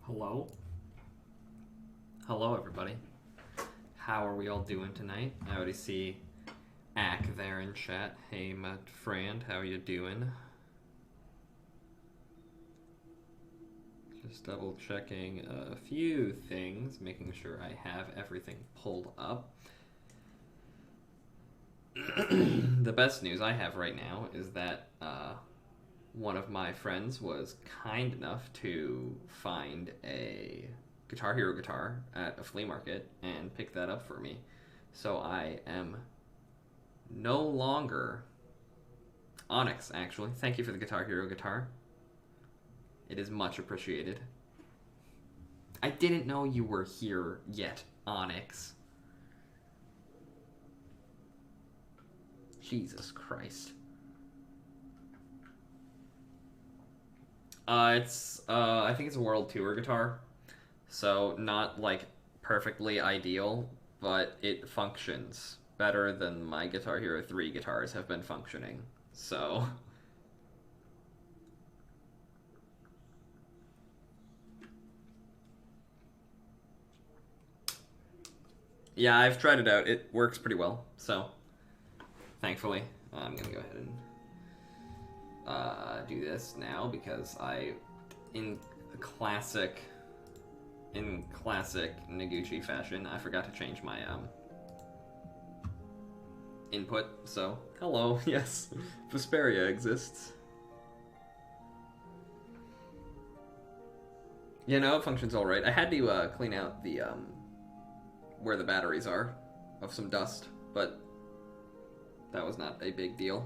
Hello? Hello, everybody. How are we all doing tonight? I already see Ack there in chat. Hey, my friend, how you doing? Just double checking a few things, making sure I have everything pulled up. The best news I have right now is that one of my friends was kind enough to find a Guitar Hero guitar at a flea market and pick that up for me. So I am no longer Onyx, actually. Thank you for the Guitar Hero guitar. It is much appreciated. I didn't know you were here yet, Onyx. Jesus Christ. I think it's a World Tour guitar, so not, like, perfectly ideal, but it functions better than my Guitar Hero 3 guitars have been functioning, so... Yeah, I've tried it out. It works pretty well, so thankfully, I'm gonna go ahead and do this now because in classic Noguchi fashion, I forgot to change my input. So hello, yes, Vesperia exists. You know, it functions all right. I had to clean out the where the batteries are of some dust, but that was not a big deal.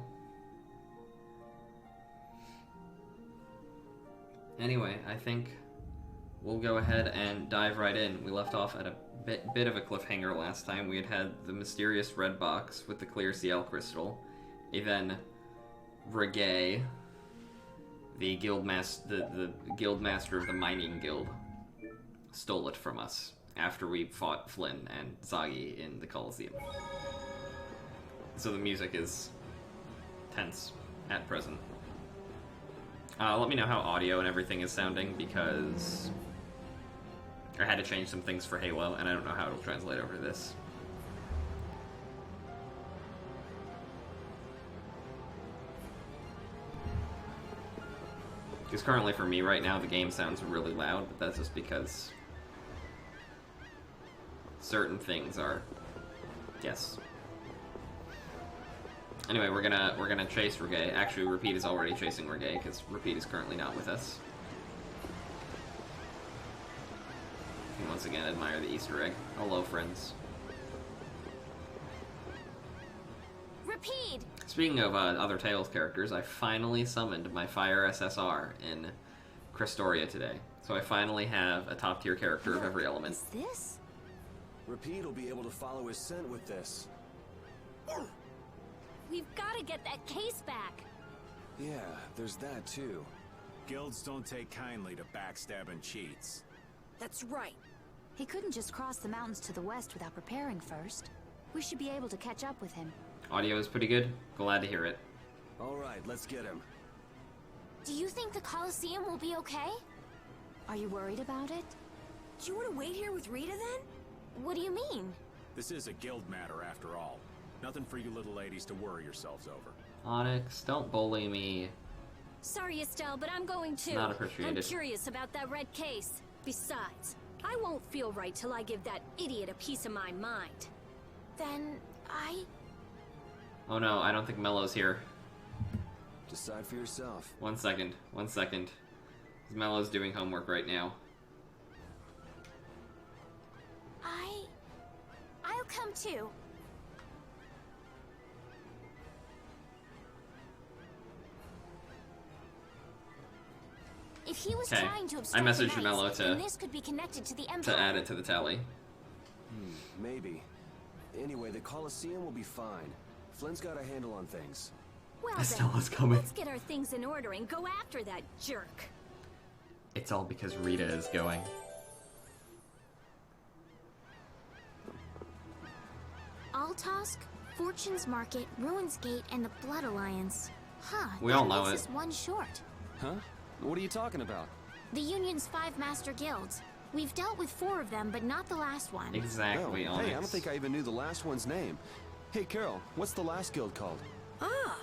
Anyway, I think we'll go ahead and dive right in. We left off at a bit of a cliffhanger last time. We had the mysterious red box with the clear CL crystal. Then Reggae, the guild master of the mining guild, stole it from us after we fought Flynn and Zagi in the Colosseum. So the music is tense at present. Let me know how audio and everything is sounding, because I had to change some things for Halo, and I don't know how it'll translate over to this. Because currently for me right now, the game sounds really loud, but that's just because certain things are... Yes. Anyway, we're gonna chase Reggae. Actually, Repeat is already chasing Reggae, because Repeat is currently not with us. And once again, admire the Easter egg. Hello, friends. Repeat! Speaking of other Tales characters, I finally summoned my Fire SSR in Crestoria today. So I finally have a top-tier character of every element. Is this? Repeat will be able to follow his scent with this. We've got to get that case back. Yeah, there's that too. Guilds don't take kindly to backstabbing cheats. That's right. He couldn't just cross the mountains to the west without preparing first. We should be able to catch up with him. Audio is pretty good. Glad to hear it. All right, let's get him. Do you think the Colosseum will be okay? Are you worried about it? Do you want to wait here with Rita then? What do you mean? This is a guild matter after all. Nothing for you little ladies to worry yourselves over. Onyx, don't bully me. Sorry, Estelle, but I'm going to. Not appreciated. I'm curious about that red case. Besides, I won't feel right till I give that idiot a piece of my mind. Then Oh no, I don't think Mello's here. Decide for yourself. One second. Mello's doing homework right now. I'll come too. If he was trying to obstruct I messaged the Mello knights, then this could be connected to the Empire. to add it to the tally. Maybe. Anyway, the Colosseum will be fine. Flynn's got a handle on things. Well Estella's then, coming. let's get our things in order and go after that jerk. It's all because Rita is going. Altosk, Fortune's Market, Ruins Gate, and the Blood Alliance. Huh, We all know that it. makes us one short. Huh? What are you talking about? The Union's 5 master guilds. We've dealt with 4 of them, but not the last one. Exactly, Oh, Onyx. hey, I don't think I even knew the last one's name. Hey, Carol, what's the last guild called? Ah,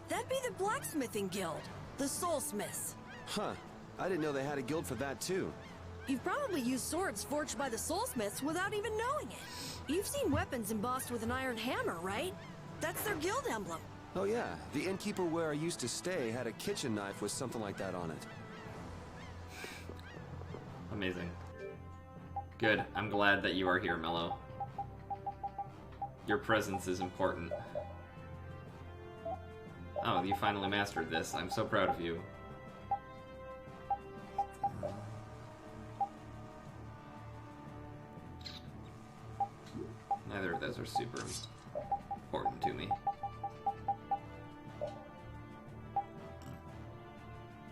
that'd be the blacksmithing guild. The Soulsmiths. Huh, I didn't know they had a guild for that, too. You've probably used swords forged by the Soulsmiths without even knowing it. You've seen weapons embossed with an iron hammer, right? That's their guild emblem. Oh yeah, the innkeeper where I used to stay had a kitchen knife with something like that on it. Amazing. Good. I'm glad that you are here, Mello. Your presence is important. Oh, you finally mastered this. I'm so proud of you. Neither of those are super important to me.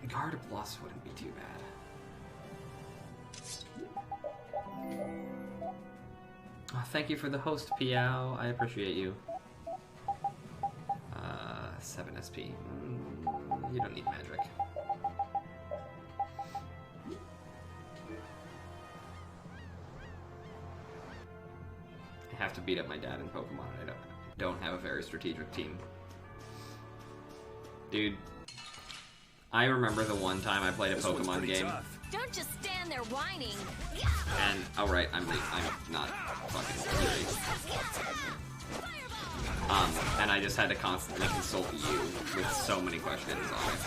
Guard of Loss wouldn't be too bad. Oh, thank you for the host, Piao. I appreciate you. 7 SP. You don't need magic. I have to beat up my dad in Pokemon. I don't have a very strategic team. Dude, I remember the one time I played a Pokemon game. Don't just stand there whining. And, oh right, I'm not fucking serious. And I just had to constantly consult you with so many questions on it.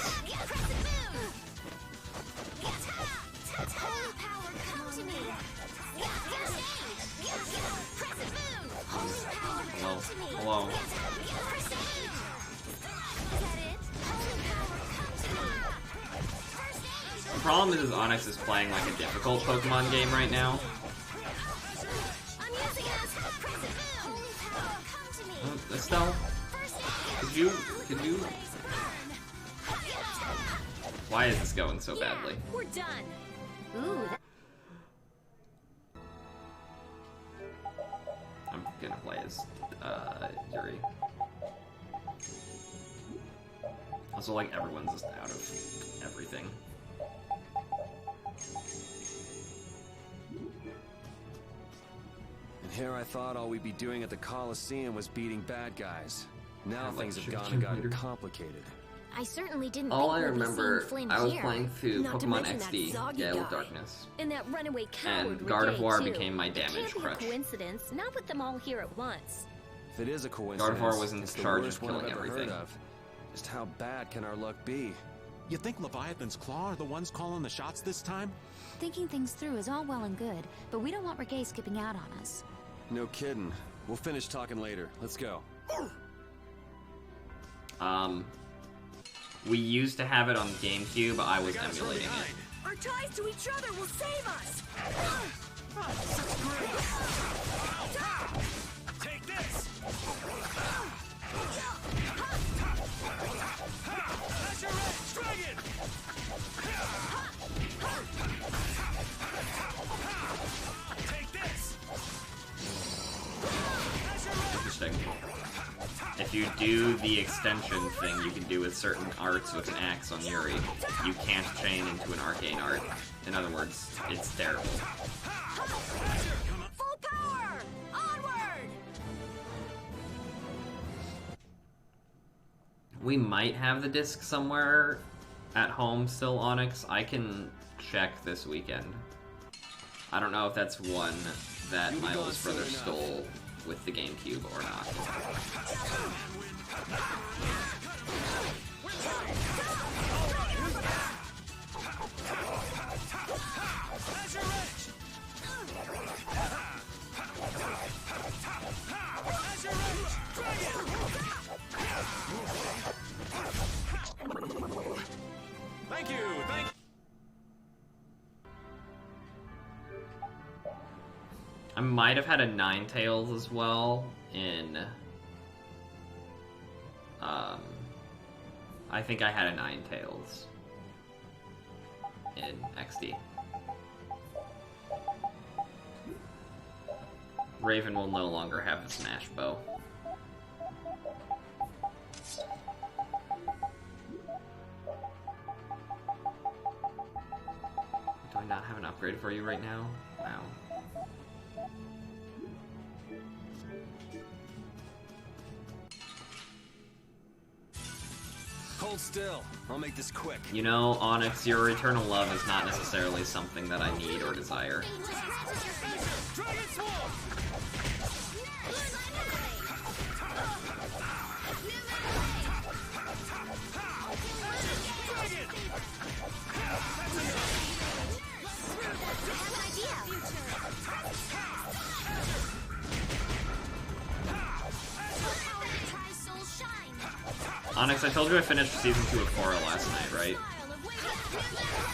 Hello? Hello? The problem is Onyx is playing like a difficult Pokemon game right now. Estelle? Could you... Why is this going so badly? We're done. Ooh. I'm gonna play as, Yuri. Also, like, everyone's just out of everything. And here I thought all we'd be doing at the Coliseum was beating bad guys. Now Like, things have should gone we and gotten computer? complicated. I certainly didn't All think I we'd be remember, seeing Flynn I was here. playing through Not to Pokemon mention that XD, Zoggy Gale guy. of Darkness. And that runaway coward And Guard of War too. became my damage It can't crutch. be a coincidence, not with them all here at once. If it is a coincidence, Gardevoir was in it's the charge of worst one killing I've ever everything. heard of. Just how bad can our luck be? You think Leviathan's Claw are the ones calling the shots this time? Thinking things through is all well and good, but we don't want Reggae skipping out on us. No kidding. We'll finish talking later. Let's go. We used to have it on GameCube, I was emulating it. Our ties to each other will save us! Take this! That's your edge! Dragon! Take this! Interesting. If you do the extension thing you can do with certain arts with an axe on Yuri, you can't chain into an arcane art. In other words, it's terrible. Full power! Onward! We might have the disc somewhere at home still, Onyx. I can check this weekend. I don't know if that's one that my oldest brother stole with the GameCube or not. Thank you! I might have had a Ninetales as well in... I think I had a Ninetales in XD. Raven will no longer have the Smash Bow. not have an upgrade for you right now? Wow. Hold still. I'll make this quick. You know, Onyx, your eternal love is not necessarily something that I need or desire. Onyx, I told you I finished Season 2 of Korra last night, right?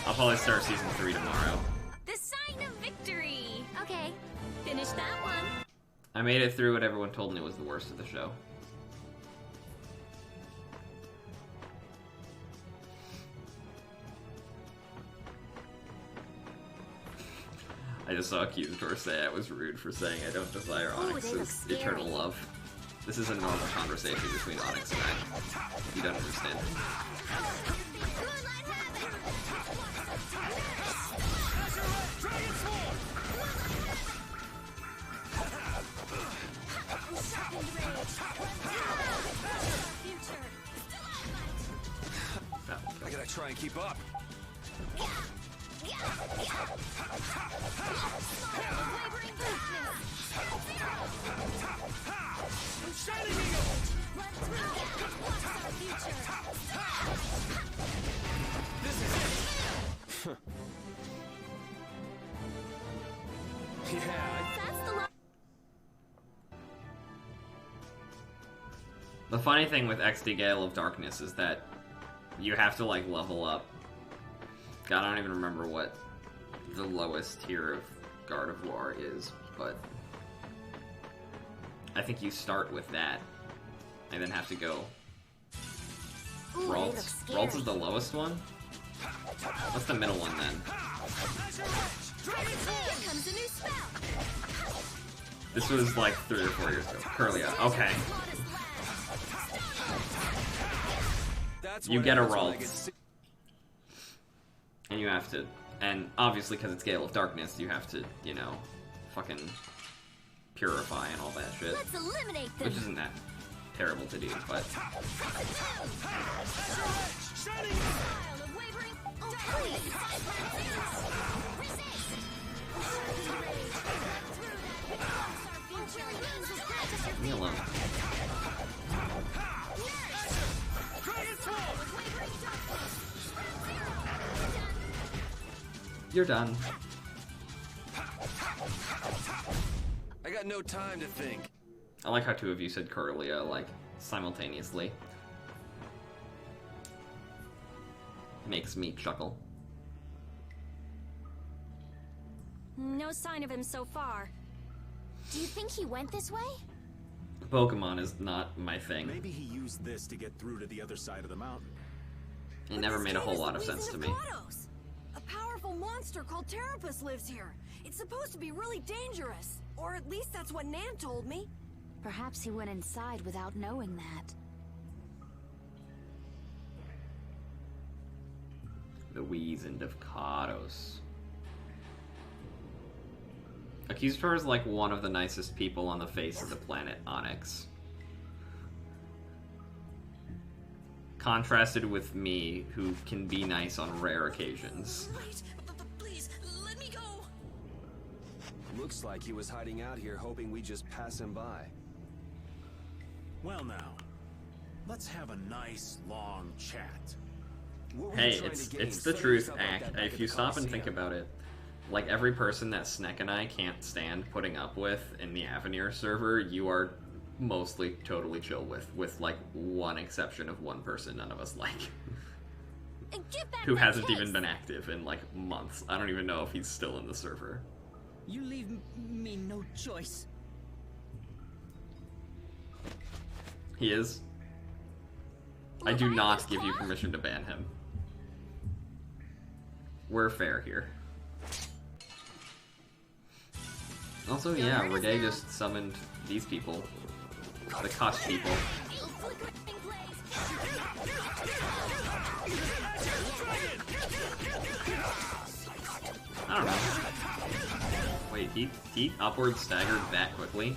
I'll probably start Season 3 tomorrow. The sign of victory. Okay, finish that one. I made it through what everyone told me was the worst of the show. I just saw Accusator say I was rude for saying I don't desire Onyx's eternal love. This is a normal conversation between Onyx and I. You don't understand. I gotta try and keep up. The funny thing with XD Gale of Darkness is that you have to, like, level up. God, I don't even remember what the lowest tier of Guard of War is, but I think you start with that and then have to go. Ralts? Ralts is the lowest one? What's the middle one then? This was like 3 or 4 years ago. Curlia. Okay. You get a Ralts. And you have to, and obviously because it's Gale of Darkness, you have to, you know, fucking purify and all that shit. Let's eliminate them. Which isn't that terrible to do, but... Leave me alone. You're done. I got no time to think. I like how 2 of you said Curlia, like, simultaneously. Makes me chuckle. No sign of him so far. Do you think he went this way? Pokemon is not my thing. Maybe he used this to get through to the other side of the mountain. It never made a whole lot of sense to me. A powerful monster called Terrapus lives here. It's supposed to be really dangerous. Or at least that's what Nan told me. Perhaps he went inside without knowing that. The Weezand of Kados. Accusator is like one of the nicest people on the face of the planet, Onyx. Contrasted with me, who can be nice on rare occasions. Wait, please, let me go. Looks like he was hiding out here hoping we just pass him by. Well now, let's have a nice, long chat. What were you Hey, trying it's to gain? the Setting truth, yourself up Ack. that back If at you the stop and think Coliseum. about it, like every person that Snek and I can't stand putting up with in the Avenir server, you are mostly totally chill with like one exception of one person none of us like. And give back Who my hasn't case. even been active in like months. I don't even know if he's still in the server. You leave me no choice. He is. I do not give you permission to ban him. We're fair here. Also, yeah, Reggae just summoned these people. The Koch people. Wait, he upward staggered that quickly?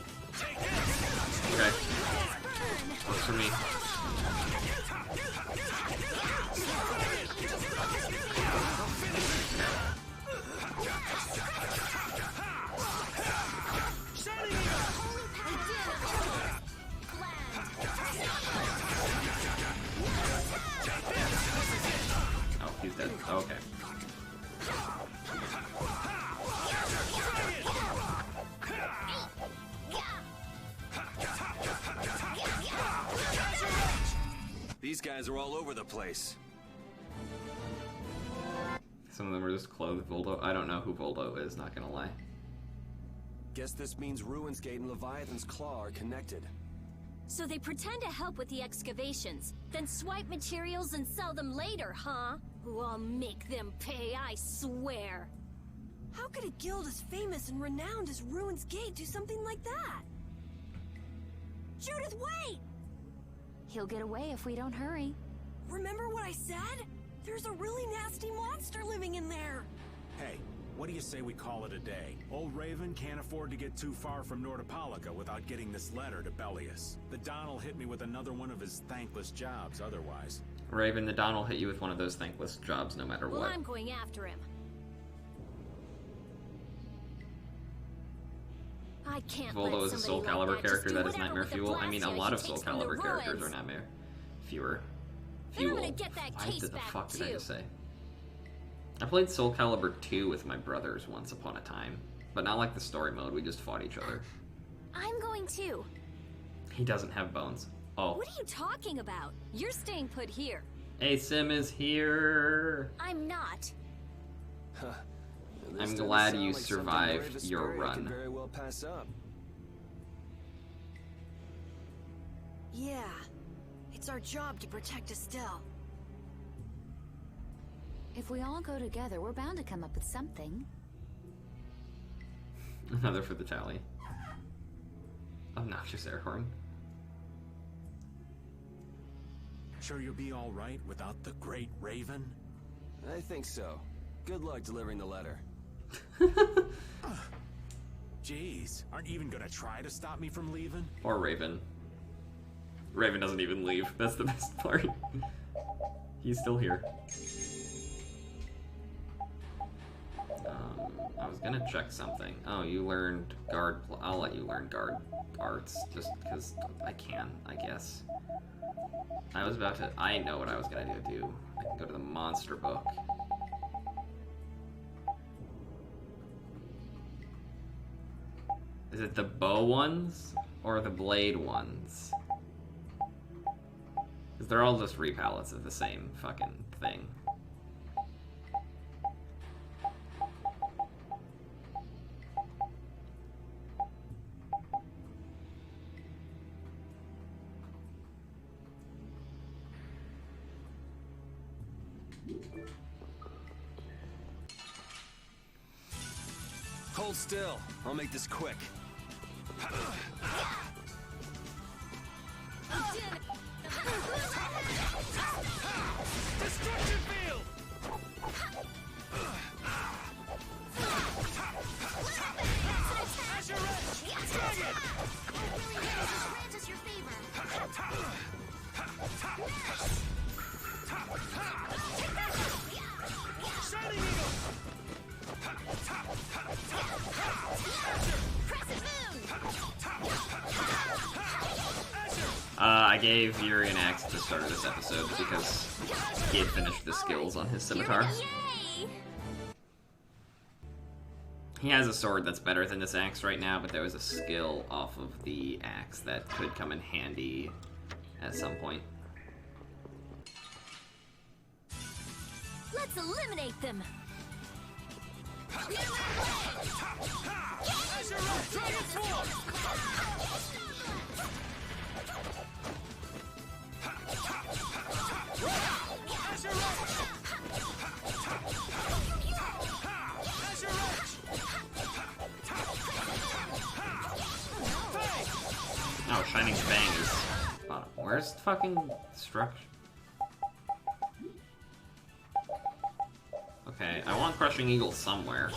Okay. Works for me. Oh, he's dead. Okay. These guys are all over the place. Some of them are just clothed Voldo. I don't know who Voldo is, not gonna lie. Guess this means Ruin's Gate and Leviathan's Claw are connected. So they pretend to help with the excavations, then swipe materials and sell them later, huh? Ooh, I'll make them pay, I swear. How could a guild as famous and renowned as Ruin's Gate do something like that? Judith, wait! He'll get away if we don't hurry. Remember what I said? There's a really nasty monster living in there. Hey, what do you say we call it a day? Old Raven can't afford to get too far from Nordopolica without getting this letter to Bellius. The Don will hit me with another one of his thankless jobs otherwise. Raven, the Don will hit you with one of those thankless jobs no matter Well, what. I'm going after him. I can't let Voldo is a somebody Soul like Calibur that just character do that is whatever Nightmare with the Fuel. I mean, a Blastia lot he of Soul takes from the Calibur characters ruins. are Nightmare Fewer. Then I'm Fuel. gonna get that Why case did the back, fuck did I too. just say? I played Soul Calibur 2 with my brothers once upon a time, but not like the story mode. We just fought each other. I'm going too. He doesn't have bones. Oh. What are you talking about? You're staying put here. Hey, Sim is here. I'm not. Huh. This I'm doesn't glad sound you like something survived Brave your Vesperia run. could very well pass up. Yeah, it's our job to protect Estelle. If we all go together, we're bound to come up with something. Another for the tally. Obnoxious air horn. Sure you'll be all right without the Great Raven? I think so. Good luck delivering the letter. Jeez, aren't you even gonna try to stop me from leaving? Or Raven. Raven doesn't even leave. That's the best part. He's still here. I was gonna check something. Oh, you learned guard. I'll let you learn guard arts just because I can, I guess. I was about to. I know what I was gonna do. I can go to the monster book. Is it the bow ones or the blade ones? Because they're all just repalettes of the same fucking thing. Hold still. I'll make this quick. Destruction field! Azure Edge! Dragon! Grant us your favor. Shining Eagle! Crescent Moon! I gave Yuri an axe at the start of this episode because he had finished the skills on his scimitar. Yay! He has a sword that's better than this axe right now, but there was a skill off of the axe that could come in handy at some point. Let's eliminate them. Azure Edge! Dragon Swarm! Azure Edge! Azure Edge! Oh, Shining Fang is bottom. Where's fucking structure? Okay, I want Crushing Eagle somewhere.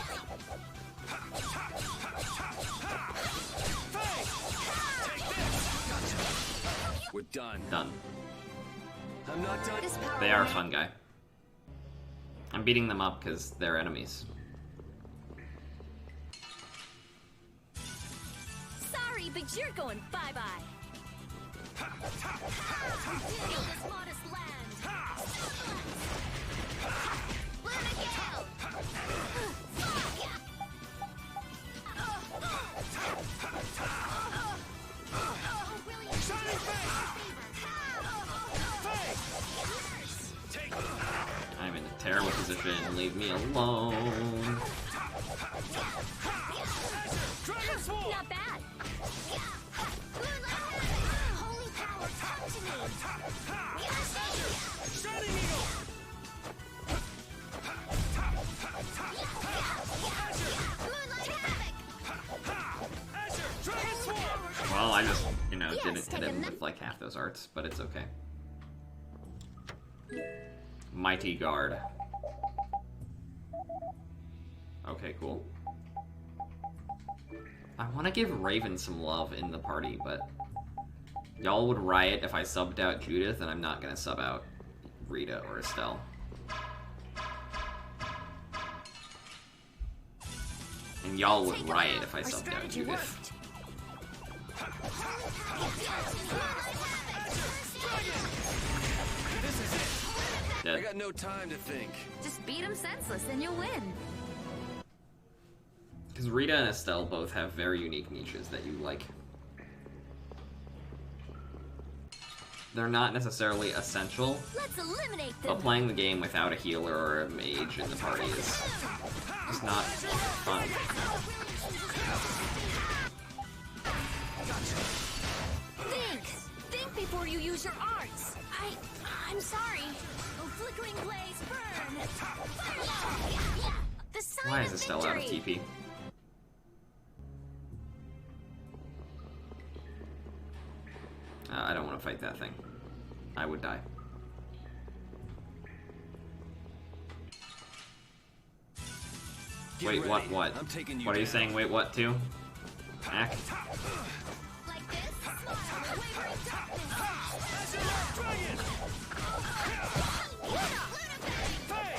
We're done. Done. I'm not done. They are a fun guy. I'm beating them up because they're enemies. Sorry, but you're going bye-bye. This modest land. Learn a gale. I'm in a terrible position. Leave me alone. Not bad. Holy power, come to me. Shining Eagle! Moonlight Havoc. Azure, Dragon Swarm! Well, I just, didn't hit him with like half those arts, but it's okay. Mighty Guard. Okay, cool. I want to give Raven some love in the party, but y'all would riot if I subbed out Judith, and I'm not gonna sub out Rita or Estelle. And y'all would riot if I subbed out Judith. I got no time to think. Just beat him senseless and you'll win. Because Rita and Estelle both have very unique niches that you like. They're not necessarily essential, Let's eliminate them. but playing the game without a healer or a mage in the party is just not fun. Think before you use your arts. I'm sorry. Oh, flickering blaze, burn. The sign Why of is Estelle out of victory. TP? I don't want to fight that thing. I would die. Get Wait, ready. what? I'm taking you What are you down. saying? Wait, what, too? Ack? Like this, smile, wavering darkness. Dragon! Hey!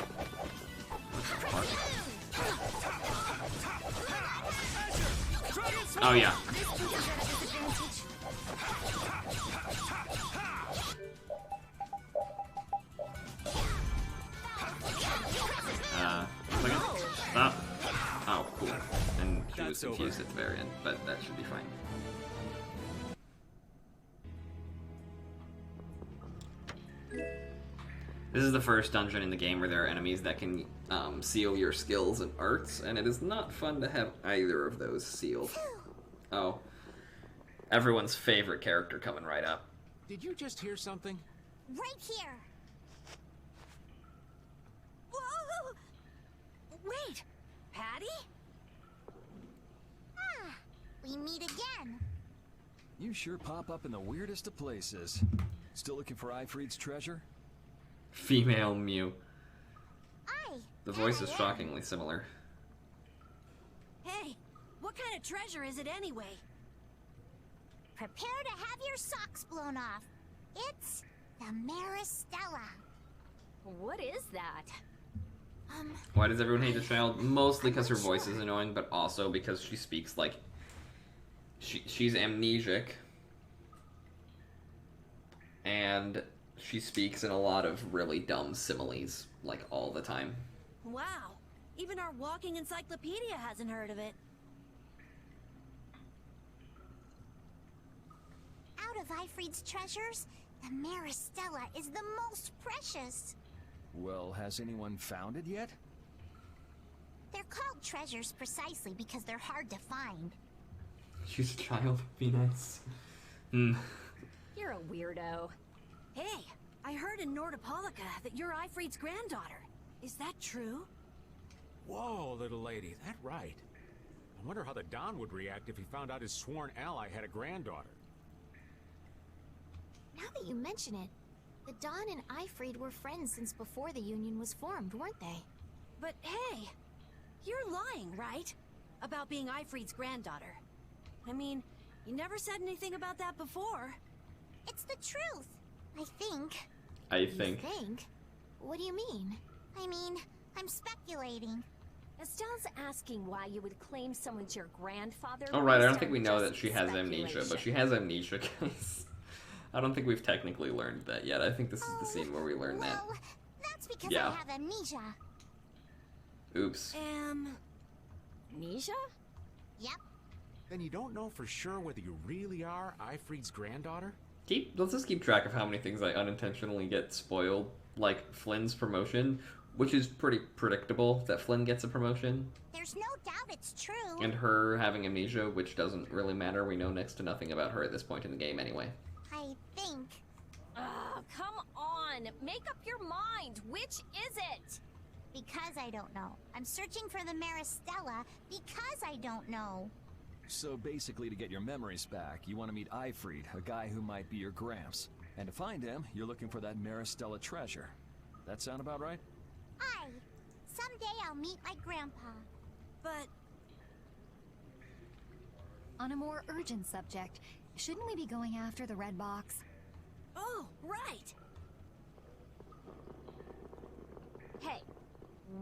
Dragon Swarm! Oh, yeah. This puts us at a disadvantage. Second. Stop. Oh, cool. And she was That's over. confused at the very end, but that should be fine. This is the first dungeon in the game where there are enemies that can seal your skills and arts, and it is not fun to have either of those sealed. Oh. Everyone's favorite character coming right up. Did you just hear something? Right here. Whoa! Wait, Patty? Ah, we meet again. You sure pop up in the weirdest of places. Still looking for Ifried's treasure? Female Mew. Aye. The voice is I am. shockingly similar. Hey, what kind of treasure is it anyway? Prepare to have your socks blown off. It's the Maristella. What is that? Why does everyone hate the child? Mostly because her voice is annoying, but also because she speaks like... She's amnesic. And she speaks in a lot of really dumb similes, like, all the time. Wow, even our walking encyclopedia hasn't heard of it. Out of Ifried's treasures, the Maristella is the most precious. Well, has anyone found it yet? They're called treasures precisely because they're hard to find. She's a child. Be nice. Hmm. You're a weirdo. Hey, I heard in Nordopolica that you're Ifried's granddaughter. Is that true? Whoa, little lady, that right. I wonder how the Don would react if he found out his sworn ally had a granddaughter. Now that you mention it, the Don and Ifried were friends since before the Union was formed, weren't they? But hey, you're lying, right? About being Ifried's granddaughter. I mean, you never said anything about that before. It's the truth. I think. I You think. think? What do you mean? I mean, I'm speculating. Estelle's asking why you would claim someone's your grandfather. Oh, right, I don't based think on we know just that she has amnesia, but she speculation. has amnesia, guys. I don't think we've technically learned that yet. I think this is the scene where we learn that. Well, that's because Yeah. I have amnesia. Oops. Amnesia? Yep. Then you don't know for sure whether you really are Ifried's granddaughter? Let's just keep track of how many things I unintentionally get spoiled. Like Flynn's promotion, which is pretty predictable that Flynn gets a promotion. There's no doubt it's true. And her having amnesia, which doesn't really matter. We know next to nothing about her at this point in the game anyway. I think. Come on! Make up your mind! Which is it? Because I don't know. I'm searching for the Maristella because I don't know. So basically, to get your memories back, you want to meet Ifried, a guy who might be your gramps. And to find him, you're looking for that Maristella treasure. That sound about right? Someday I'll meet my grandpa. But On a more urgent subject, shouldn't we be going after the red box? oh, right. Hey,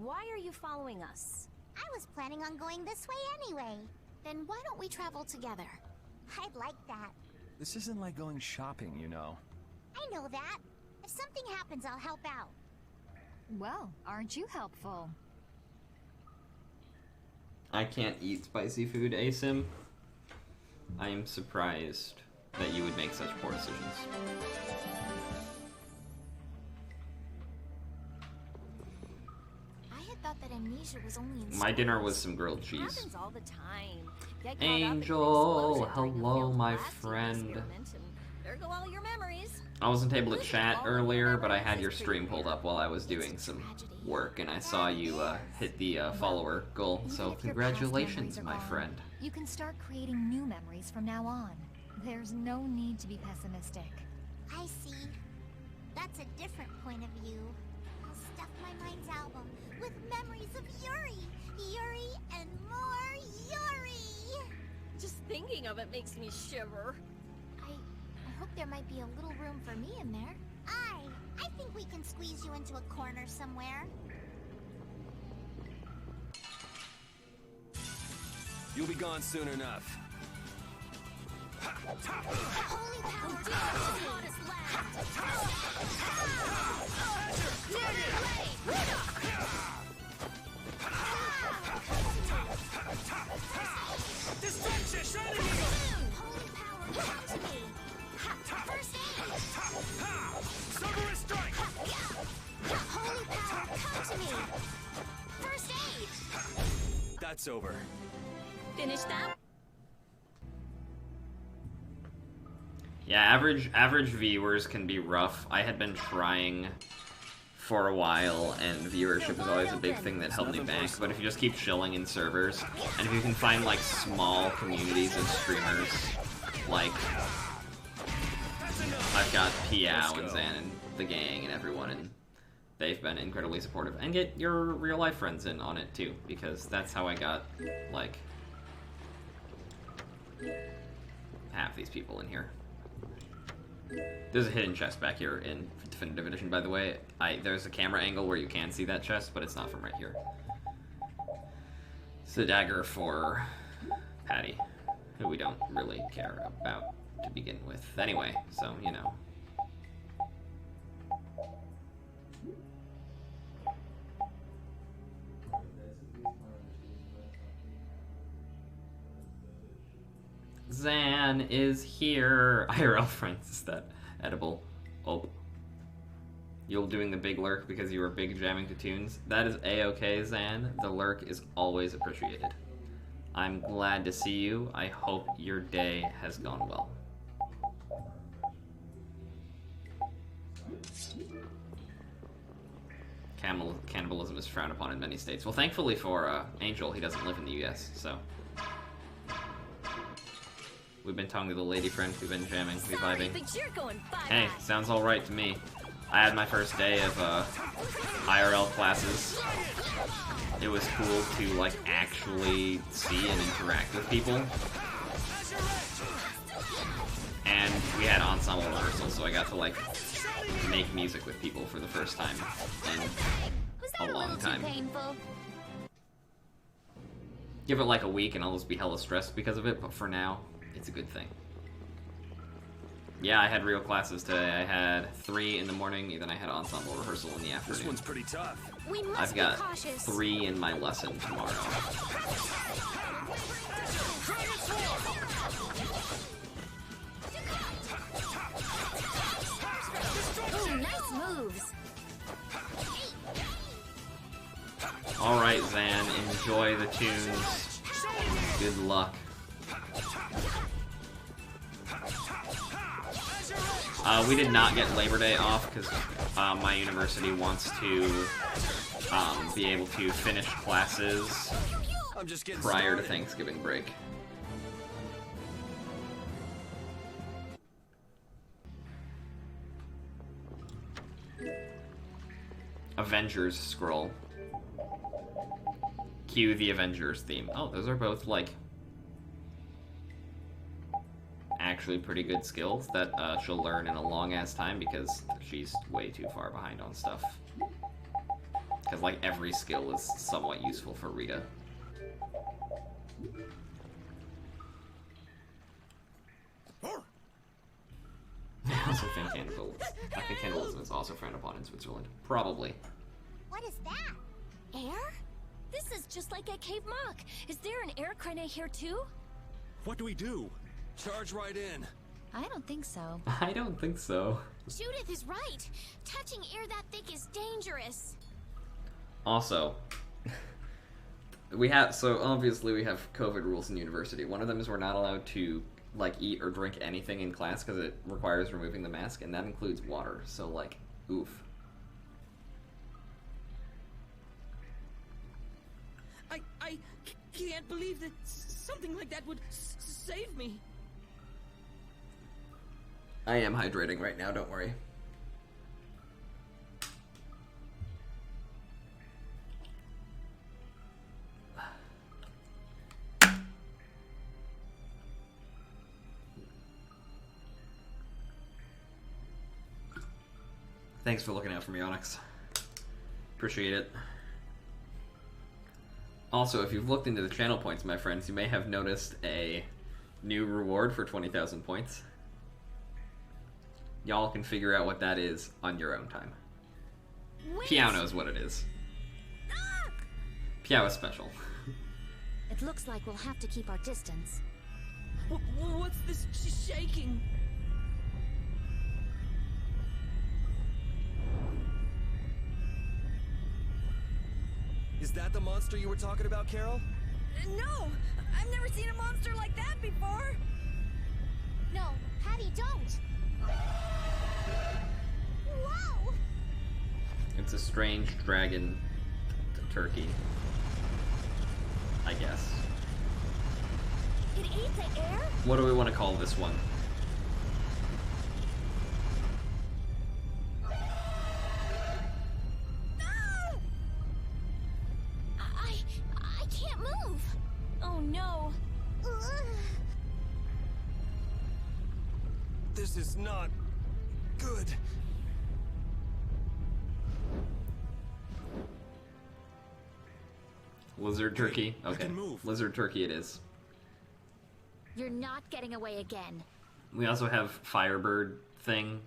why are you following us? I was planning on going this way anyway. Then why don't we travel together? I'd like that. This isn't like going shopping, you know. I know that. If something happens, I'll help out. Well, aren't you helpful? I can't eat spicy food, Asim. I am surprised that you would make such poor decisions. I had thought that amnesia was only in My dinner stories. was some grilled cheese. Happens all the time. Get caught up in an Angel, explosion during a hello, failed my blasting friend. experiment, and there go all your memories. I wasn't able to chat earlier, but I had your stream pulled up while I was doing some work, and I saw you hit the follower goal, Even so if your past congratulations, memories are my gone, friend. You can start creating new memories from now on. There's no need to be pessimistic. I see. That's a different point of view. I'll stuff my mind's album with memories of Yuri. Yuri and more Yuri. Just thinking of it makes me shiver. I hope there might be a little room for me in there. I think we can squeeze you into a corner somewhere. You'll be gone soon enough. Holy power to the hottest Distraction! Shining Eagle! Holy power, come to me. First aid. Cerberus strike! Holy power, come to me. First aid. That's over. Finish that? Yeah, average viewers can be rough. I had been trying for a while, and viewership is always a big thing that held me back. But if you just keep chilling in servers, and if you can find like small communities of streamers, like I've got Piao and Zan and the gang and everyone, and they've been incredibly supportive. And get your real life friends in on it too, because that's how I got like half these people in here. There's a hidden chest back here in Definitive Edition, by the way. There's a camera angle where you can see that chest, but it's not from right here. It's a dagger for Patty, who we don't really care about to begin with. Anyway, so, you know. Zan is here. IRL friends, is that edible? Oh. You're doing the big lurk because you were big jamming to tunes. That is a-okay, Zan. The lurk is always appreciated. I'm glad to see you. I hope your day has gone well. Cannibalism is frowned upon in many states. Well, thankfully for Angel, he doesn't live in the US, so... We've been talking to the lady friend, we've been jamming, we've vibing. But you're going Hey, sounds alright to me. I had my first day of IRL classes. It was cool to like actually see and interact with people. And we had ensemble rehearsal, so I got to like make music with people for the first time in a long time. Painful? Give it like a week and I'll just be hella stressed because of it, but for now, it's a good thing. Yeah, I had real classes today. I had 3 in the morning, then I had ensemble rehearsal in the afternoon. This one's pretty tough. We must I've got be cautious. 3 in my lesson tomorrow. Ooh, nice moves. Alright, Zan, enjoy the tunes. Good luck. We did not get Labor Day off because my university wants to be able to finish classes prior to Thanksgiving break. Avengers scroll. Cue the Avengers theme. Oh, those are both, like, actually pretty good skills that she'll learn in a long-ass time because she's way too far behind on stuff. Because, like, every skill is somewhat useful for Rita. I also think cannibalism is also frowned upon in Switzerland. Probably. What is that? Air? This is just like at Cave Mock. Is there an air crane here too? What do we do? Charge right in. I don't think so. I don't think so. Judith is right. Touching air that thick is dangerous. Also, so obviously we have COVID rules in university. One of them is we're not allowed to like eat or drink anything in class because it requires removing the mask, and that includes water. So like, oof. I can't believe that something like that would save me. I am hydrating right now, don't worry. Thanks for looking out for me, Onyx. Appreciate it. Also, if you've looked into the channel points, my friends, you may have noticed a new reward for 20,000 points. Y'all can figure out what that is on your own time. Piao knows what it is. Piao is special. It looks like we'll have to keep our distance. What's this shaking? Is that the monster you were talking about, Carol? No! I've never seen a monster like that before! No, Patty, don't! Whoa! It's a strange dragon turkey, I guess. It ate the air? What do we want to call this one? I can't move. Oh no. This is not good. Lizard turkey? I Okay. can move. Lizard turkey it is. You're not getting away again. We also have Firebird thing,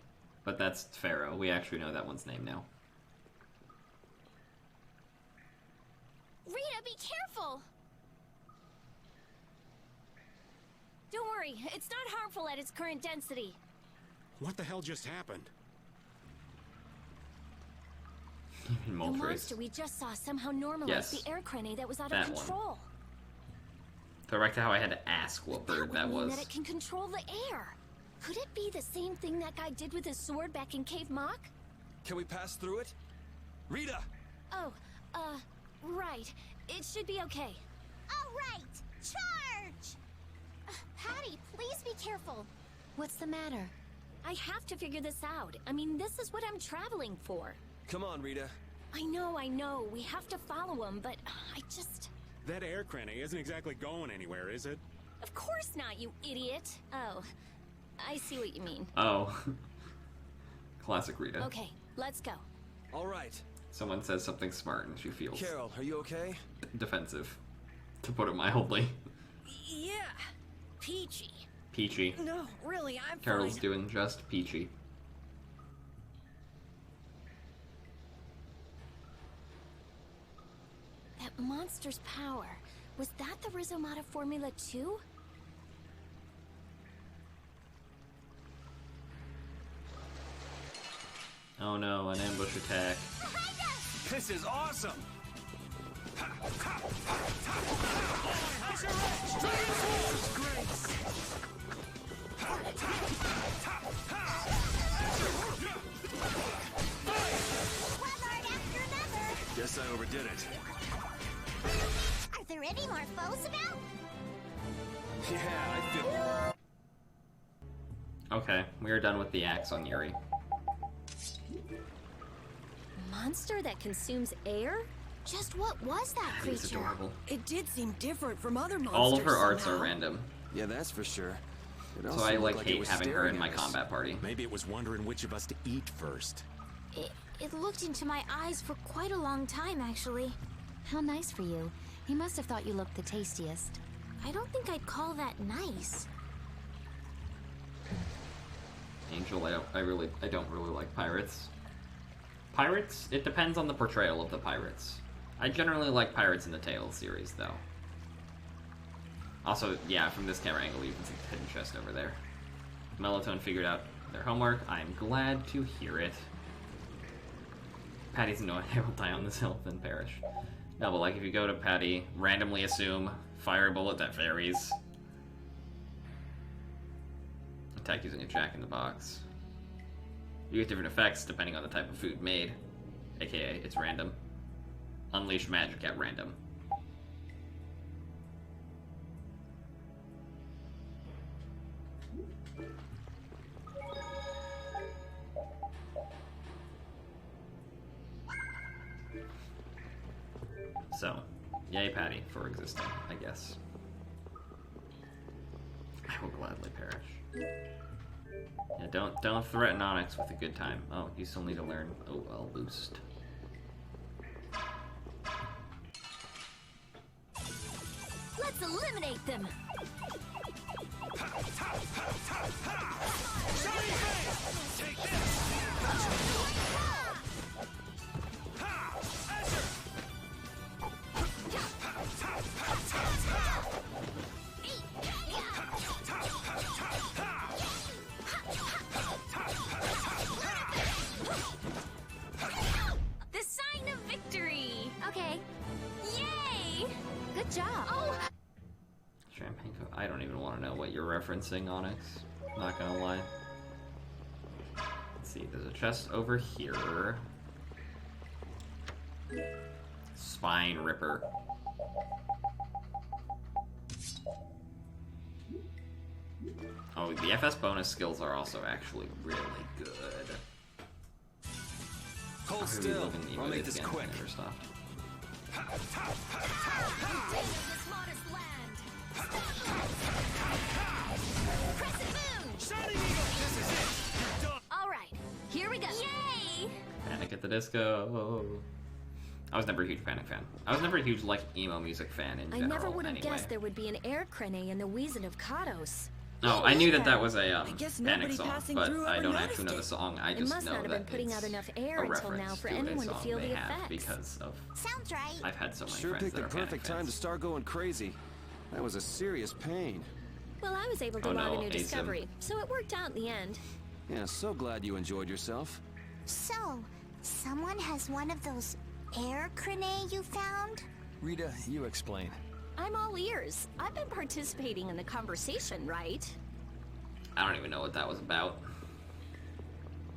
but that's Pharaoh. We actually know that one's name now. Rita, be careful! Don't worry, it's not harmful at its current density. What the hell just happened? The monster we just saw somehow normalized Yes. the air crane that was out That of one. control. So back to how I had to ask what bird that would mean was. that it can control the air. Could it be the same thing that guy did with his sword back in Cave Mock? Can we pass through it? Rita! Oh, right. It should be okay. All right, charge! Patty, please be careful. What's the matter? I have to figure this out. I mean, this is what I'm traveling for. Come on, Rita. I know. We have to follow him, but I just... That air crane isn't exactly going anywhere, is it? Of course not, you idiot. Oh. I see what you mean. Oh. Classic Rita. Okay, let's go. All right. Someone says something smart and she feels Carol, are you okay? defensive, to put it mildly. Yeah. Peachy. Peachy. No, really, I'm Carol's fine. doing just peachy. That monster's power. Was that the Rizomata formula too? Oh no, an ambush attack. This is awesome! Guess I overdid it. Are there any more foes about? Yeah, I feel... Okay, we are done with the axe on Yuri. Monster that consumes air? Just what was that It's creature? adorable. It did seem different from other monsters. All of her arts are somehow. random, Yeah, that's for sure. It so also I looked like it hate was having her staring in my at us. combat party. Maybe it was wondering which of us to eat first. It looked into my eyes for quite a long time, actually. How nice for you. He must have thought you looked the tastiest. I don't think I'd call that nice. Angel, I don't really like pirates. Pirates? It depends on the portrayal of the pirates. I generally like Pirates in the Tales series, though. Also, yeah, from this camera angle, you can see the hidden chest over there. Melatonin figured out their homework. I'm glad to hear it. Patty's no idea will die on this hill, then perish. No, but like if you go to Patty, randomly assume fire a bullet that varies. Attack using a jack-in-the-box. You get different effects depending on the type of food made, aka it's random. Unleash magic at random. So, yay Patty for existing, I guess. I will gladly perish. Yeah, don't threaten Onyx with a good time. Oh, you still need to learn. Oh well, boost. Let's eliminate them. Take this! The sign of victory! Okay, Yay! good job. Oh, Champagne Coke. I don't even want to know what you're referencing, Onyx. Not gonna lie. Let's see, there's a chest over here. Spine Ripper. Oh, the FS bonus skills are also actually really good. Hold I'm really still. loving the I'll make emotes this again. quick. Never stopped. All right, here we go. yay! Panic at the Disco. I was never a huge Panic fan. I was never a huge, like, emo music fan in I general, never would have anyway. guessed there would be an air crane in the Wheezin' of Kados. No, I knew that that was a guess Panic nobody song, passing but through I ever don't noticed actually know the it. song. I It just must know not have that been putting it's out enough air a until now reference for to a anyone to song feel they the have effects. because of Sounds right. I've had so many Sure friends picked that the are Panic perfect time to fans. start going crazy. That was a serious pain. Well, I was able to Oh, log no, a new Asim. discovery, so it worked out in the end. Yeah, so glad you enjoyed yourself. So, someone has one of those air crane you found? Rita, you explain. I'm all ears. I've been participating in the conversation, right? I don't even know what that was about.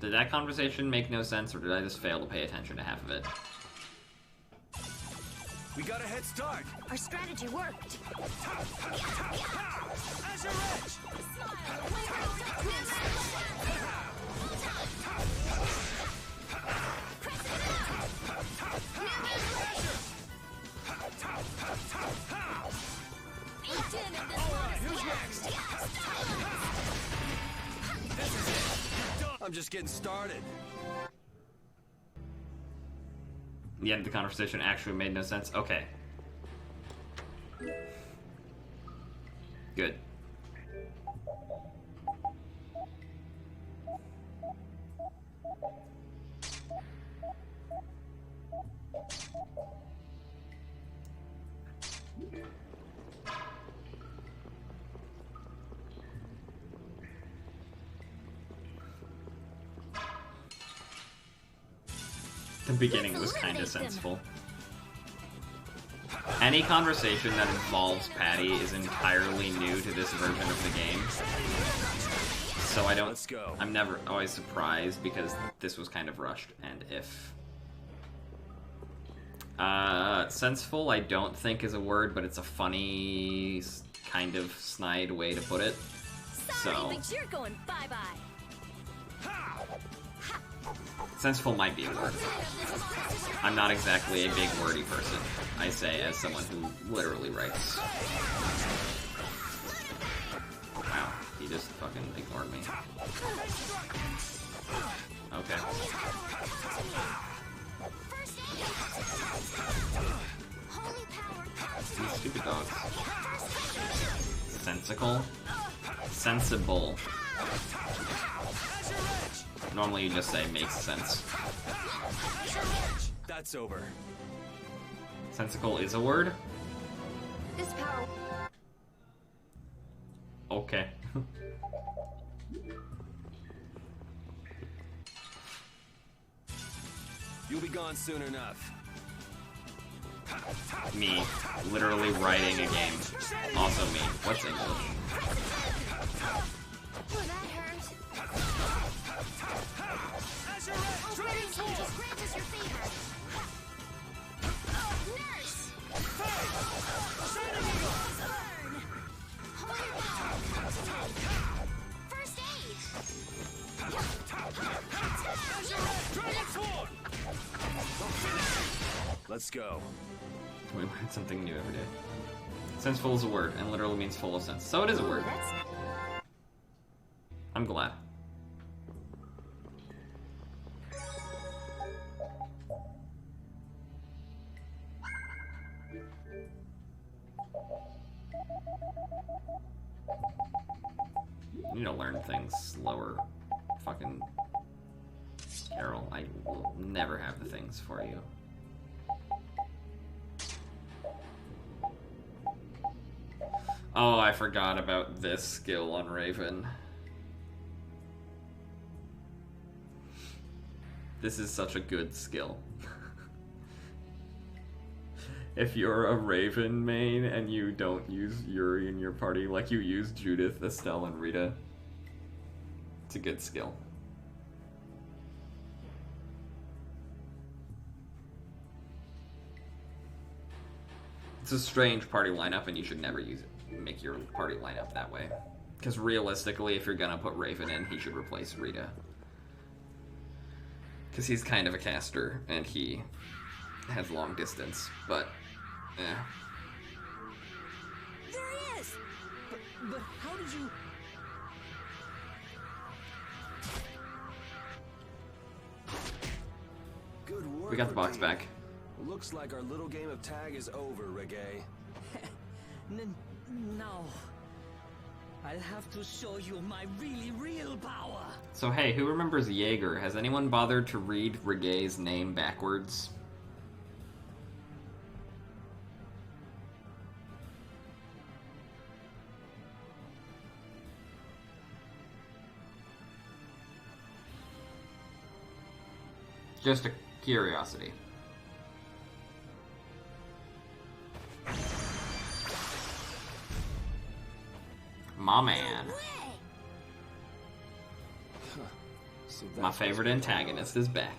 Did that conversation make no sense, or did I just fail to pay attention to half of it? We got a head start. Our strategy worked. Azure Edge! I'm just getting started. The end of the conversation actually made no sense. Okay. Good. The beginning was kind of sensible. Any conversation that involves Patty is entirely new to this version of the game. So I'm never always surprised because this was kind of rushed. And if... senseful I don't think is a word, but it's a funny, kind of snide way to put it. Sorry, but you're going bye-bye. Senseful might be a word. I'm not exactly a big wordy person, I say as someone who literally writes. Wow, he just fucking ignored me. Okay. These stupid dogs. Sensical? Sensible. Normally you just say makes sense. That's over. Sensical is a word? This power... Okay. You'll be gone soon enough. Me. Literally writing a game. Also me. What's English? Oh, that hurt. Grant us your favor. Nurse! First aid! Let's go. We learn something new every day. Senseful is a word, and literally means full of sense. So it is a word. I'm glad. You need to learn things slower. Fucking Carol, I will never have the things for you. Oh, I forgot about this skill on Raven. This is such a good skill. If you're a Raven main and you don't use Yuri in your party, like you use Judith, Estelle, and Rita, it's a good skill. It's a strange party lineup and you should never use it. Make your party lineup that way. Because realistically, if you're gonna put Raven in, he should replace Rita. Because he's kind of a caster, and he has long distance, but, yeah. There he is! But how did you... Good work. We got the box Reggae. back. Looks like our little game of tag is over, Reggae. No. I'll have to show you my really real power. So hey, who remembers Jaeger? Has anyone bothered to read Reggae's name backwards? Just a curiosity. My man. So My favorite antagonist is back.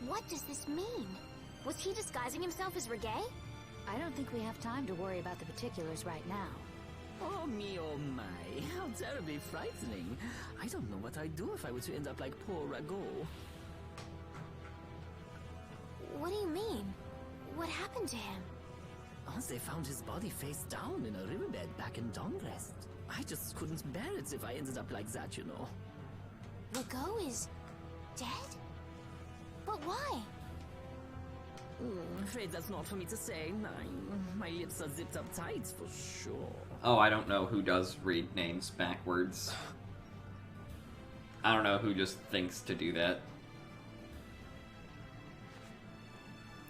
What does this mean? Was he disguising himself as Reggae? I don't think we have time to worry about the particulars right now. Oh me, oh my. How terribly frightening. I don't know what I'd do if I were to end up like poor Rago. What do you mean? What happened to him? Once they found his body face down in a riverbed back in Dongrest. I just couldn't bear it if I ended up like that, you know. Legault is dead? But why? Afraid that's not for me to say. My lips are zipped up tight for sure. Oh, I don't know who does read names backwards. I don't know who just thinks to do that.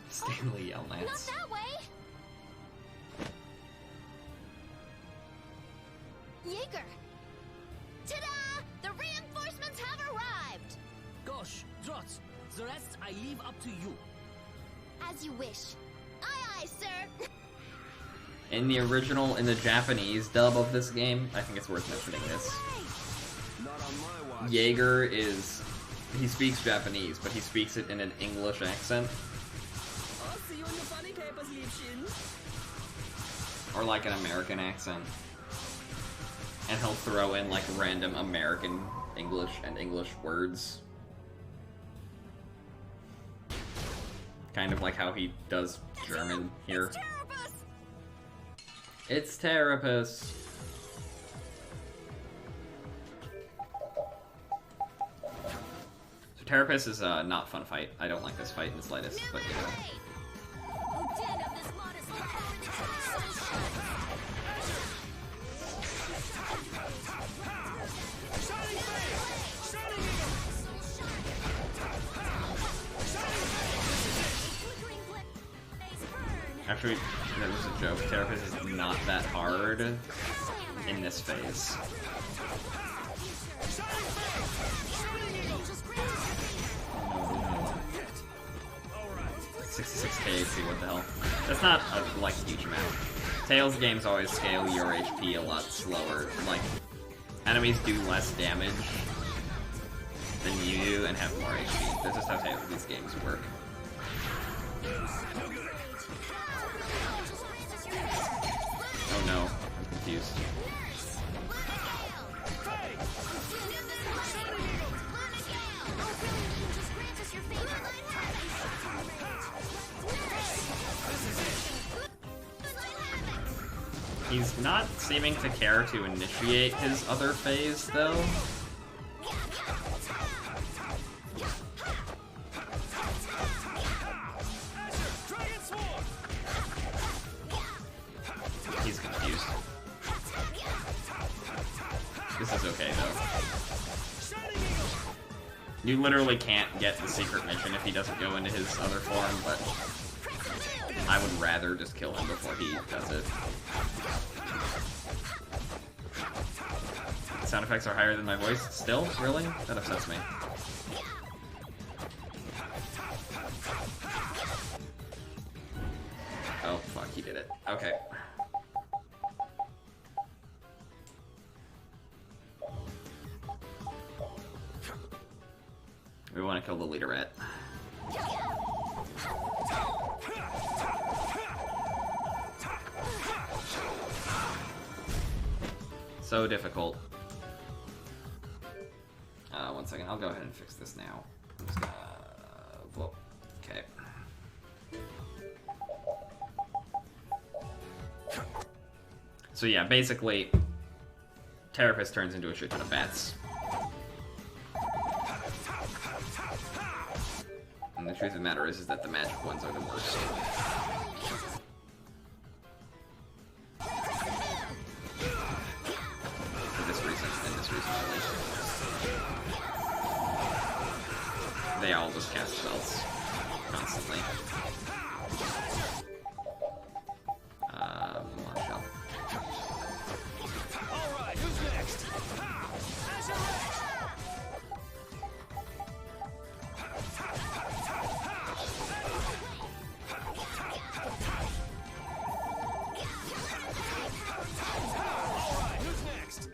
Stanley Not Yelnats. that way! Jaeger! Ta-da! The reinforcements have arrived! Gosh, Drot, the rest I leave up to you. As you wish. Aye, aye, sir! In the original, in the Japanese dub of this game, I think it's worth mentioning this. Not on my watch. Jaeger is... he speaks Japanese, but he speaks it in an English accent. I'll see you in the funny papers, Liebchen. Or like an American accent. And he'll throw in like random American English and English words. Kind of like how he does German here. It's Terrapus! So Terrapus is a not fun fight. I don't like this fight in the slightest, but you know. Actually, that was a joke. Terrapus is not that hard in this phase. 66 KHC, what the hell? That's not a, like, huge amount. Tails games always scale your HP a lot slower. Like, enemies do less damage than you do and have more HP. That's just how these games work. Oh no, I'm confused. He's not seeming to care to initiate his other phase, though. He's confused. This is okay, though. You literally can't get the secret mission if he doesn't go into his other form, but I would rather just kill him before he does it. The sound effects are higher than my voice still? Really? That upsets me. Oh, fuck, he did it. Okay. We want to kill the leader rat. So difficult. One second, I'll go ahead and fix this now. I'm just gonna... whoop. Okay. So yeah, basically, Terrapus turns into a shit ton of bats. And the truth of the matter is that the magic ones are the worst. For this reason, and this reason only. They all just cast spells constantly. Marshall. Alright, who's next? Alright, who's next?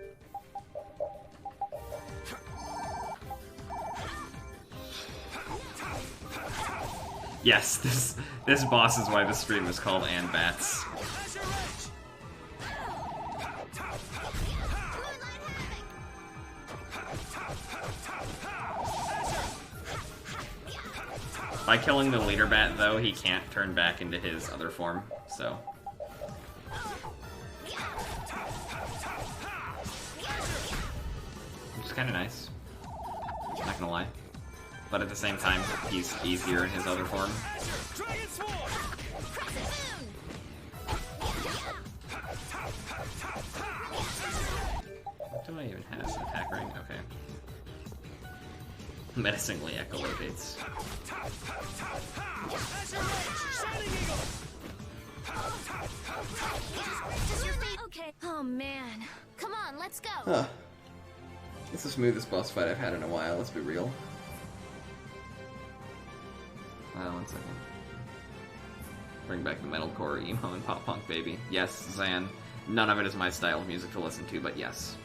Yes, this boss is why the stream is called And Bats. By killing the leader bat, though, he can't turn back into his other form, so... Which is kinda nice. gonna lie. But at the same time, he's easier in his other form. Dragon Sword! What do I even have? Attack ring? Okay. Menacingly echolocates. Okay. Oh man. Come on, let's go. Huh. It's the smoothest boss fight I've had in a while, let's be real. One second. Bring back the metalcore, emo, and pop punk, baby. Yes, Zan. None of it is my style of music to listen to, but yes.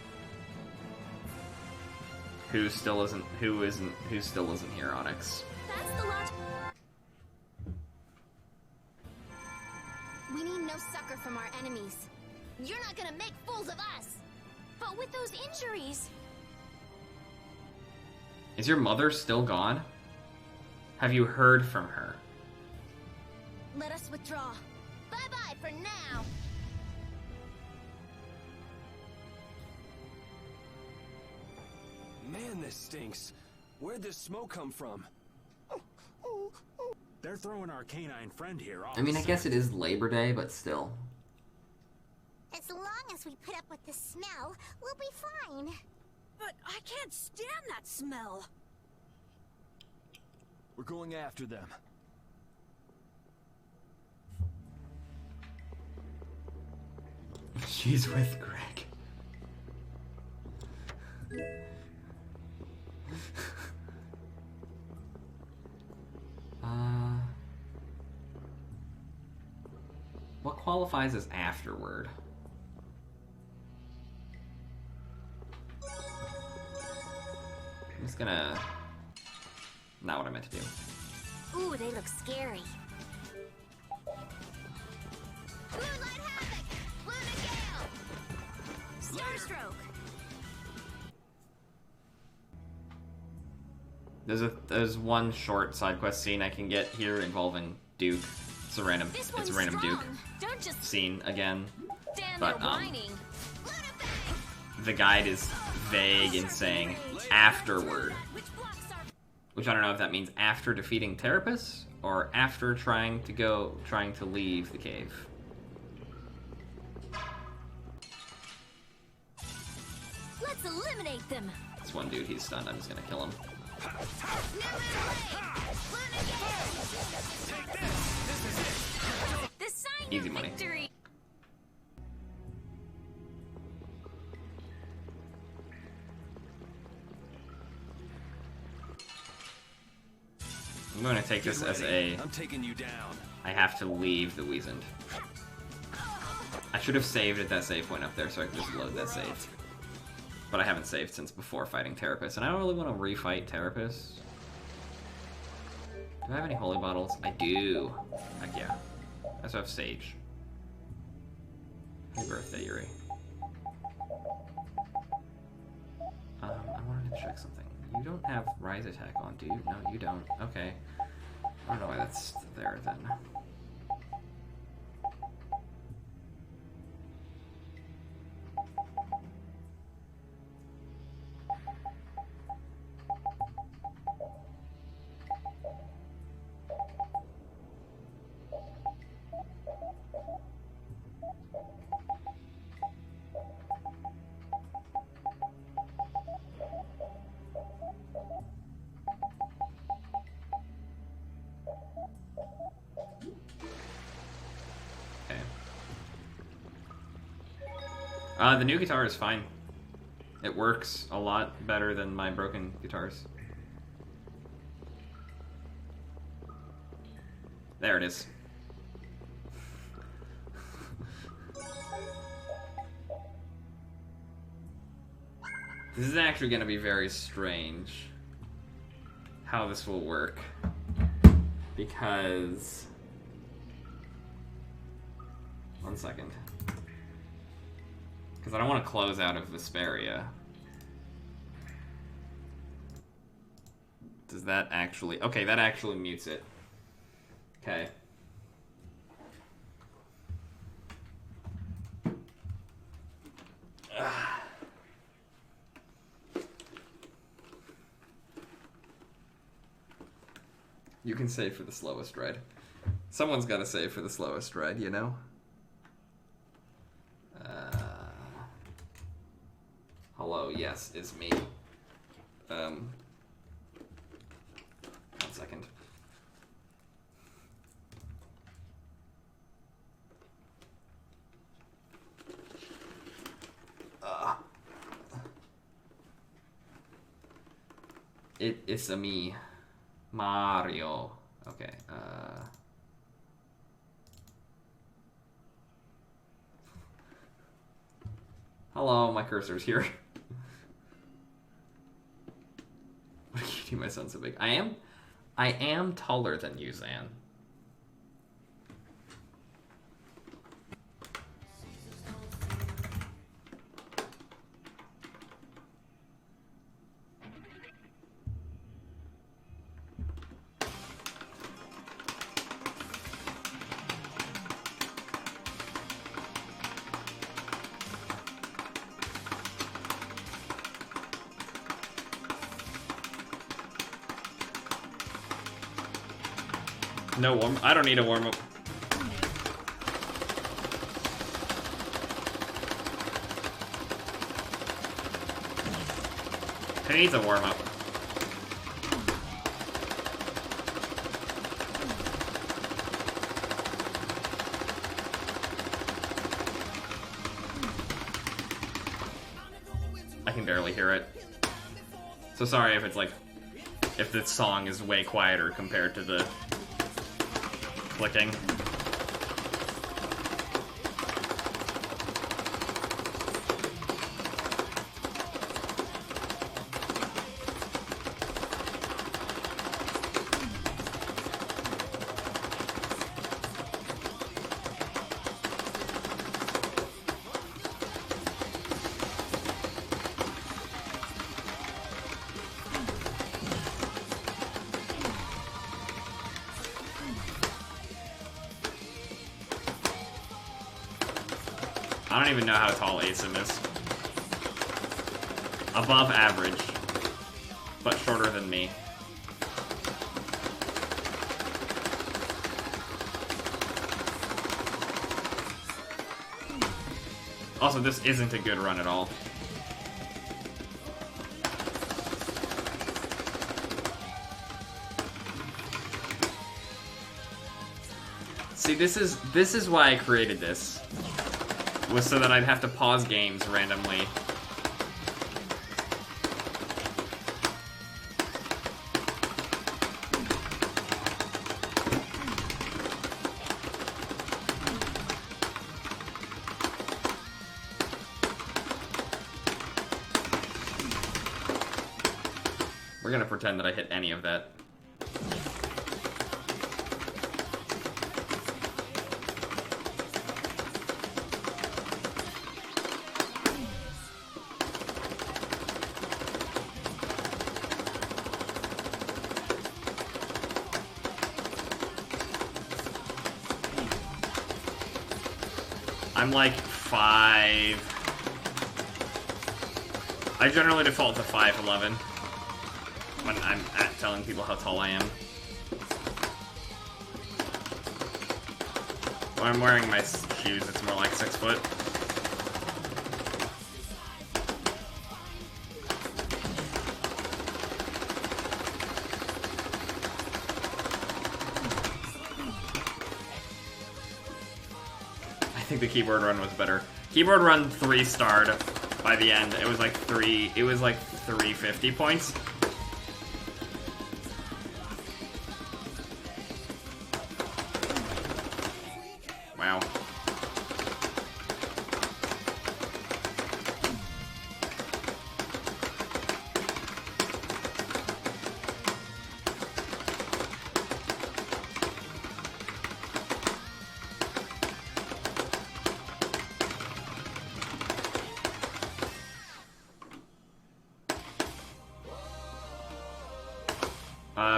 Who still isn't here, Onyx? That's the logic. We need no succor from our enemies. You're not gonna make fools of us! But with those injuries... Is your mother still gone? Have you heard from her? Let us withdraw. Bye-bye for now! Man, this stinks. Where'd this smoke come from? They're throwing our canine friend here off. I mean, I guess it is Labor Day, but still. As long as we put up with the smell, we'll be fine. But I can't stand that smell. We're going after them. She's with Greg. What qualifies as afterward? I'm just gonna... Not what I meant to do. Ooh, they look scary. Moonlight Havoc! Luna Gale! Starstroke! There's one short side quest scene I can get here involving Duke. It's a random Duke Don't just scene again. stand But there whining. the guide is vague in saying afterward, which I don't know if that means after defeating Terrapus or after trying to leave the cave. Let's eliminate them. This one dude, he's stunned. I'm just gonna kill him. The sign Easy of money. victory. I'm going to take this as a... I'm taking you down. I have to leave the Weasand. I should have saved at that save point up there so I could just load that save. But I haven't saved since before fighting Terrapus, and I don't really want to refight Terrapus. Do I have any holy bottles? I do. Heck yeah. I also have Sage. Happy birthday, Yuri. I wanted to check something. You don't have Rise Attack on, do you? No, you don't. Okay. I don't know why that's there then. The new guitar is fine. It works a lot better than my broken guitars. There it is. This is actually going to be very strange how this will work. Because... One second. Because I don't want to close out of Vesperia. Does that actually... Okay, that actually mutes it. Okay. You can save for the slowest ride. Someone's got to save for the slowest ride, you know? Hello, yes, it's me. 1 second. It's a me. Mario. Okay, hello, my cursor's here. What are you doing? My son's so big. I am taller than you, Zan. No warm. I don't need a warm up. Who needs a warm up? I can barely hear it. So sorry if it's like, if this song is way quieter compared to the clicking. I don't even know how tall Asim is. Above average, but shorter than me. Also, this isn't a good run at all. See, this is why I created this. Was so that I'd have to pause games randomly. We're gonna pretend that I hit any of that. I'm like 5. I generally default to 5'11" when I'm telling people how tall I am. When I'm wearing my shoes, it's more like 6 foot. I think the keyboard run was better. Keyboard run 3-starred by the end. It was like 350 points. Wow.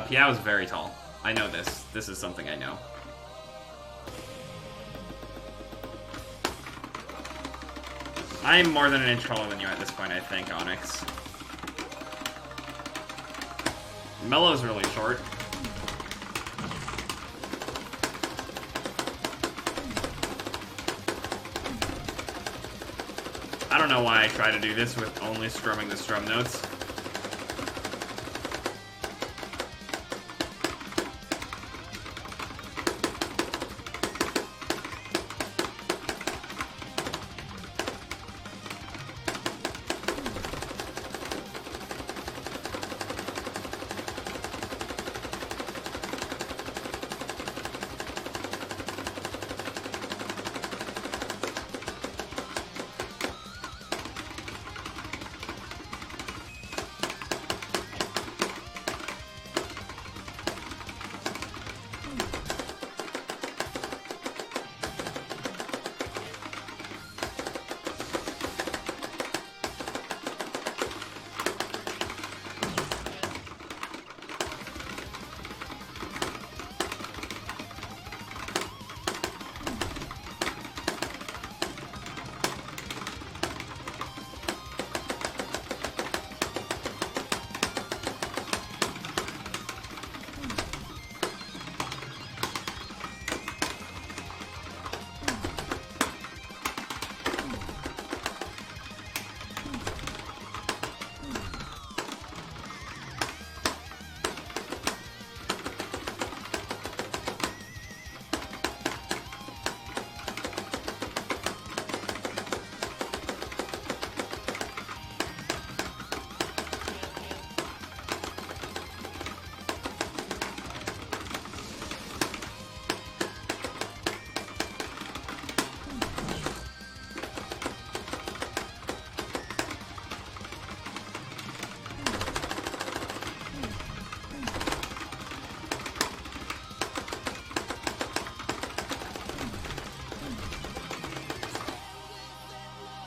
Piao is very tall. I know this. This is something I know. I'm more than an inch taller than you at this point, I think, Onyx. Mellow's really short. I don't know why I try to do this with only strumming the strum notes.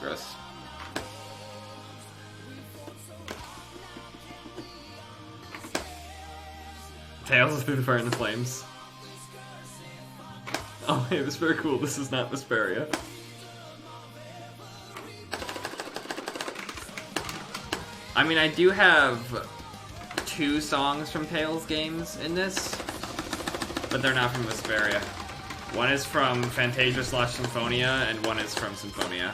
Gross. Tails through the fire and the flames. Oh, hey, this is very cool. This is not Vesperia. I mean, I do have 2 songs from Tails games in this, but they're not from Vesperia. One is from Fantasia/Symphonia, and one is from Symphonia.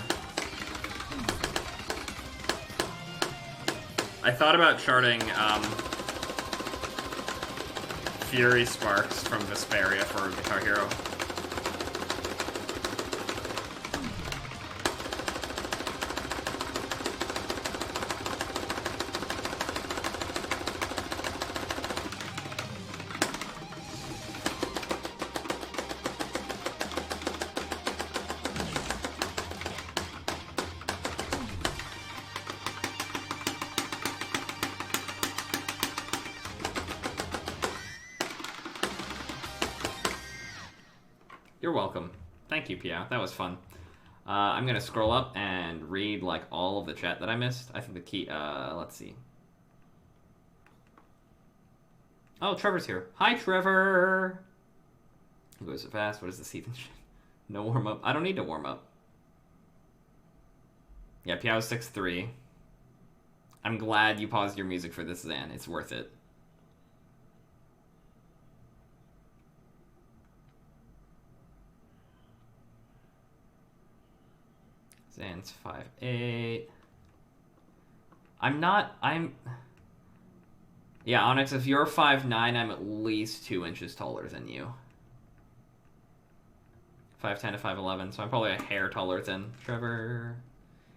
I thought about charting Fury Sparks from Vesperia for Guitar Hero. You're welcome. Thank you, Pia. That was fun. I'm gonna scroll up and read like all of the chat that I missed. I think the key. Let's see. Oh, Trevor's here. Hi, Trevor. He goes so fast. What is this even? No warm up. I don't need to warm up. Yeah, Pia was 6'3". I'm glad you paused your music for this, Zan. It's worth it. Zan's 5'8". Yeah, Onyx, if you're 5'9", I'm at least 2 inches taller than you. 5'10" to 5'11", so I'm probably a hair taller than Trevor.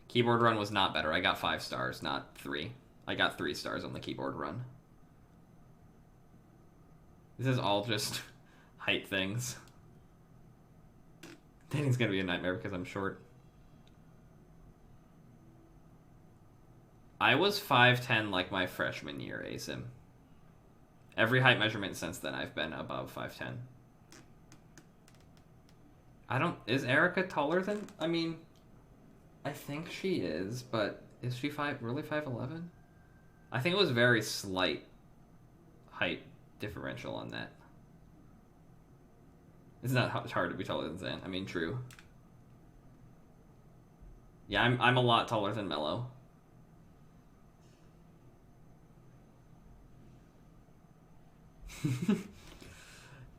Keyboard run was not better. I got 5 stars, not 3. I got 3 stars on the keyboard run. This is all just height things. Dating's gonna be a nightmare because I'm short. I was 5'10" like my freshman year, ASIM. Every height measurement since then, I've been above 5'10". Is Erica taller than, I mean, I think she is, but is she really 5'11"? I think it was very slight height differential on that. It's not hard to be taller than Zan. I mean, true. Yeah, I'm a lot taller than Mello.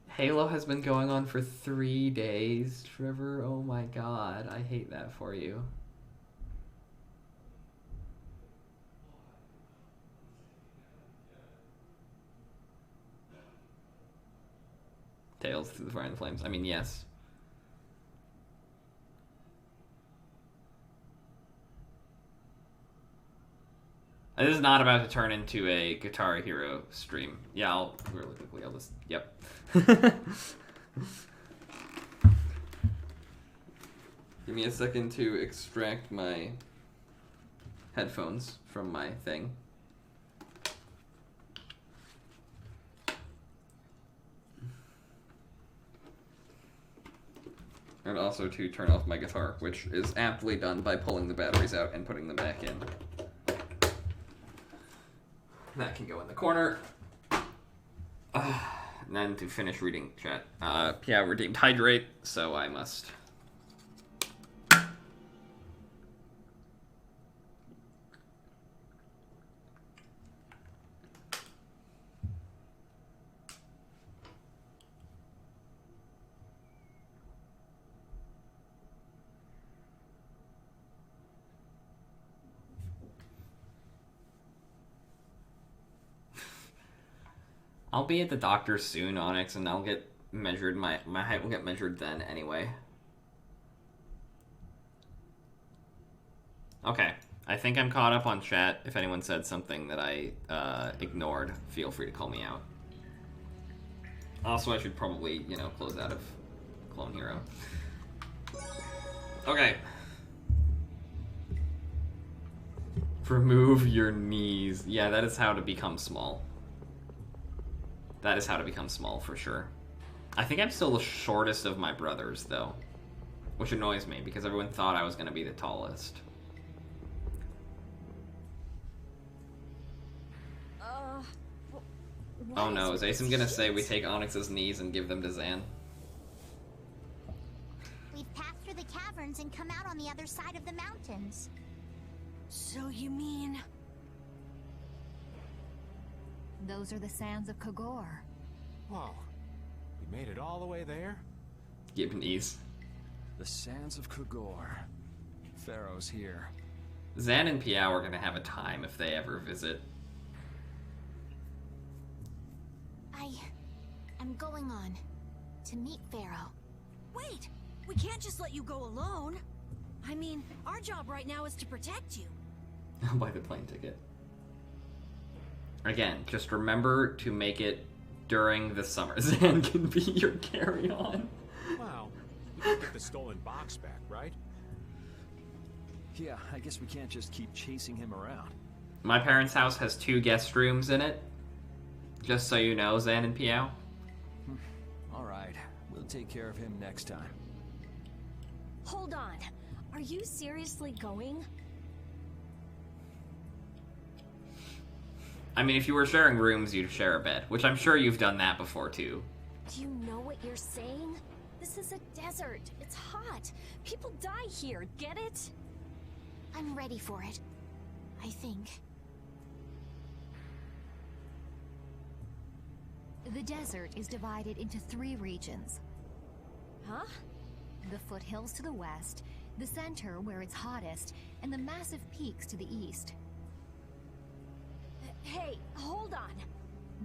Halo has been going on for 3 days, Trevor. Oh my god, I hate that for you. Tales through the fire and the flames. I mean, yes. This is not about to turn into a Guitar Hero stream. Yeah, I'll really quickly. I'll just. Yep. Give me a second to extract my headphones from my thing. And also to turn off my guitar, which is aptly done by pulling the batteries out and putting them back in. That can go in the corner. And then to finish reading chat. Yeah, redeemed hydrate, so I must. I'll be at the doctor soon, Onyx, and I'll get measured. My height will get measured then anyway. Okay. I think I'm caught up on chat. If anyone said something that I ignored, feel free to call me out. Also, I should probably, you know, close out of Clone Hero. Okay. Remove your knees. Yeah, that is how to become small. That is how to become small, for sure. I think I'm still the shortest of my brothers, though. Which annoys me, because everyone thought I was going to be the tallest. Oh no, is Asim going to say we take Onyx's knees and give them to Zan? We've passed through the caverns and come out on the other side of the mountains. So you mean... Those are the sands of Kogor. Whoa. We made it all the way there? Give knees. The sands of Kogor. Pharaoh's here. Zan and Piao are going to have a time if they ever visit. I'm going on to meet Pharaoh. Wait! We can't just let you go alone. I mean, our job right now is to protect you. I'll buy the plane ticket. Again, just remember to make it during the summer. Zan can be your carry-on. Well, we can get the stolen box back, right? Yeah, I guess we can't just keep chasing him around. My parents' house has 2 guest rooms in it. Just so you know, Zan and Piao. Alright, we'll take care of him next time. Hold on. Are you seriously going? I mean, if you were sharing rooms, you'd share a bed, which I'm sure you've done that before, too. Do you know what you're saying? This is a desert. It's hot. People die here, get it? I'm ready for it. I think. The desert is divided into 3 regions. Huh? The foothills to the west, the center where it's hottest, and the massive peaks to the east. Hey, hold on.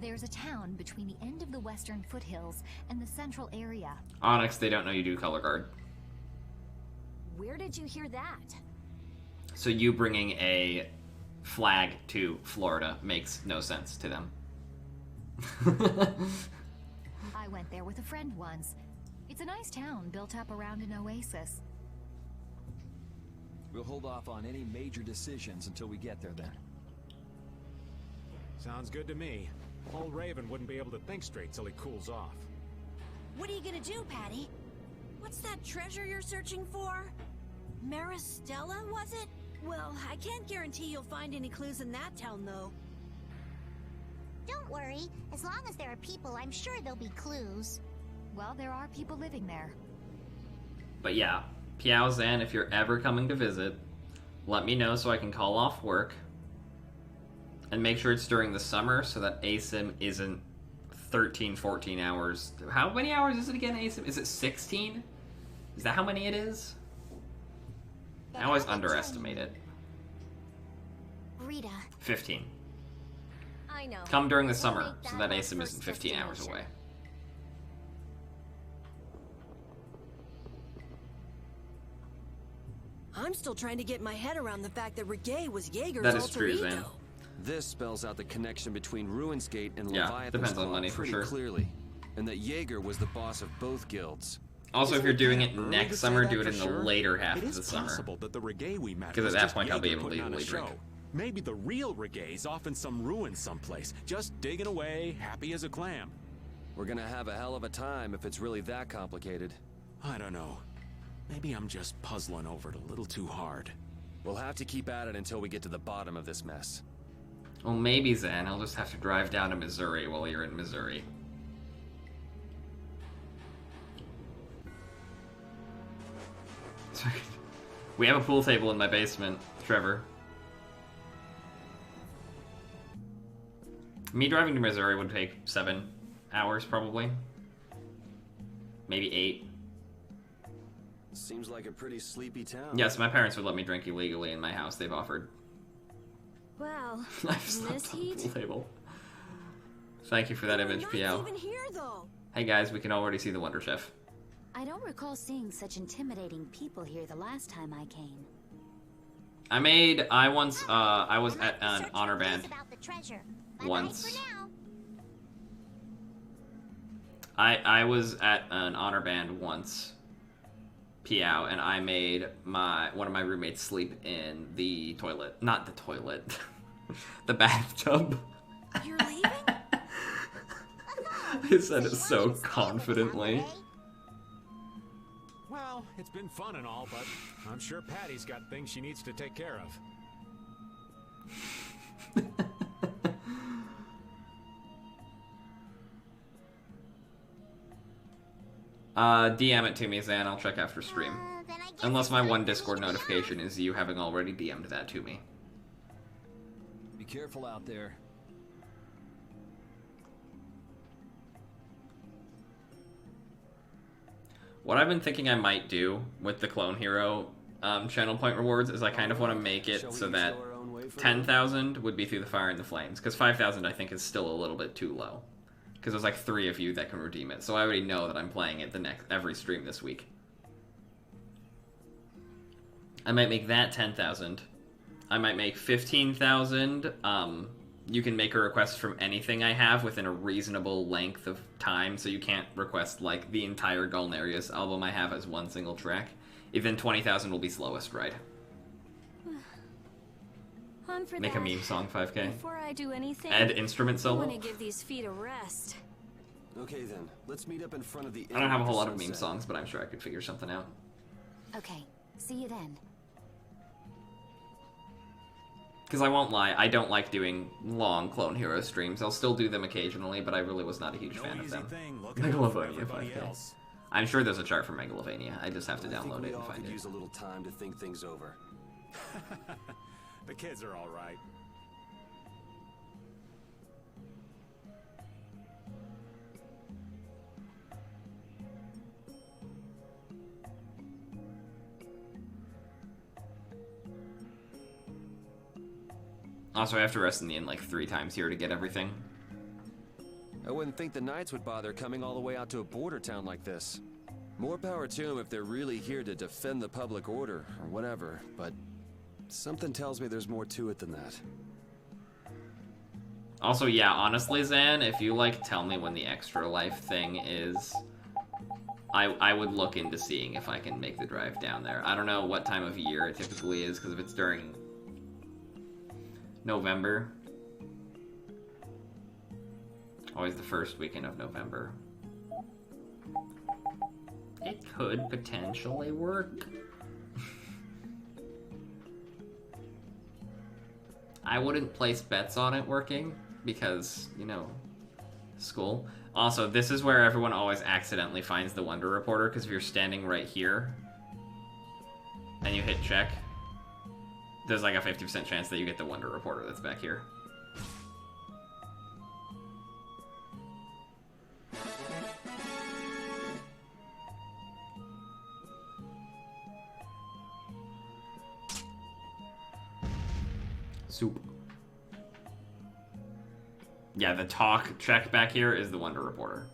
There's a town between the end of the western foothills and the central area. Onyx, they don't know you do color guard. Where did you hear that? So you bringing a flag to Florida makes no sense to them. I went there with a friend once. It's a nice town built up around an oasis. We'll hold off on any major decisions until we get there then. Sounds good to me. Old Raven wouldn't be able to think straight till he cools off. What are you gonna do, Patty? What's that treasure you're searching for? Maristella, was it? Well, I can't guarantee you'll find any clues in that town, though. Don't worry. As long as there are people, I'm sure there'll be clues. Well, there are people living there. But yeah, Piao Zan, if you're ever coming to visit, let me know so I can call off work. And make sure it's during the summer so that ASIM isn't 13, 14 hours. How many hours is it again, ASIM? Is it 16? Is that how many it is? I always underestimate it. Rita. 15. I know. Come during the We'll summer make so that our ASIM first isn't 15 hours destination. away. I'm still trying to get my head around the fact that Reggae was Jaeger's That is alter true, ego. Zan. This spells out the connection between Ruin's Gate and Yeah, Leviathan's depends on Claw money for pretty sure. clearly, and that Jaeger was the boss of both guilds. Also, if Isn't you're it doing kinda it early next to say summer, that do it for in the sure? later half It of is the summer. possible that the reggae we met 'Cause at was that just point, I'll be Jaeger able to putting on a legally drink. show. Maybe the real reggae's off in some ruin someplace, just digging away, happy as a clam. We're gonna have a hell of a time if it's really that complicated. I don't know. Maybe I'm just puzzling over it a little too hard. We'll have to keep at it until we get to the bottom of this mess. Well, maybe, Zan. I'll just have to drive down to Missouri while you're in Missouri. We have a pool table in my basement, Trevor. Me driving to Missouri would take 7 hours, probably. Maybe 8. Seems like a pretty sleepy town. Yes, my parents would let me drink illegally in my house. They've offered. Well, I've in slept this on the heat, pool table. Thank you for that image, Not PL. even here, though. Hey guys, we can already see the Wonder Chef. I don't recall seeing such intimidating people here the last time I came. I was at an honor band About the treasure. Bye-bye once. for now. I was at an honor band once, Piao, and I made one of my roommates sleep in the toilet. Not the toilet. The bathtub. You're leaving? I said it so confidently. Well, it's been fun and all, but I'm sure Patty's got things she needs to take care of. DM it to me, Zan. I'll check after stream. Then I guess Unless it's my time one for me Discord to go. notification is you having already DM'd that to me. Be careful out there. What I've been thinking I might do with the Clone Hero channel point rewards is I kind of want to make it so that 10,000 would be through the fire and the flames, because 5,000 I think is still a little bit too low. Because there's like 3 of you that can redeem it, so I already know that I'm playing it every stream this week. I might make that 10,000. I might make 15,000. You can make a request from anything I have within a reasonable length of time, so you can't request like the entire Gulnarius album I have as one single track. Even 20,000 will be slowest ride. On for Make that. a meme song 5K. Before I do anything, Add instrument I solo. want to give these feet a rest. Okay then, let's meet up in front of the. I don't have a whole lot of sunset. meme songs, but I'm sure I could figure something out. Okay, see you then. Because I won't lie, I don't like doing long Clone Hero streams. I'll still do them occasionally, but I really was not a huge fan of easy them. thing looking out for Megalovania everybody 5K. else. I'm sure there's a chart for Megalovania. I just have to I think download we it and all find could it. use a little time to think things over. The kids are all right. Also, I have to rest in the inn like 3 times here to get everything. I wouldn't think the Knights would bother coming all the way out to a border town like this. More power to them if they're really here to defend the public order, or whatever, but something tells me there's more to it than that. Also, yeah, honestly, Zan, if you, like, tell me when the Extra Life thing is, I would look into seeing if I can make the drive down there. I don't know what time of year it typically is, because if it's during November, always the first weekend of November, it could potentially work. I wouldn't place bets on it working because, you know, school. Also, this is where everyone always accidentally finds the Wonder Reporter, because if you're standing right here and you hit check, there's like a 50% chance that you get the Wonder Reporter that's back here. Soup. Yeah, the talk check back here is the Wonder Reporter.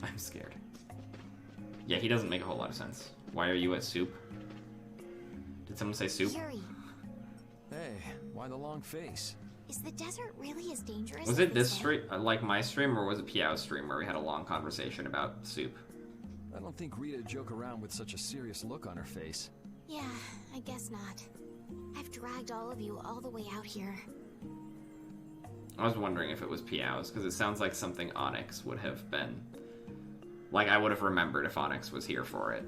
I'm scared. Yeah, he doesn't make a whole lot of sense. Why are you at soup? Did someone say soup? Yuri, Hey, why the long face? is the desert really as dangerous Was as it they this say? stream, like my stream, or was it Piao's stream where we had a long conversation about soup? I don't think Rita joke around with such a serious look on her face. Yeah, I guess not. I've dragged all of you all the way out here. I was wondering if it was Piao's, because it sounds like something Onyx would have been. Like, I would have remembered if Onyx was here for it.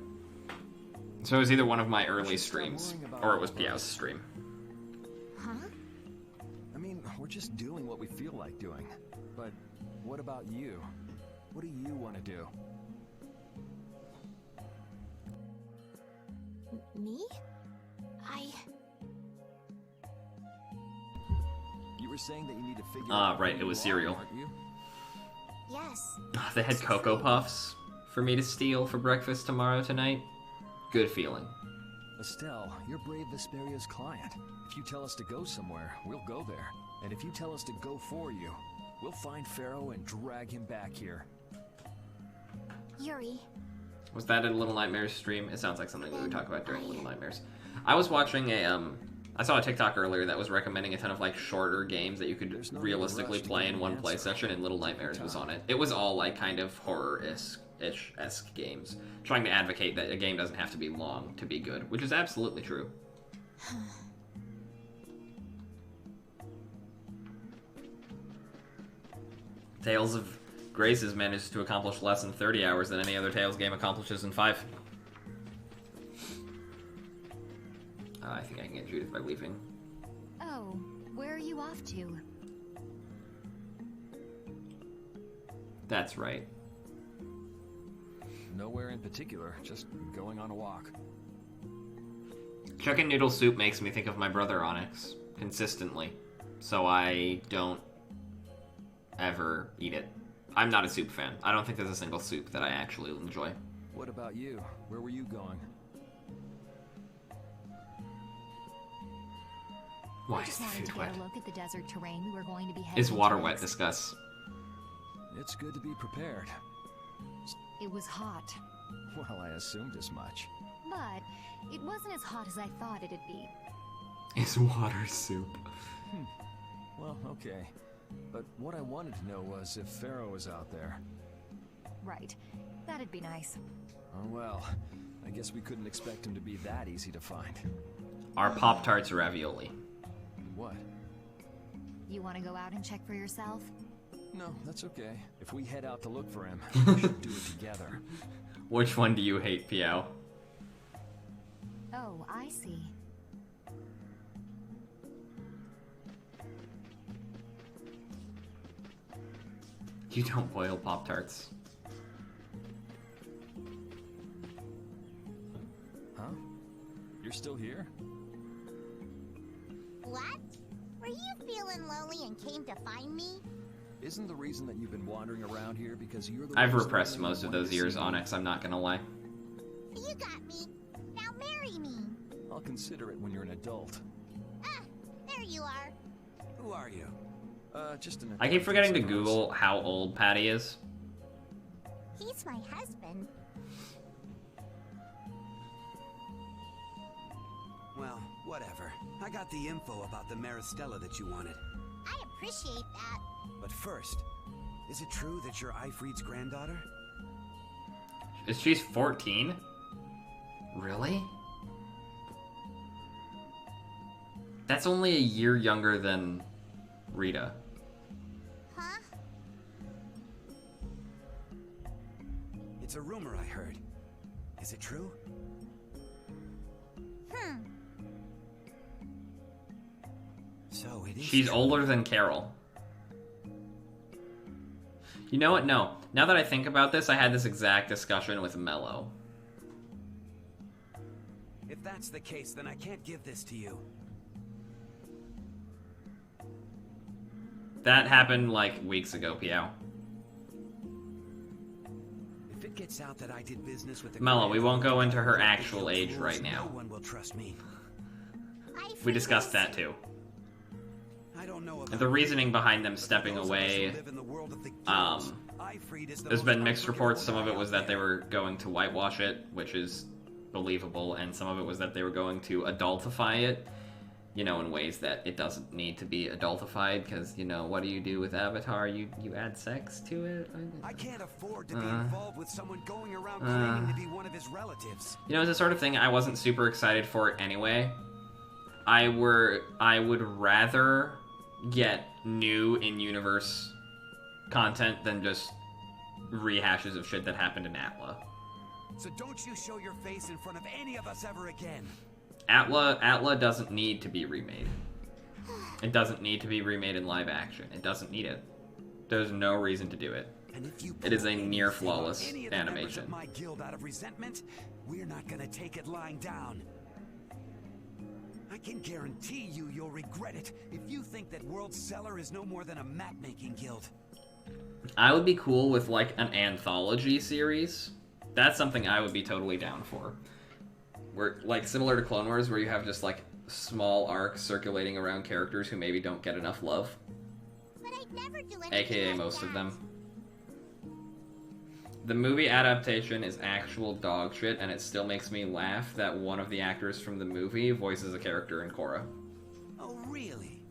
So it was either one of my early streams, or it was Piao's stream. Huh? I mean, we're just doing what we feel like doing. But what about you? What do you want to do? Me? You were saying that you need to figure Ah, right, it was who you cereal. are, aren't you? Yes. They had Cocoa Puffs for me to steal for breakfast tomorrow tonight. Good feeling. Estelle, you're brave Vesperia's client. If you tell us to go somewhere, we'll go there. And if you tell us to go for you, we'll find Pharaoh and drag him back here. Yuri. Was that a Little Nightmares stream? It sounds like something we would talk about during Little Nightmares. I was watching I saw a TikTok earlier that was recommending a ton of like shorter games that you could realistically play in one play session, and Little Nightmares was on it. It was all like kind of horror-esque games, trying to advocate that a game doesn't have to be long to be good, which is absolutely true. Tales of Grace has managed to accomplish less in 30 hours than any other Tales game accomplishes in 5. I think I can get Judith by leaving. Oh, where are you off to? That's right. Nowhere in particular, just going on a walk. Chicken noodle soup makes me think of my brother Onyx, consistently. So I don't ever eat it. I'm not a soup fan. I don't think there's a single soup that I actually enjoy. What about you? Where were you going? Why I is just the wanted food to wet? get a look at the desert terrain we were going to be heading Is water into wet? next. Discuss. It's good to be prepared. It was hot, Well, I assumed as much. but it wasn't as hot as I thought it'd be. Is water soup? Well, okay. But what I wanted to know was if Pharaoh was out there. Right. That'd be nice. Oh well, I guess we couldn't expect him to be that easy to find. Are Pop-Tarts ravioli? What? You want to go out and check for yourself? No, that's okay. If we head out to look for him, we should do it together. Which one do you hate, Piao? Oh, I see. You don't boil Pop-Tarts. Huh? You're still here? What? Were you feeling lonely and came to find me? Isn't the reason that you've been wandering around here because you're the I've one who's repressed lonely and most of wanted those to years, see me? Onyx, I'm not gonna lie. You got me. Now marry me. I'll consider it when you're an adult. Ah, there you are. Who are you? Just an I keep forgetting to suppose. Google how old Patty is. He's my husband. Well, whatever. I got the info about the Maristella that you wanted. I appreciate that. But first, is it true that you're Eifried's granddaughter? She's 14? Really? That's only a year younger than Rita. Huh? It's a rumor I heard. Is it true? So it is. She's older than Carol. You know what? No. Now that I think about this, I had this exact discussion with Mello. If that's the case, then I can't give this to you. That happened like weeks ago, Piao. If it gets out that I did business with the Mello, we won't go into her Grandfather, actual age right now. No one will trust me. We discussed that too. I don't know The reasoning behind them stepping away, Ifrit is the There's most been mixed unforgivable reports. Some of guy it was out that they there. were going to whitewash it, which is believable, and some of it was that they were going to adultify it, you know, in ways that it doesn't need to be adultified, because, you know, what do you do with Avatar? You add sex to it? I can't afford to be involved with someone going around claiming to be one of his relatives. You know, it's the sort of thing I wasn't super excited for anyway. I would rather get new in-universe content than just rehashes of shit that happened in Atla. So don't you show your face in front of any of us ever again. Atla doesn't need to be remade. It doesn't need to be remade in live action. It doesn't need it. There's no reason to do it. And if you It is a pull near anything on flawless any of the members animation. of my guild out of resentment, we're not gonna take it lying down. I can guarantee you'll regret it if you think that World Cellar is no more than a map-making guild. I would be cool with, like, an anthology series. That's something I would be totally down for. Where, like, similar to Clone Wars, where you have just, like, small arcs circulating around characters who maybe don't get enough love. But I'd never do anything AKA like most of that. them. The movie adaptation is actual dog shit, and it still makes me laugh that one of the actors from the movie voices a character in Korra. Oh, really?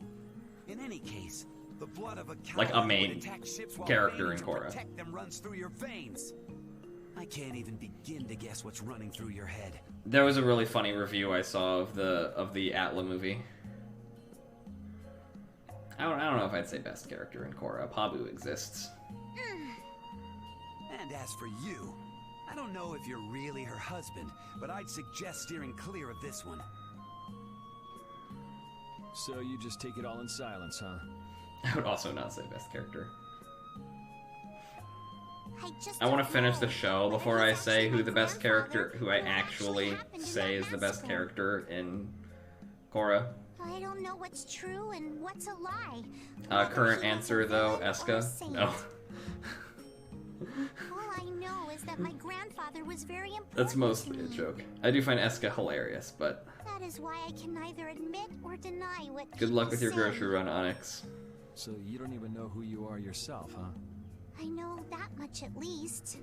In any case, the blood of a Like a coward who main would attack ships while character failing in to Korra. protect them runs through your veins. I can't even begin to guess what's running through your head. There was a really funny review I saw of the Atla movie. I don't know if I'd say best character in Korra. Pabu exists. And as for you, I don't know if you're really her husband, but I'd suggest steering clear of this one. So you just take it all in silence, huh? I would also not say best character. I I want to finish the show before I say who the best character, who I actually say is the best character in Korra. I don't know what's true and what's a lie. Current answer though, Eska. No. All I know is that my grandfather was very important. That's mostly to a me. joke. I do find Eska hilarious, but That is why I can neither admit or deny what good luck with your people say. grocery run, Onyx. So you don't even know who you are yourself, huh? I know that much at least.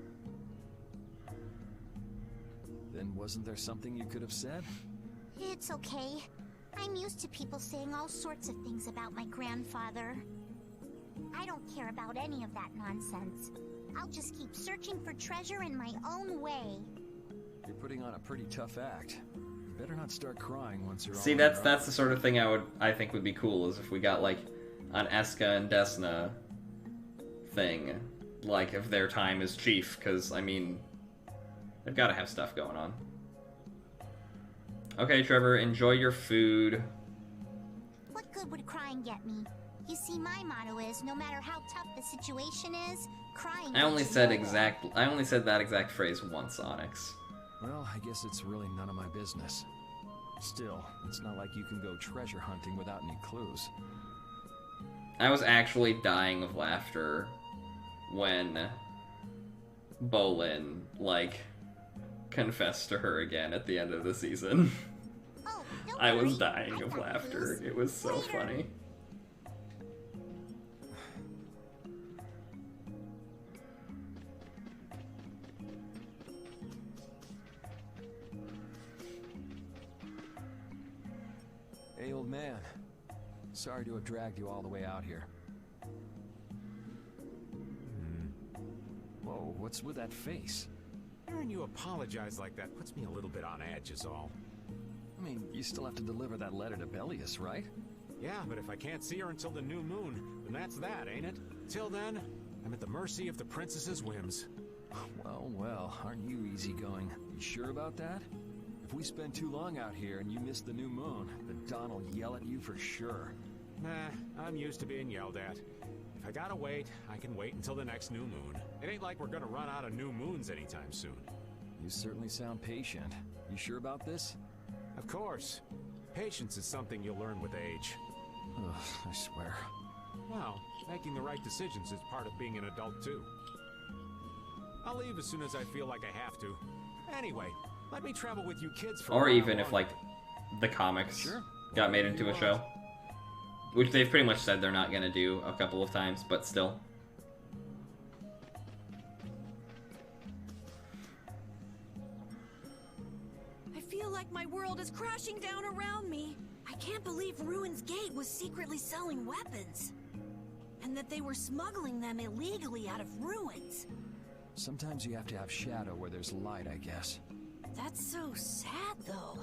Then wasn't there something you could have said? It's okay. I'm used to people saying all sorts of things about my grandfather. I don't care about any of that nonsense. I'll just keep searching for treasure in my own way. You're putting on a pretty tough act. You better not start crying once you're See, all that's the sort of thing I think would be cool, is if we got like an Eska and Desna thing, like if their time as chief, because I mean, they've got to have stuff going on. Okay, Trevor, enjoy your food. What good would crying get me? You see, my motto is, no matter how tough the situation is, crying I only makes said you better. I only said that exact phrase once, Onyx. Well, I guess it's really none of my business. Still, it's not like you can go treasure hunting without any clues. I was actually dying of laughter when Bolin, like, confessed to her again at the end of the season. Oh, don't I was worry. dying I've of got laughter. clues. It was so Later. funny. Hey, old man. Sorry to have dragged you all the way out here. Whoa, what's with that face? Hearing you apologize like that puts me a little bit on edge is all. I mean, you still have to deliver that letter to Bellius, right? Yeah, but if I can't see her until the new moon, then that's that, ain't it? Till then, I'm at the mercy of the princess's whims. Well, well, aren't you easygoing? You sure about that? If we spend too long out here and you miss the new moon, then Don will yell at you for sure. Nah, I'm used to being yelled at. If I gotta wait, I can wait until the next new moon. It ain't like we're gonna run out of new moons anytime soon. You certainly sound patient. You sure about this? Of course. Patience is something you'll learn with age. Ugh, I swear. Well, making the right decisions is part of being an adult, too. I'll leave as soon as I feel like I have to. Anyway, let me travel with you kids for a Or while even if, longer. like, the comics Sure. got made into a show. Which they've pretty much said they're not gonna do a couple of times, but still. like my world is crashing down around me. I can't believe Ruin's Gate was secretly selling weapons. And that they were smuggling them illegally out of ruins. Sometimes you have to have shadow where there's light, I guess. That's so sad, though.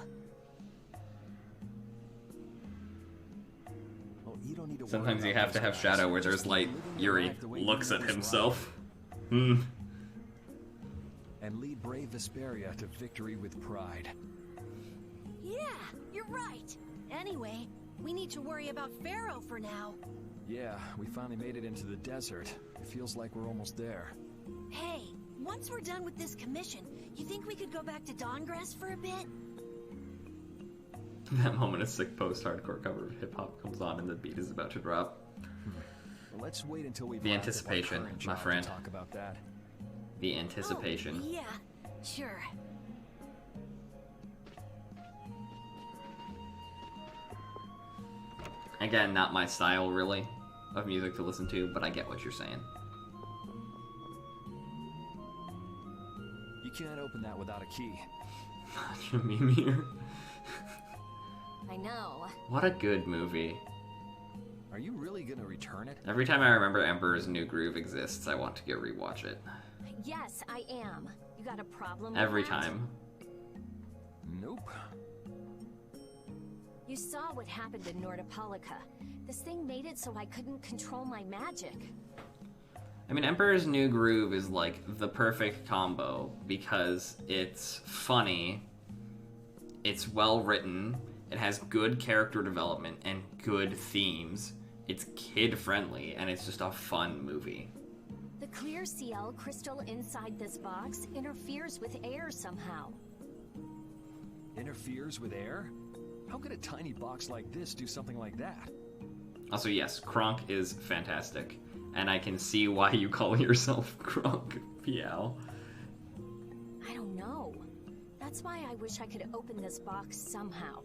Well, you don't need to Sometimes you have to have shadow where there's light. Yuri looks at himself. And lead brave Vesperia to victory with pride. Yeah, you're right. Anyway, we need to worry about Pharaoh for now. Yeah, we finally made it into the desert. It feels like we're almost there. Hey, once we're done with this commission, you think we could go back to Dawngrass for a bit? That moment, a sick post-hardcore cover of hip-hop comes on and the beat is about to drop. Well, let's wait until we The anticipation, my friend. Talk about that. The anticipation. Oh, yeah, sure. Again, not my style, really, of music to listen to, but I get what you're saying. You can't open that without a key. Mimir. I know. What a good movie. Are you really gonna return it? Every time I remember Emperor's New Groove exists, I want to go rewatch it. Yes, I am. You got a problem Every with that? time. Nope. You saw what happened in Nordopolica. This thing made it so I couldn't control my magic. I mean, Emperor's New Groove is like the perfect combo because it's funny, it's well written, it has good character development and good themes, it's kid friendly, and it's just a fun movie. The clear CL crystal inside this box interferes with air somehow. Interferes with air? How could a tiny box like this do something like that? Also, yes, Kronk is fantastic, and I can see why you call yourself Kronk, Piao. I don't know. That's why I wish I could open this box somehow.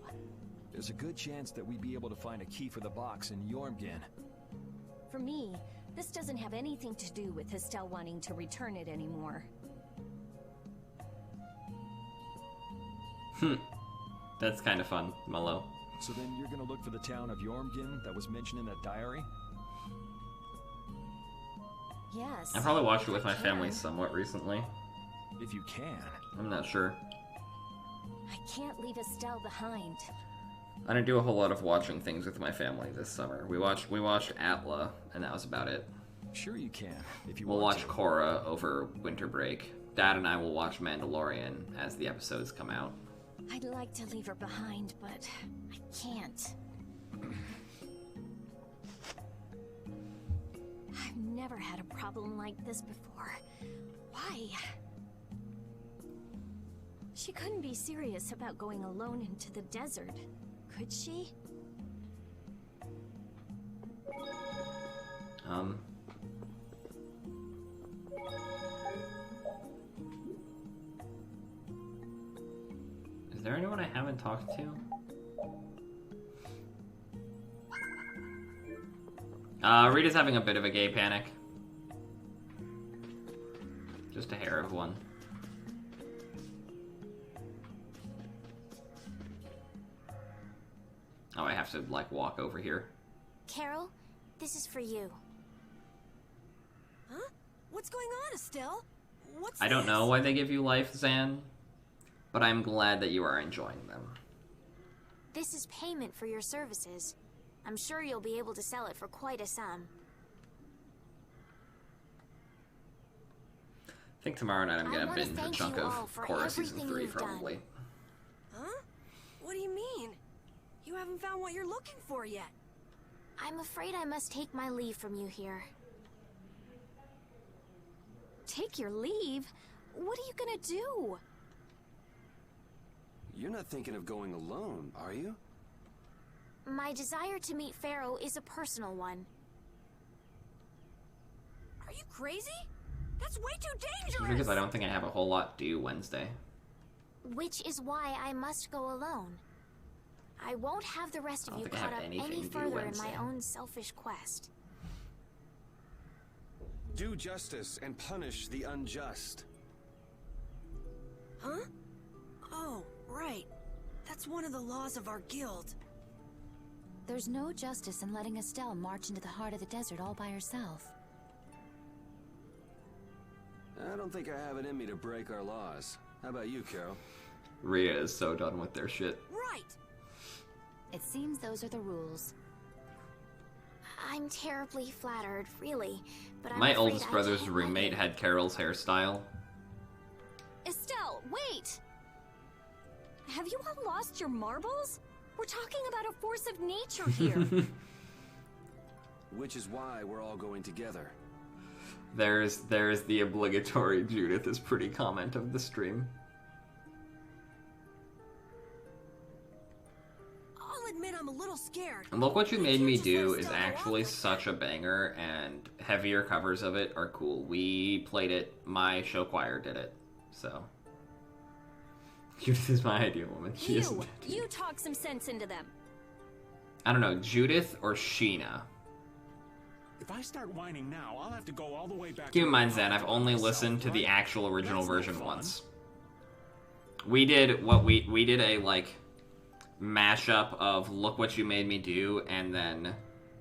There's a good chance that we'd be able to find a key for the box in Jormungand. For me, this doesn't have anything to do with Estelle wanting to return it anymore. That's kind of fun, Mello. So then you're gonna look for the town of Jormungand that was mentioned in that diary? Yes. I probably watched it with my family somewhat recently. If you can. I'm not sure. I can't leave Estelle behind. I didn't do a whole lot of watching things with my family this summer. We watched Atla, and that was about it. Sure you can, if you We'll want watch to. Korra over winter break. Dad and I will watch Mandalorian as the episodes come out. I'd like to leave her behind, but I can't. I've never had a problem like this before. Why? She couldn't be serious about going alone into the desert, could she? Is there anyone I haven't talked to? Rita's having a bit of a gay panic. Just a hair of one. Oh, I have to, like, walk over here. Carol, this is for you. Huh? What's going on, Estelle? What's I don't this? know why they give you life, Zan, but I'm glad that you are enjoying them. This is payment for your services. I'm sure you'll be able to sell it for quite a sum. I think tomorrow night I'm I gonna wanna binge a thank chunk you of all for Korra Season everything 3, you've done. probably. Huh? What do you mean? You haven't found what you're looking for yet. I'm afraid I must take my leave from you here. Take your leave? What are you gonna do? You're not thinking of going alone, are you? My desire to meet Pharaoh is a personal one. Are you crazy? That's way too dangerous! Because I don't think I have a whole lot due Wednesday. Which is why I must go alone. I won't have the rest of you caught up any further in my own selfish quest. Do justice and punish the unjust. Huh? Oh, right. That's one of the laws of our guild. There's no justice in letting Estelle march into the heart of the desert all by herself. I don't think I have it in me to break our laws. How about you, Carol? Rhea is so done with their shit. Right! It seems those are the rules. I'm terribly flattered, really, but I'm My afraid oldest I brother's can't roommate let had Carol's hairstyle. Estelle, wait! Have you all lost your marbles? We're talking about a force of nature here. Which is why we're all going together. There's the obligatory Judith is pretty comment of the stream. I'll admit I'm a little scared. And Look What You Made Me Do is actually such a banger, and heavier covers of it are cool. We played it, my show choir did it, so. Judith is my ideal woman. She isn't. You talk some sense into them. I don't know, Judith or Sheena? If I start whining now, I'll have to go all the way back. Keep in mind, Zen, I've only listened to the actual original version once. We did we did a like mashup of Look What You Made Me Do and then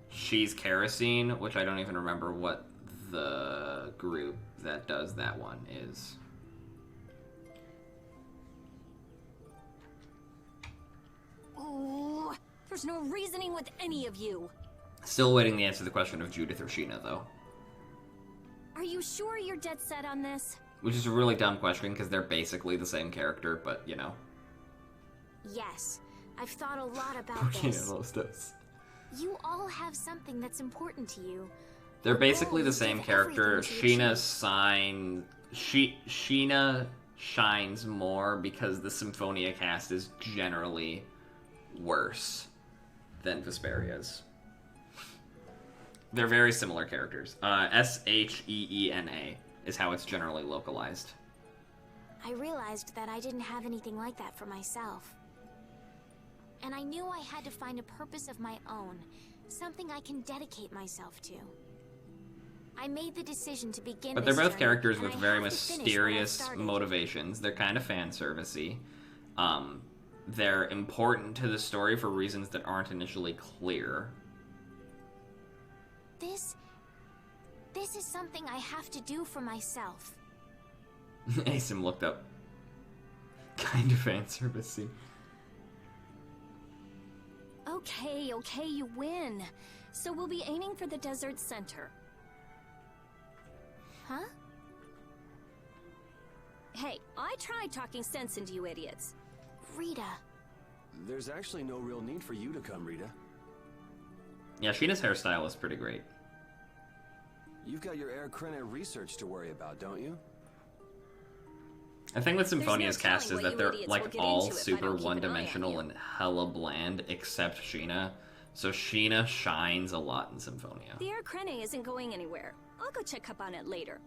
She's Kerosene, which I don't even remember what the group that does that one is. Ooh, there's no reasoning with any of you. Still waiting to answer the question of Judith or Sheena, though. Are you sure you're dead set on this? Which is a really dumb question, because they're basically the same character, but, you know. Yes, I've thought a lot about Porque this. no los dos. You all have something that's important to you. They're basically the same give character. everything to Sheena shines more because the Symphonia cast is generally worse than Vesperia's. They're very similar characters. Sheena is how it's generally localized. I realized that I didn't have anything like that for myself. And I knew I had to find a purpose of my own, something I can dedicate myself to. I made the decision to begin But they're this both journey, characters and with I very have to finish what I mysterious started. motivations. They're kind of fan servicey. They're important to the story for reasons that aren't initially clear. This is something I have to do for myself. Asim looked up. Kind of fan servicey. Okay, you win. So we'll be aiming for the desert center. Huh? Hey, I tried talking sense into you idiots. Rita. There's actually no real need for you to come, Rita. Yeah, Sheena's hairstyle is pretty great. You've got your Air Krena research to worry about, don't you? I think with Symphonia's no cast telling is what that you they're idiots like will get all into if I super don't keep an eye on one-dimensional you. and hella bland, except Sheena. So Sheena shines a lot in Symphonia. The Air Krene isn't going anywhere. I'll go check up on it later.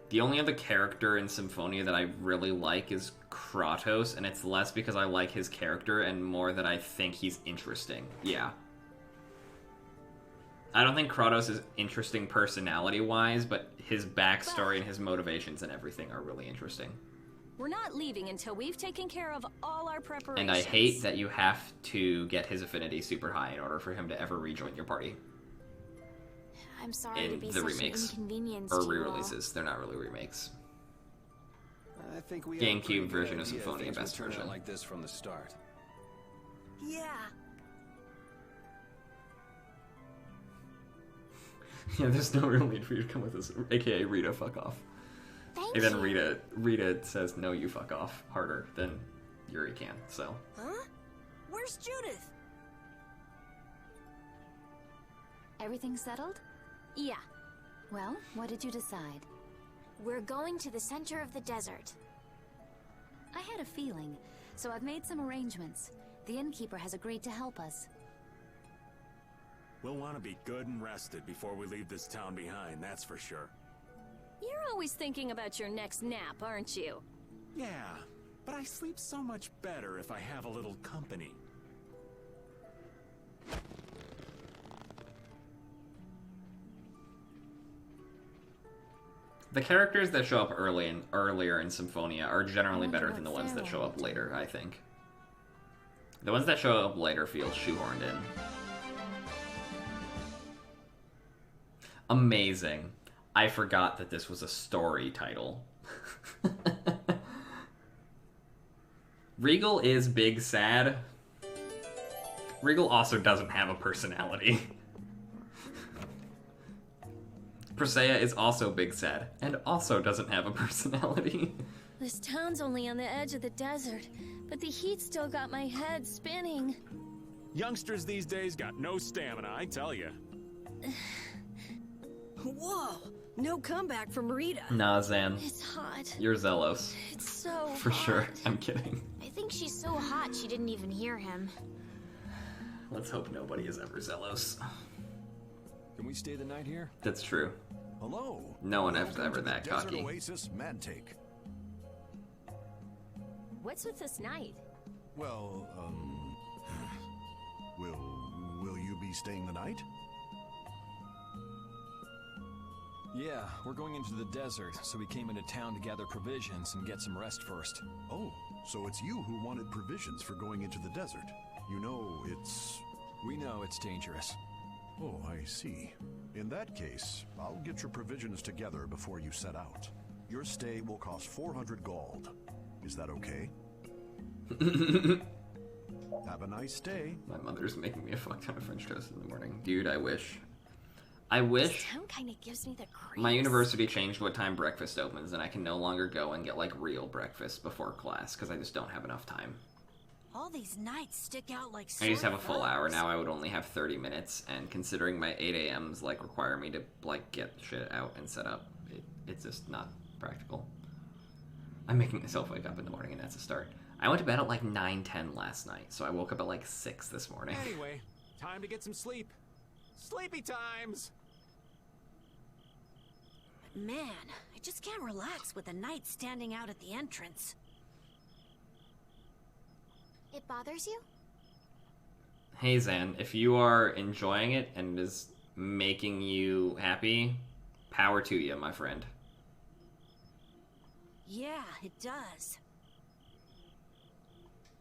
The only other character in Symphonia that I really like is Kratos, and it's less because I like his character and more that I think he's interesting. Yeah. I don't think Kratos is interesting personality-wise, but his backstory and his motivations and everything are really interesting. We're not leaving until we've taken care of all our preparations. And I hate that you have to get his affinity super high in order for him to ever rejoin your party. I'm sorry to In be the such remakes. an inconvenience Or to you all. re-releases. They're not really remakes. I think we GameCube have a pretty good version of idea Symphonia, things best would turn out version. like this from the start. Yeah. Yeah, there's no real need for you to come with us. AKA Rita, fuck off. Thank And then you. Rita says, no, you fuck off, harder than Yuri can, so. Huh? Where's Judith? Everything settled? Yeah. Well, what did you decide? We're going to the center of the desert. I had a feeling, so I've made some arrangements. The innkeeper has agreed to help us. We'll want to be good and rested before we leave this town behind, that's for sure. You're always thinking about your next nap, aren't you? Yeah, but I sleep so much better if I have a little company. The characters that show up earlier in Symphonia are generally I wonder better what than the ones that Farewell show up will do. later, I think. The ones that show up later feel shoehorned in. Amazing. I forgot that this was a story title. Regal is big sad. Regal also doesn't have a personality. Presea is also big sad, and also doesn't have a personality. This town's only on the edge of the desert, but the heat still got my head spinning. Youngsters these days got no stamina, I tell you. Whoa! No comeback from Rita. Nah, Zan. It's hot. You're Zelos. It's so For hot. sure. I'm kidding. I think she's so hot she didn't even hear him. Let's hope nobody is ever Zelos. Can we stay the night here? That's true. Hello. No one is Welcome ever to the that Desert cocky. Oasis Mantake. What's with this night? Well, will you be staying the night? Yeah, we're going into the desert, so we came into town to gather provisions and get some rest first. Oh, so it's you who wanted provisions for going into the desert. You know, it's... We know it's dangerous. Oh, I see. In that case, I'll get your provisions together before you set out. Your stay will cost 400 gold. Is that okay? Have a nice day. My mother's making me a fuck ton of French toast in the morning. Dude, I wish. I wish This town kind of gives me the creeps. my university changed what time breakfast opens and I can no longer go and get like real breakfast before class because I just don't have enough time. All these nights stick out like I used to have a sore full hour, thumbs. now I would only have 30 minutes, and considering my 8 a.m.s like require me to like get shit out and set up, it's just not practical. I'm making myself wake up in the morning and that's a start. I went to bed at like 9:10 last night, so I woke up at like 6 this morning. Anyway, time to get some sleep. Sleepy times! But man, I just can't relax with the night standing out at the entrance. It bothers you? Hey Zan, if you are enjoying it and it is making you happy, power to you, my friend. Yeah, it does.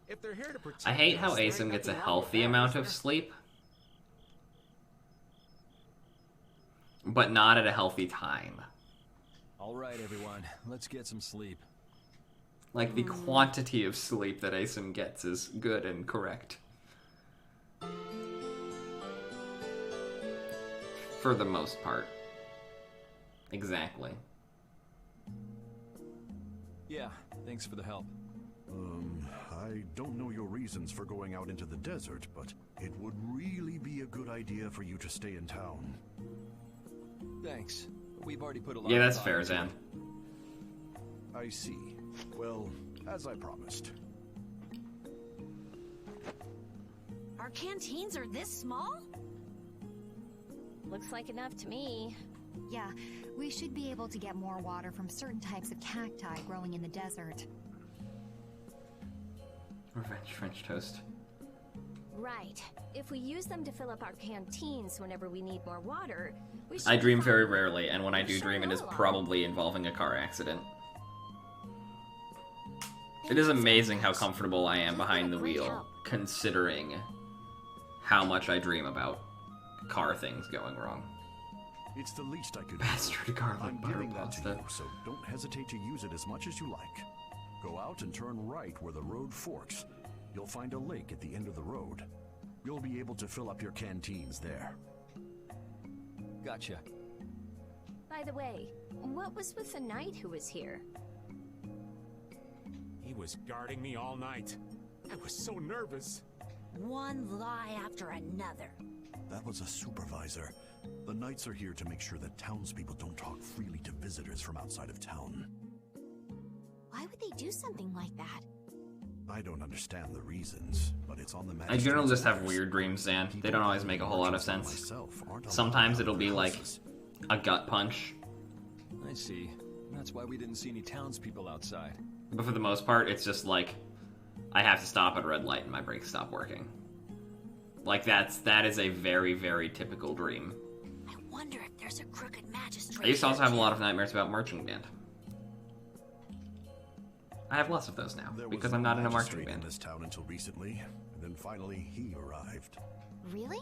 If they're here to protect I hate how us, there ain't Asim gets a nothing wrong with healthy that, amount is of there? sleep, but not at a healthy time. All right, everyone, let's get some sleep. Like, the quantity of sleep that Asim gets is good and correct. For the most part. Exactly. Yeah, thanks for the help. I don't know your reasons for going out into the desert, but it would really be a good idea for you to stay in town. Thanks. We've already put a lot Yeah, of that's thought fair, into Zan. it. I see. Well, as I promised. Our canteens are this small? Looks like enough to me. Yeah, we should be able to get more water from certain types of cacti growing in the desert. Revenge French toast. Right. If we use them to fill up our canteens whenever we need more water, we should I dream find- very rarely, and when I do Sure dream, it is will. probably involving a car accident. It is amazing how comfortable I am behind the wheel, considering how much I dream about car things going wrong. It's the least I could Bastard do. garlic I'm butter giving that to pasta. you, so don't hesitate to use it as much as you like. Go out and turn right where the road forks. You'll find a lake at the end of the road. You'll be able to fill up your canteens there. Gotcha. By the way, what was with the knight who was here? He was guarding me all night. I was so nervous. One lie after another. That was a supervisor. The knights are here to make sure that townspeople don't talk freely to visitors from outside of town. Why would they do something like that? I don't understand the reasons, but it's on the I generally magistrate's just have orders. weird dreams, Zan. They People don't always and make a whole lot of merchants like sense. myself aren't allowed Sometimes out of it'll be their like houses. a gut punch, I see. That's why we didn't see any townspeople outside. but for the most part, it's just like I have to stop at a red light and my brakes stop working. Like that is a very, very typical dream. I wonder if there's a crooked magistrate. I used to also here, have a lot too. of nightmares about marching band. I have less of those now There because was I'm no not in a marching magistrate in band. this town until recently, and then finally he arrived. Really?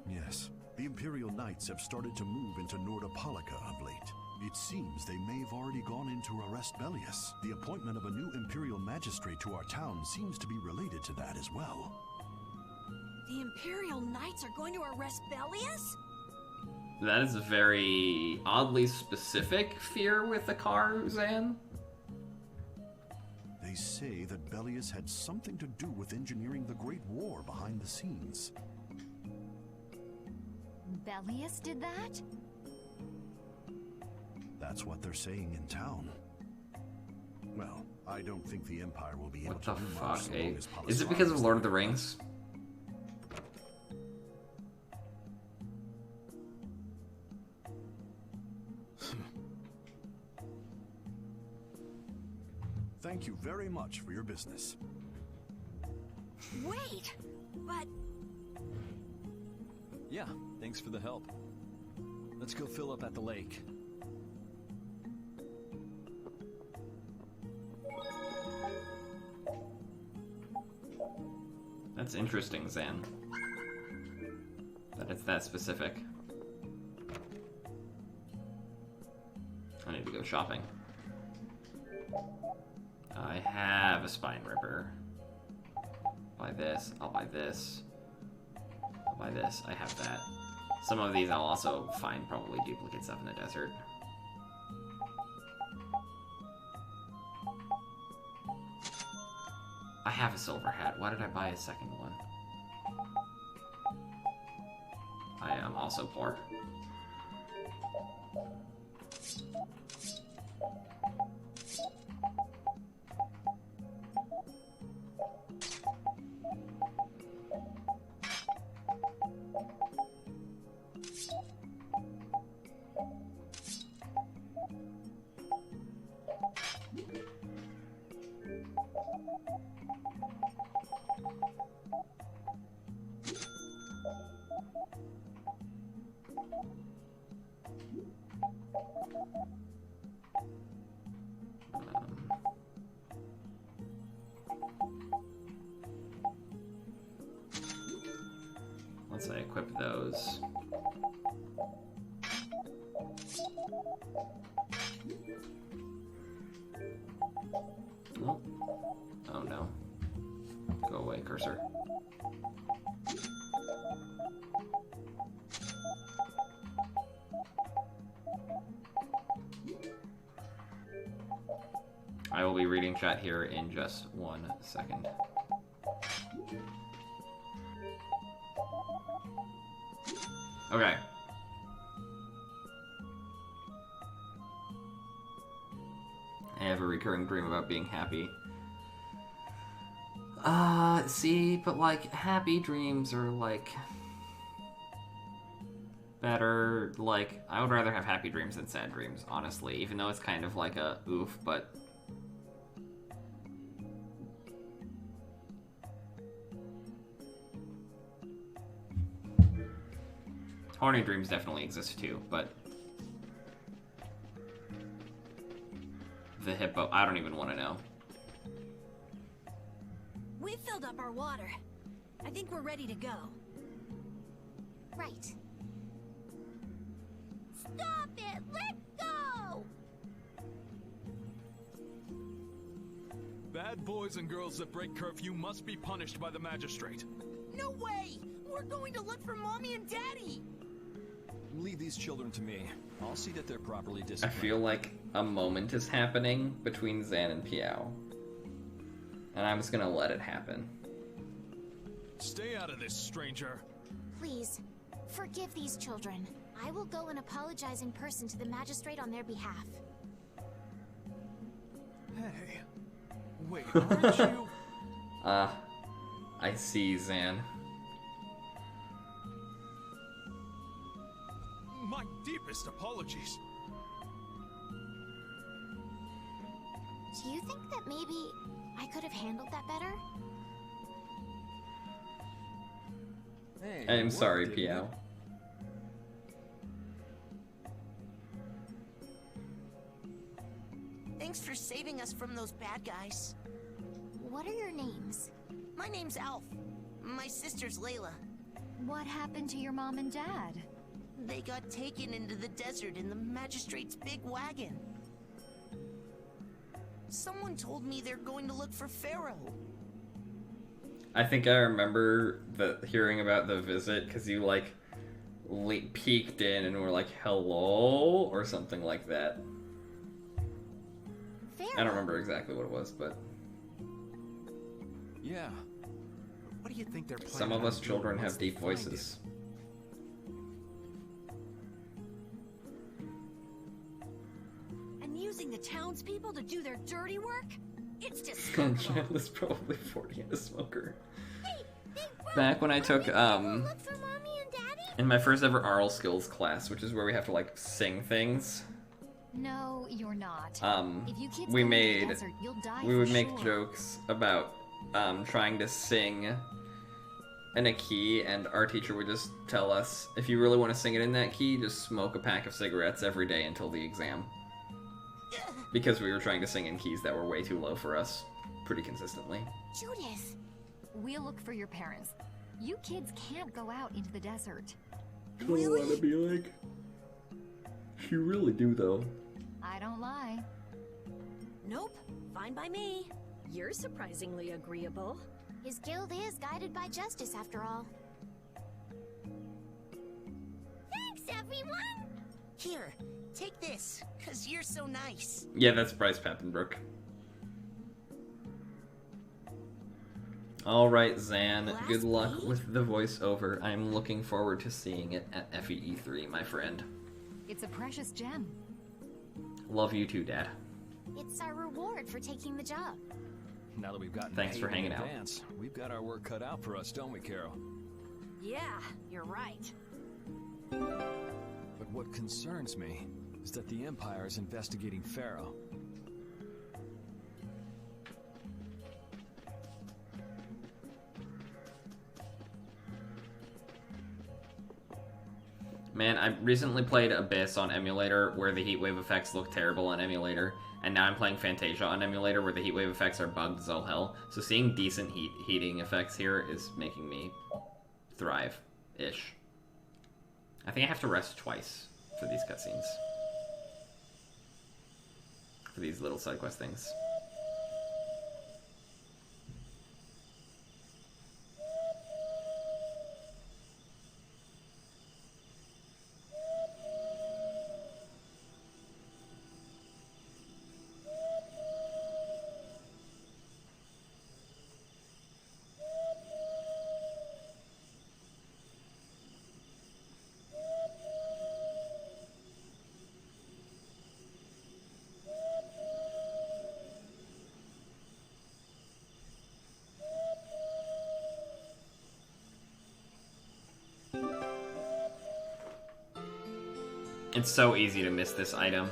Yes, the Imperial Knights have started to move into Nordopolica of late. It seems they may have already gone in to arrest Bellius. The appointment of a new Imperial Magistrate to our town seems to be related to that as well. The Imperial Knights are going to arrest Bellius? That is a very oddly specific fear with the car, Zan. They say that Bellius had something to do with engineering the Great War behind the scenes. Bellius did that? That's what they're saying in town. Well, I don't think the Empire will be able What to the do much fuck, so eh? long as Is it because of Palisades Lord of the there. Rings? Thank you very much for your business. Wait, but Yeah, thanks for the help. Let's go fill up at the lake. That's interesting, Zan. That it's that specific. I need to go shopping. I have a spine ripper. Buy this. I'll buy this. I'll buy this. I have that. Some of these I'll also find probably duplicates of in the desert. I have a silver hat. Why did I buy a second one? I am also poor. Once I equip those. Oh. Oh no. Go away, cursor. I will be reading chat here in just 1 second. Okay. I have a recurring dream about being happy. See, but like, happy dreams are like better. Like, I would rather have happy dreams than sad dreams, honestly, even though it's kind of like a oof, but horny dreams definitely exist too, but the hippo, I don't even want to know. we've filled up our water. I think we're ready to go. Right. Stop it! Let go! Bad boys and girls that break curfew must be punished by the magistrate. No way! We're going to look for Mommy and Daddy! Leave these children to me. I'll see that they're properly I disciplined. feel like a moment is happening between Zan and Piao. And I'm just gonna let it happen. Stay out of this, stranger. Please, forgive these children. I will go and apologize in person to the magistrate on their behalf. Hey. Wait, aren't you? I see, Zan. My deepest apologies. Do you think that maybe I could have handled that better? Hey, I am what sorry, did Piao. Thanks for saving us from those bad guys. What are your names? My name's Alf. My sister's Layla. What happened to your mom and dad? They got taken into the desert in the magistrate's big wagon. Someone told me they're going to look for Pharaoh. I think I remember hearing about the visit because you like peeked in and were like, "Hello," or something like that. Pharaoh? I don't remember exactly what it was, but Yeah. What do you think they're planning some of on us doing children once have they deep find voices. And using the townspeople to do their dirty work? It's Child despicable. is probably 40 and a smoker. Back when I took in my first ever oral skills class, which is where we have to like sing things. No, you're not. If you kids We go into the made desert, you'll die we for would make sure. jokes about trying to sing in a key, and our teacher would just tell us, if you really want to sing it in that key, just smoke a pack of cigarettes every day until the exam. Because we were trying to sing in keys that were way too low for us, pretty consistently. Judith! We'll look for your parents. You kids can't go out into the desert. I don't want to be like... You really do, though. I don't lie. Nope, fine by me. You're surprisingly agreeable. His guild is guided by justice, after all. Thanks, everyone! Here, take this, cause you're so nice. Yeah, that's Bryce Pappenbrook. Alright, Zan, good luck with the voiceover. I'm looking forward to seeing it at FEE3, my friend. It's a precious gem. Love you too, Dad. It's our reward for taking the job. Now that we've gotten Thanks paid for in hanging out. advance, we've got our work cut out for us, don't we, Carol? Yeah, you're right. But what concerns me is that the Empire is investigating Pharaoh. Man, I recently played Abyss on emulator where the heatwave effects look terrible on emulator, and now I'm playing Fantasia on emulator where the heatwave effects are bugged as all hell. So seeing decent heating effects here is making me thrive-ish. I think I have to rest twice for these cutscenes. For these little side quest things. It's so easy to miss this item,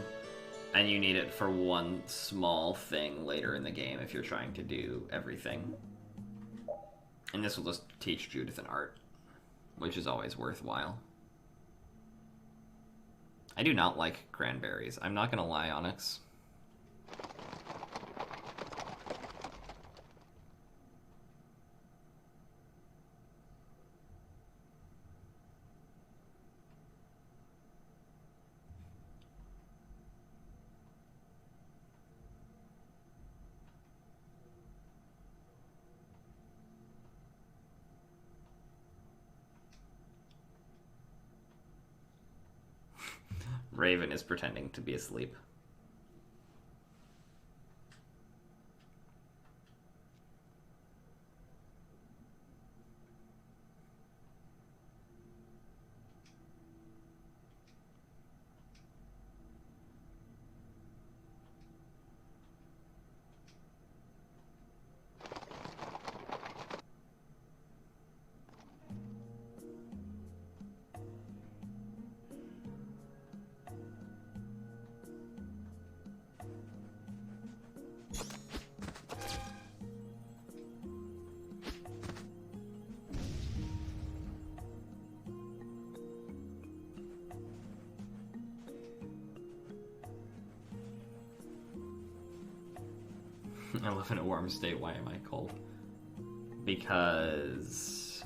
and you need it for one small thing later in the game if you're trying to do everything. And this will just teach Judith an art, which is always worthwhile. I do not like cranberries. I'm not gonna lie, Onyx. Raven is pretending to be asleep. I live in a warm state. Why am I cold? Because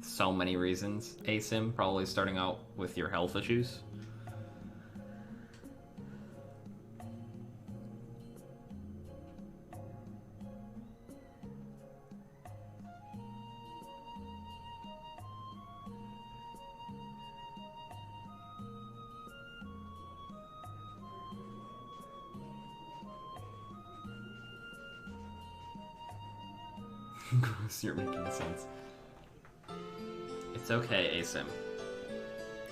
so many reasons. ASIM, probably starting out with your health issues. You're making sense. It's okay, ASIM.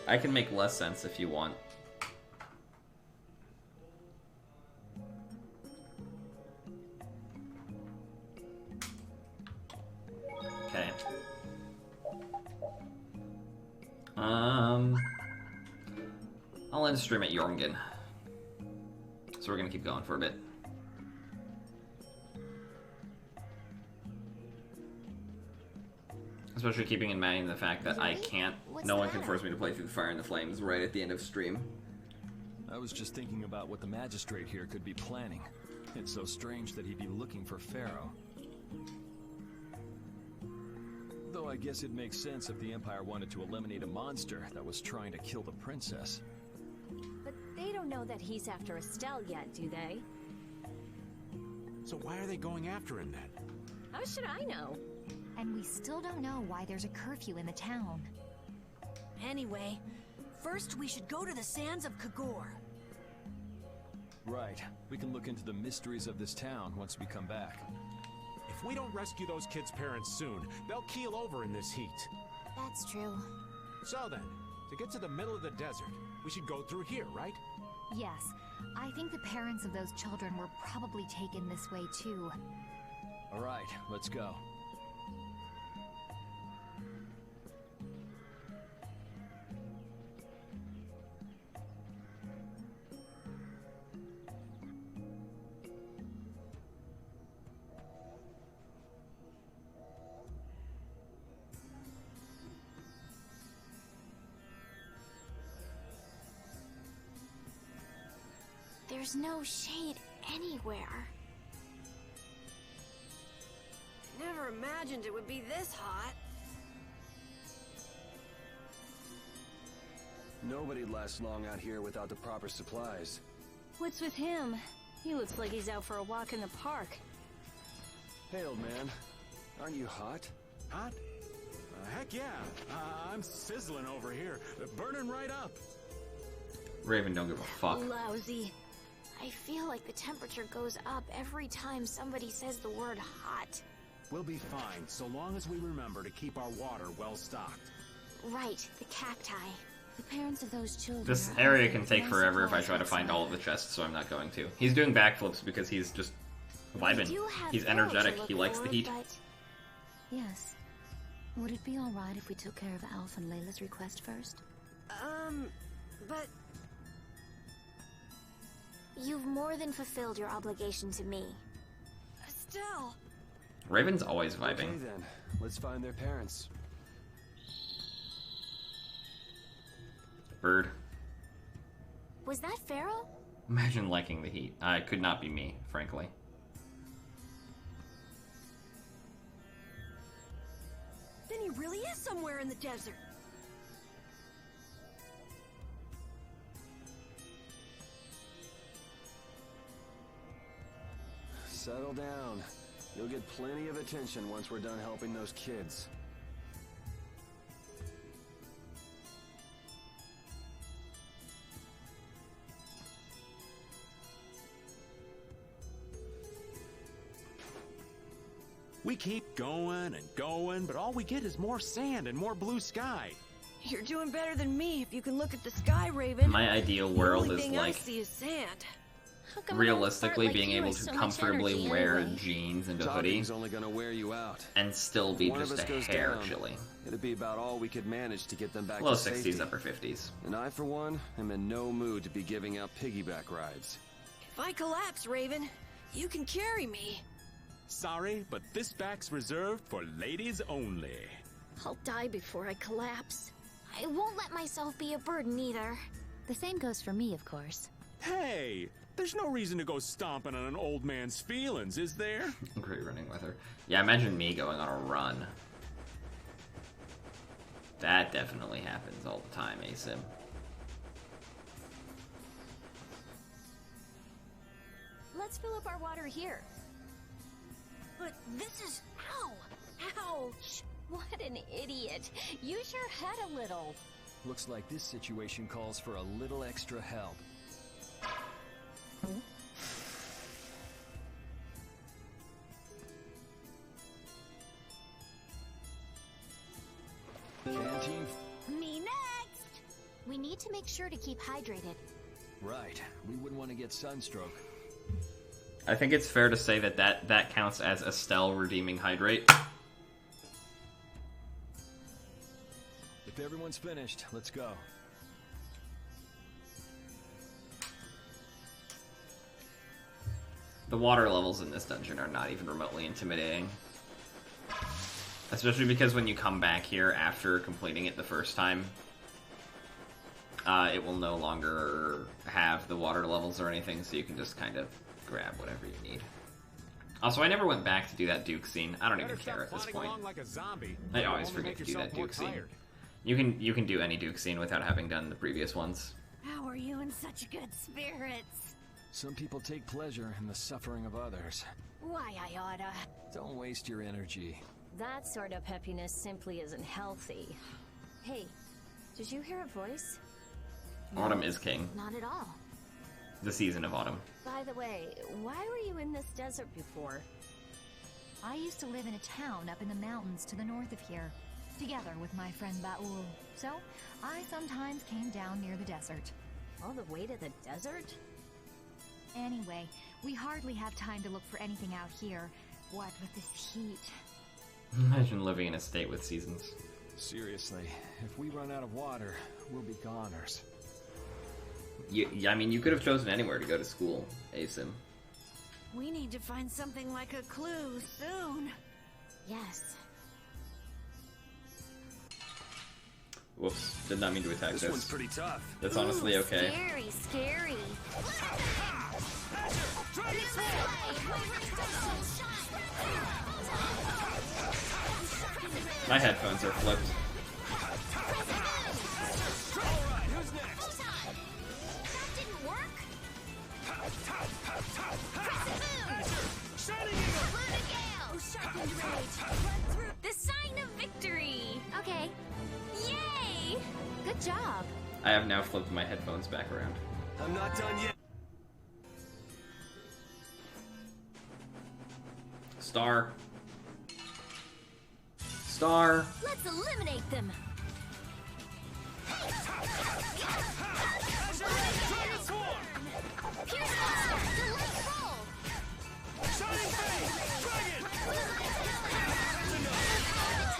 I can make less sense if you want. Okay. I'll end stream at Jorgen. So we're gonna keep going for a bit. Especially keeping in mind the fact that I can't, no one can force me to play through the Fire and the Flames right at the end of stream. I was just thinking about what the magistrate here could be planning. It's so strange that he'd be looking for Pharaoh. Though I guess it makes sense if the Empire wanted to eliminate a monster that was trying to kill the princess. But they don't know that he's after Estelle yet, do they? So why are they going after him then? How should I know? And we still don't know why there's a curfew in the town. Anyway, first we should go to the sands of Kagor. Right. We can look into the mysteries of this town once we come back. If we don't rescue those kids' parents soon, they'll keel over in this heat. That's true. So then, to get to the middle of the desert, we should go through here, right? Yes, I think the parents of those children were probably taken this way too. All right, let's go. There's no shade anywhere. I never imagined it would be this hot. Nobody'd last long out here without the proper supplies. What's with him? He looks like he's out for a walk in the park. Hey, old man. Aren't you hot? Hot? Heck yeah. I'm sizzling over here. Burning right up. Raven, don't give a fuck. Lousy. I feel like the temperature goes up every time somebody says the word hot. We'll be fine, so long as we remember to keep our water well stocked. Right, the cacti. The parents of those children. This area can take forever if I try to find all of the chests, so I'm not going to. He's doing backflips because he's just vibing. He's energetic. He likes the heat. Yes. Would it be alright if we took care of Alf and Layla's request first? But... You've more than fulfilled your obligation to me. Estelle! Raven's always vibing. Okay then, let's find their parents. Bird. Was that Pharaoh? Imagine liking the heat. It could not be me, frankly. Then he really is somewhere in the desert. Settle down. You'll get plenty of attention once we're done helping those kids. We keep going and going, but all we get is more sand and more blue sky. You're doing better than me if you can look at the sky, Raven. My ideal world the only is thing like I see is sand. realistically being able to comfortably wear jeans and a hoodie Talking's only gonna wear you out. and still be One of just us a goes hair down, chilly. It'd be about all we could manage to get them back Low to safety. 60s, upper 50s. And I, for one, am in no mood to be giving out piggyback rides. If I collapse, Raven, you can carry me. Sorry, but this back's reserved for ladies only. I'll die before I collapse. I won't let myself be a burden either. The same goes for me, of course. Hey, There's no reason to go stomping on an old man's feelings, is there? Great running weather. Yeah, imagine me going on a run. That definitely happens all the time, ASIM. Let's fill up our water here. But this is... Ow! Ouch! What an idiot. Use your head a little. Looks like this situation calls for a little extra help. Canteen? Me next! We need to make sure to keep hydrated. Right. We wouldn't want to get sunstroke. I think it's fair to say that counts as Estelle redeeming hydrate. If everyone's finished, let's go. The water levels in this dungeon are not even remotely intimidating. Especially because when you come back here after completing it the first time, it will no longer have the water levels or anything, so you can just kind of grab whatever you need. Also, I never went back to do that Duke scene. I don't even care at this point. I always forget to do that Duke scene. You can do any Duke scene without having done the previous ones. How are you in such good spirits? Some people take pleasure in the suffering of others. Why, I oughta. Don't waste your energy. That sort of peppiness simply isn't healthy. Hey, did you hear a voice? Autumn is king. Not at all. The season of autumn. By the way, why were you in this desert before? I used to live in a town up in the mountains to the north of here, together with my friend Baul. So, I sometimes came down near the desert. All the way to the desert? Anyway, we hardly have time to look for anything out here. What with this heat? Imagine living in a state with seasons. Seriously, if we run out of water, we'll be goners. I mean, you could have chosen anywhere to go to school, ASIM. We need to find something like a clue soon. Yes. Whoops, did not mean to attack this. This one's pretty tough. That's honestly okay. Scary, scary. My headphones are flipped. That didn't work. The sign of victory. Okay. Yay! Good job. I have now flipped my headphones back around. I'm not done yet. Star. Star. Let's eliminate them.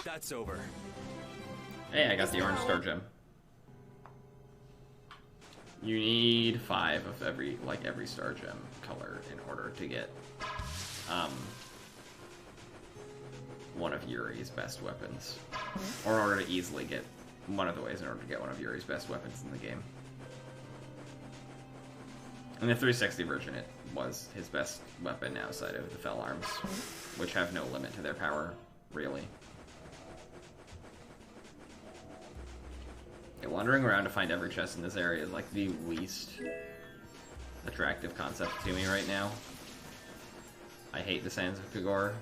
That's over. Hey, I got the orange star gem. You need 5 of every star gem color in order to get one of Yuri's best weapons. Or in order to easily get one of the ways in order to get one of Yuri's best weapons in the game. In the 360 version, it was his best weapon outside of the Fell Arms, which have no limit to their power, really. Yeah, wandering around to find every chest in this area is like the least attractive concept to me right now. I hate the Sands of Kagor.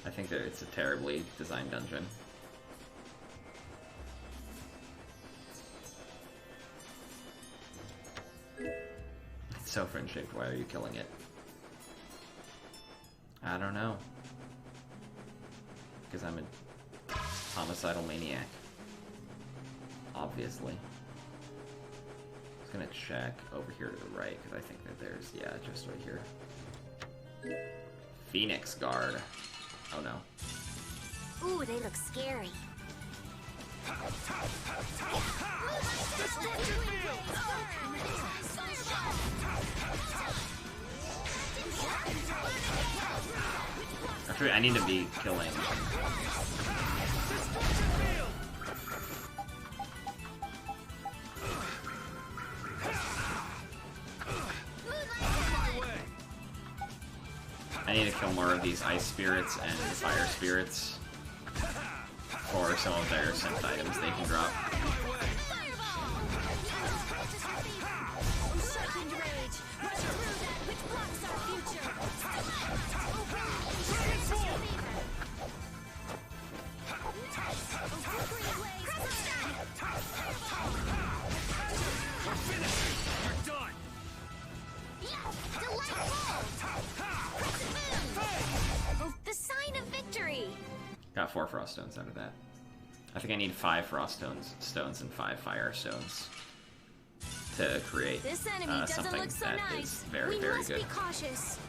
I think that it's a terribly designed dungeon. It's so friend-shaped, why are you killing it? I don't know. Because I'm a homicidal maniac. Obviously. I was gonna check over here to the right, because I think that there's, yeah, just right here. Phoenix Guard. Oh no. Ooh, they look scary. Actually, I need to be killing. I need to kill more of these ice spirits and fire spirits for some of their synth items they can drop. The sign of victory! Got 4 frost stones out of that. I think I need 5 frost stones and 5 fire stones to create This enemy doesn't something look so that nice. is very, We very must good. be cautious.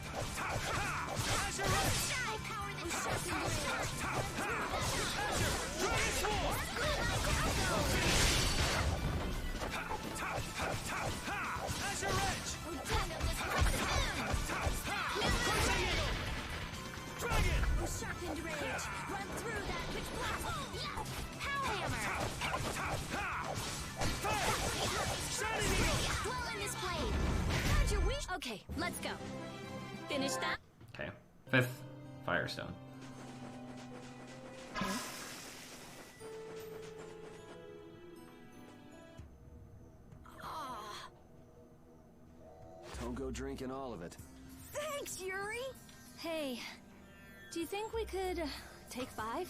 Sharpened rage. Run through that which blocks. Power hammer! Dwell in this blade! How'd you wish? Okay, let's go. Finish that? Okay. 5th firestone. Don't go drinking all of it. Thanks, Yuri. Hey, do you think we could take 5?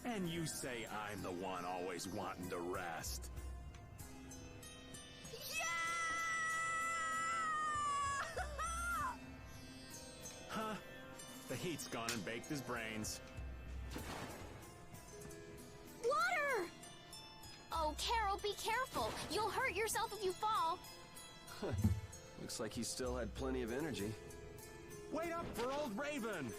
And you say I'm the one always wanting to rest. Huh? The heat's gone and baked his brains. Water! Oh, Carol, be careful. You'll hurt yourself if you fall. Looks like he still had plenty of energy. Wait up for old Raven!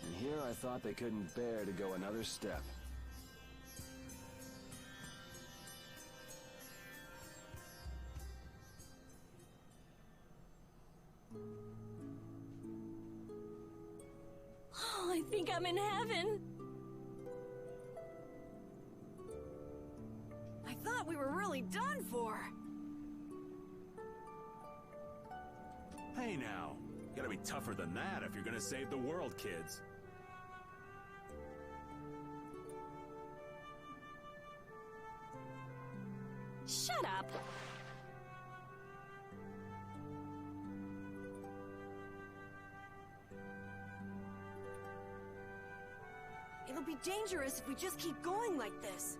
And here I thought they couldn't bear to go another step. Oh, I think I'm in heaven. I thought we were really done for. Hey now, you gotta be tougher than that if you're gonna save the world, kids. Shut up. It'll be dangerous if we just keep going like this.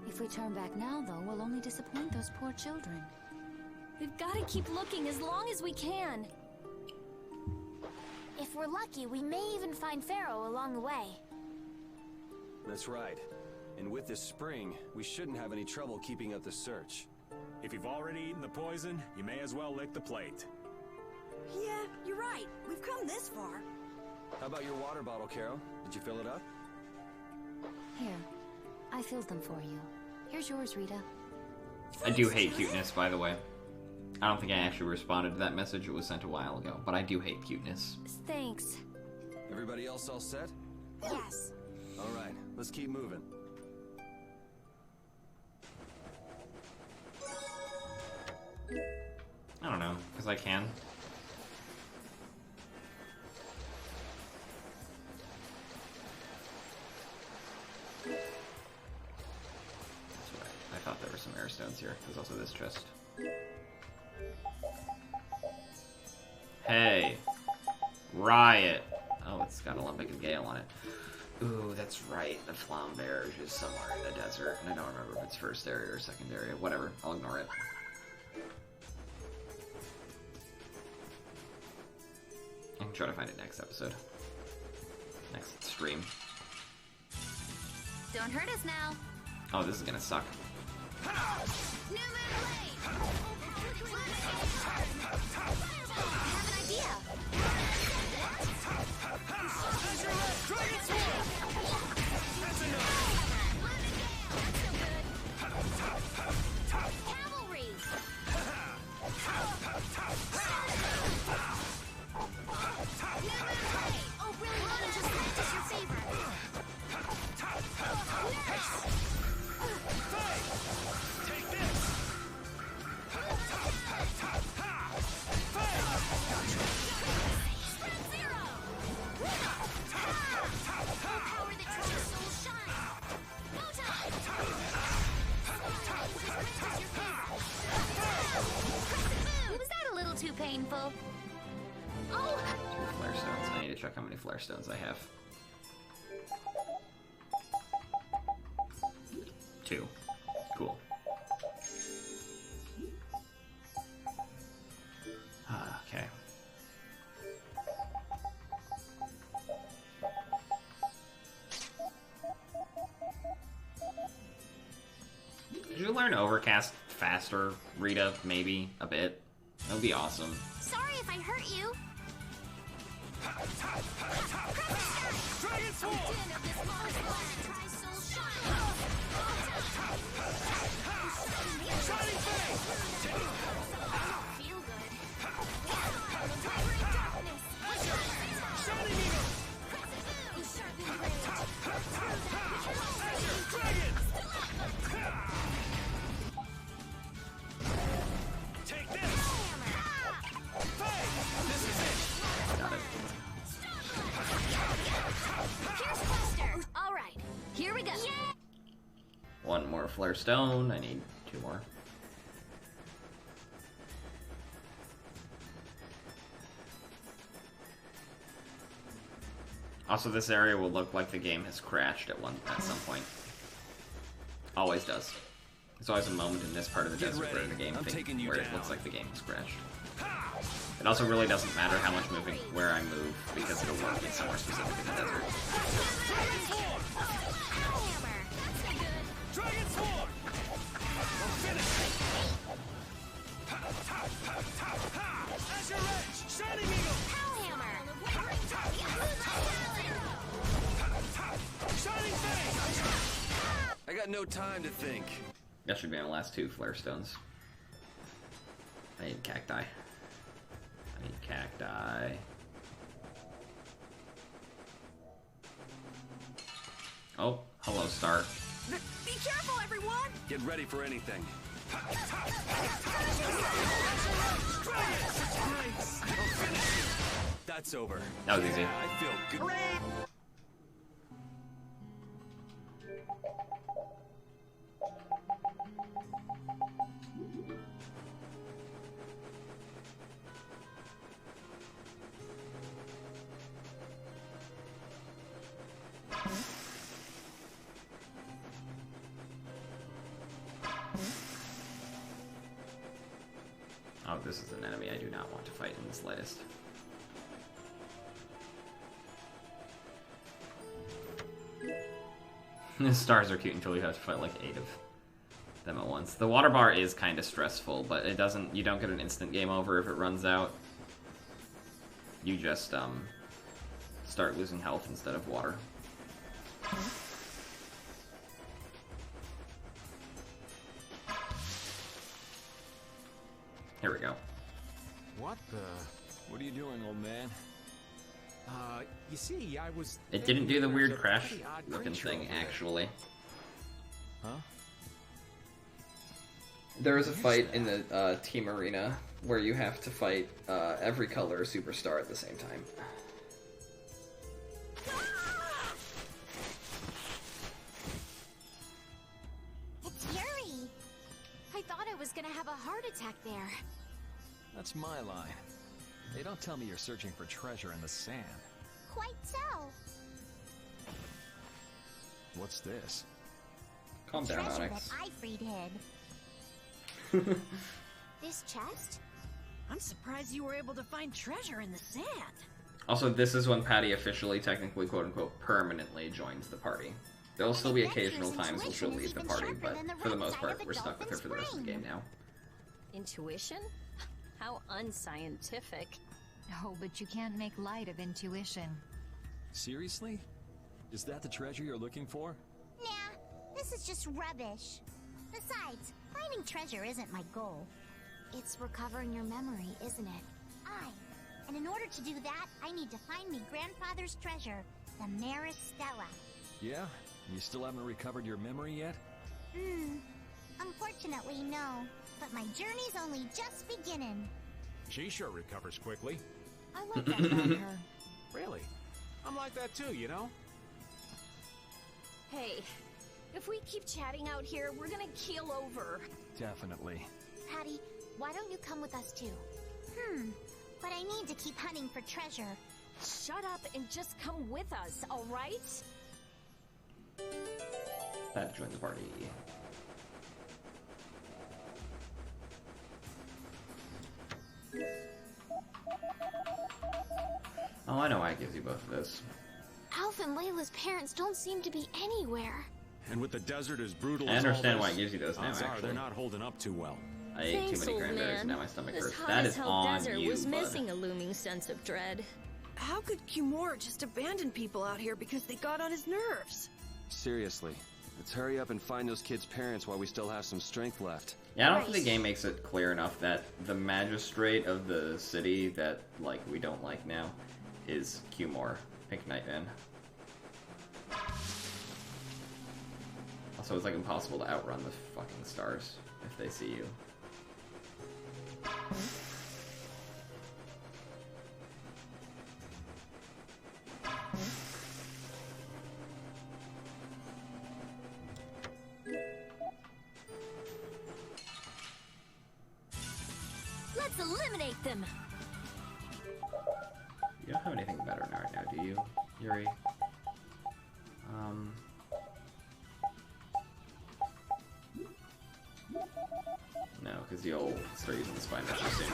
If we turn back now, though, we'll only disappoint those poor children. We've got to keep looking as long as we can. If we're lucky, we may even find Pharaoh along the way. That's right. And with this spring, we shouldn't have any trouble keeping up the search. If you've already eaten the poison, you may as well lick the plate. Yeah, you're right. We've come this far. How about your water bottle, Carol? Did you fill it up? Here, I filled them for you. Here's yours, Rita. I do hate cuteness, by the way. I don't think I actually responded to that message. It was sent a while ago, but I do hate cuteness. Thanks. Everybody else all set? Yes. All right, let's keep moving. I don't know, because I can. That's right. I thought there were some air stones here. There's also this chest. Hey! Riot! Oh, it's got Olympic and Gale on it. Ooh, that's right. The Flamberge is somewhere in the desert, and I don't remember if it's first area or second area. Whatever. I'll ignore it. I can try to find it next episode. Next stream. Don't hurt us now. Oh, this is gonna suck. New moon blade! I have an idea. Cavalry! too painful. Oh! 2 flare stones. I need to check how many flare stones I have. 2. Cool. Okay. Did you learn Overcast faster, Rita? Maybe a bit. That would be awesome. Sorry if I hurt you. Take this! This is it! Got it. All right, here we go. Yeah. 1 more flare stone. I need 2 more. Also, this area will look like the game has crashed at some point. Always does. There's always a moment in this part of the desert where the game where it looks like the game has crashed. It also really doesn't matter how much where I move, because it'll work in somewhere specific in the desert. Dragon Sword! Azure Edge! Shining Eagle! Shining Fang! I got no time to think. That should be my last 2 flare stones. I need cacti. I need cacti. Oh, hello, Star. Be careful, everyone! Get ready for anything. That's over. That was easy. I feel good. Oh, this is an enemy I do not want to fight in the slightest. The stars are cute until you have to fight like 8 of them at once. The water bar is kind of stressful, but it doesn't. You don't get an instant game over if it runs out. You just start losing health instead of water. Here we go. What the? What are you doing, old man? You see, I was... It didn't do the weird There's a crash pretty odd looking creature thing, over there. actually. Huh? There is a fight in the team arena where you have to fight every color superstar at the same time. It's Yuri. I thought I was gonna have a heart attack there. That's my line. They don't tell me you're searching for treasure in the sand. Quite so. What's this? Calm down, Treasure Onyx. that Ifrit hid. This chest? I'm surprised you were able to find treasure in the sand. Also, this is when Patty officially, technically, quote-unquote, permanently joins the party. There will still be occasional times when she'll leave the party, but for the most part, we're stuck with her for the rest of the game now. Intuition? How unscientific. Oh, but you can't make light of intuition. Seriously? Is that the treasure you're looking for? Nah, this is just rubbish. Besides, finding treasure isn't my goal. It's recovering your memory, isn't it? And in order to do that, I need to find me grandfather's treasure, the Maristella. Yeah? You still haven't recovered your memory yet? Unfortunately, no. But my journey's only just beginning. She sure recovers quickly. I like that about her. Really? I'm like that too, you know? Hey, if we keep chatting out here, we're gonna keel over. Definitely. Patty, why don't you come with us too? need to keep hunting for treasure. Shut up and just come with us, all right? Pat join the party. Oh, I know why it gives you both of those. Alf and Layla's parents don't seem to be anywhere. And with the desert as brutal I as understand all why this, it gives you those now, odds are actually. they're not holding up too well. I ate too many cranberries and now my stomach hurts. That is on desert you, was bud. missing a looming sense of dread. How could Kimura just abandon people out here because they got on his nerves? Seriously, let's hurry up and find those kids' parents while we still have some strength left. Yeah, I don't think the game makes it clear enough that the magistrate of the city that, like, we don't like now is Cumore, Pink Nightman. Also, it's, like, impossible to outrun the fucking stars if they see you. Let's eliminate them. You don't have anything better right now, do you, Yuri? No, because you'll start using the spine rush soon.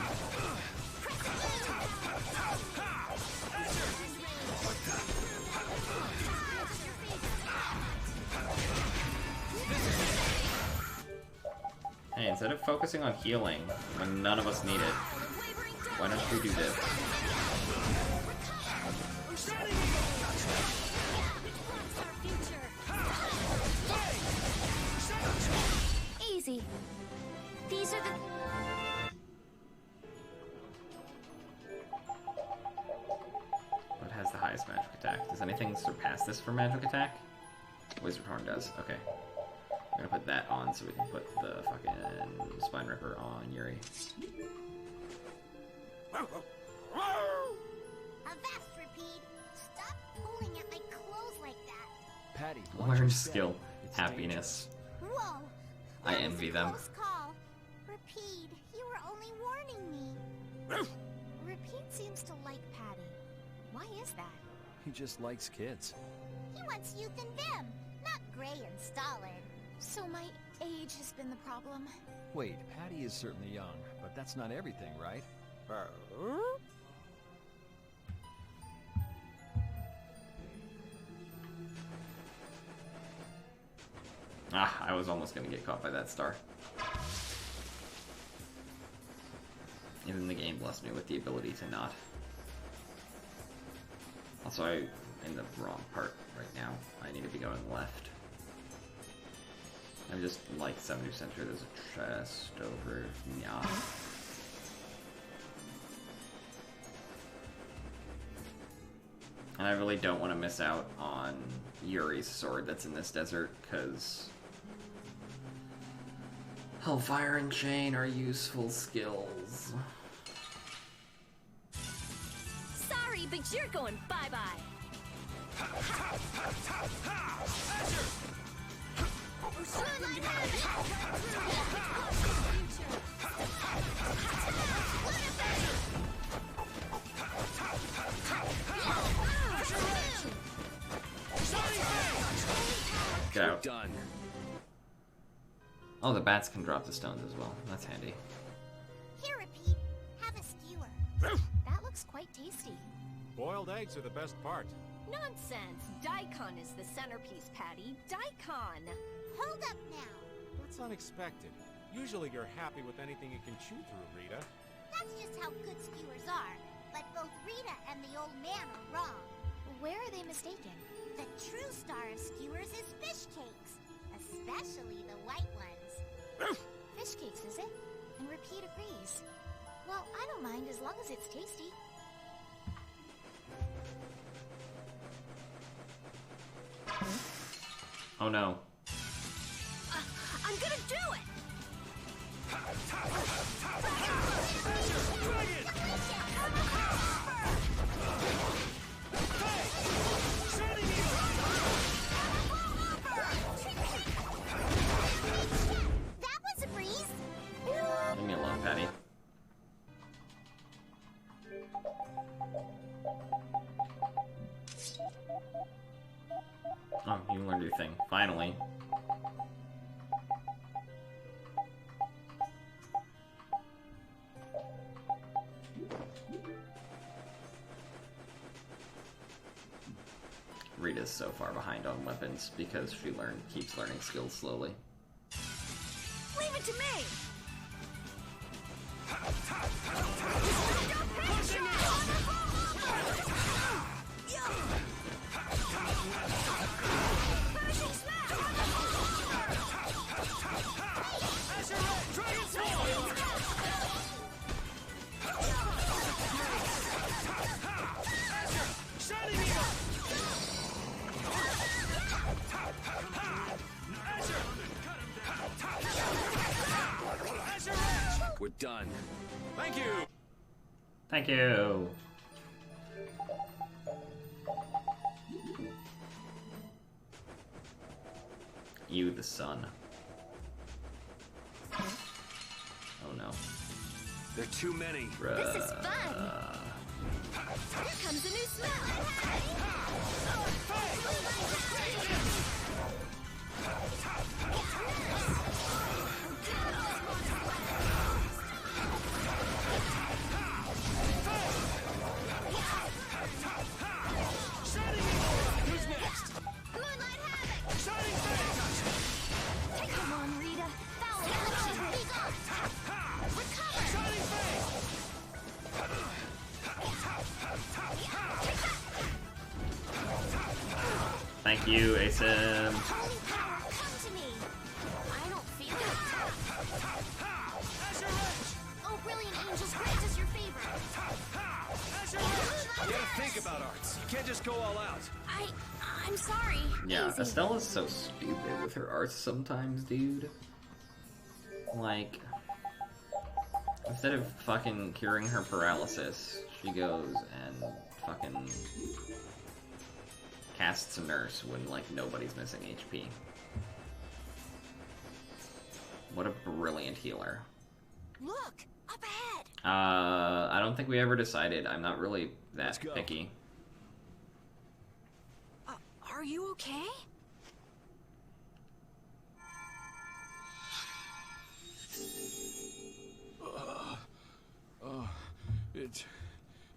Hey, instead of focusing on healing when none of us need it, why don't you do this? Easy. These are the... What has the highest magic attack? Does anything surpass this for magic attack? Wizard Horn does. Okay. I'm gonna put that on so we can put the fucking Spine Ripper on Yuri. Avast, Repeat! Stop pulling at my clothes like that! Patty, Learned skill. Happiness. Whoa! I envy them. Close call. Repeat, you were only warning me. Repeat seems to like Patty. Why is that? He just likes kids. He wants youth and vim, not gray and stolid. So my age has been the problem. Wait, Patty is certainly young, but that's not everything, right? Ah, I was almost gonna get caught by that star. Even the game blessed me with the ability to not. Also, I'm in the wrong part right now. I need to be going left. I'm just like 70% sure there's a chest over. Yeah. And I really don't want to miss out on Yuri's sword that's in this desert, because Hellfire and Chain are useful skills. Sorry, but you're going bye-bye. Get out. Done. Oh, the bats can drop the stones as well. That's handy. Here, Repeat, have a skewer. That looks quite tasty. Boiled eggs are the best part. Nonsense. Daikon is the centerpiece, Patty. Daikon. Hold up now. That's unexpected. Usually you're happy with anything you can chew through, Rita. That's just how good skewers are. But both Rita and the old man are wrong. Where are they mistaken? The true star of skewers is fish cakes, especially the white ones. Fish cakes, is it? And Repeat agrees. Well, I don't mind as long as it's tasty. Oh no. I'm gonna do it! That was a breeze. Leave me alone, Patty. Oh, you learned your thing. Finally. Rita's so far behind on weapons because she keeps learning skills slowly. Leave it to me! We're done. Thank you! Thank you! You, the sun. Oh no. There are too many. This is fun! Here comes a new smell! Who's next? Moonlight Havoc! Shining Face! Come on, Rita! Foul affliction! Be gone! Recover! Shining Face! Thank you, Asim. Holy power, come to me! I don't feel it. Oh, brilliant angels, grant us your favor! You gotta think about arts. You can't just go all out. I'm sorry. Yeah, Easy. Estella's so stupid with her arts sometimes, dude. Like, instead of fucking curing her paralysis, she goes and fucking casts a nurse when, like, nobody's missing HP. What a brilliant healer. Look! Up ahead! I don't think we ever decided. I'm not really that picky. Are you okay?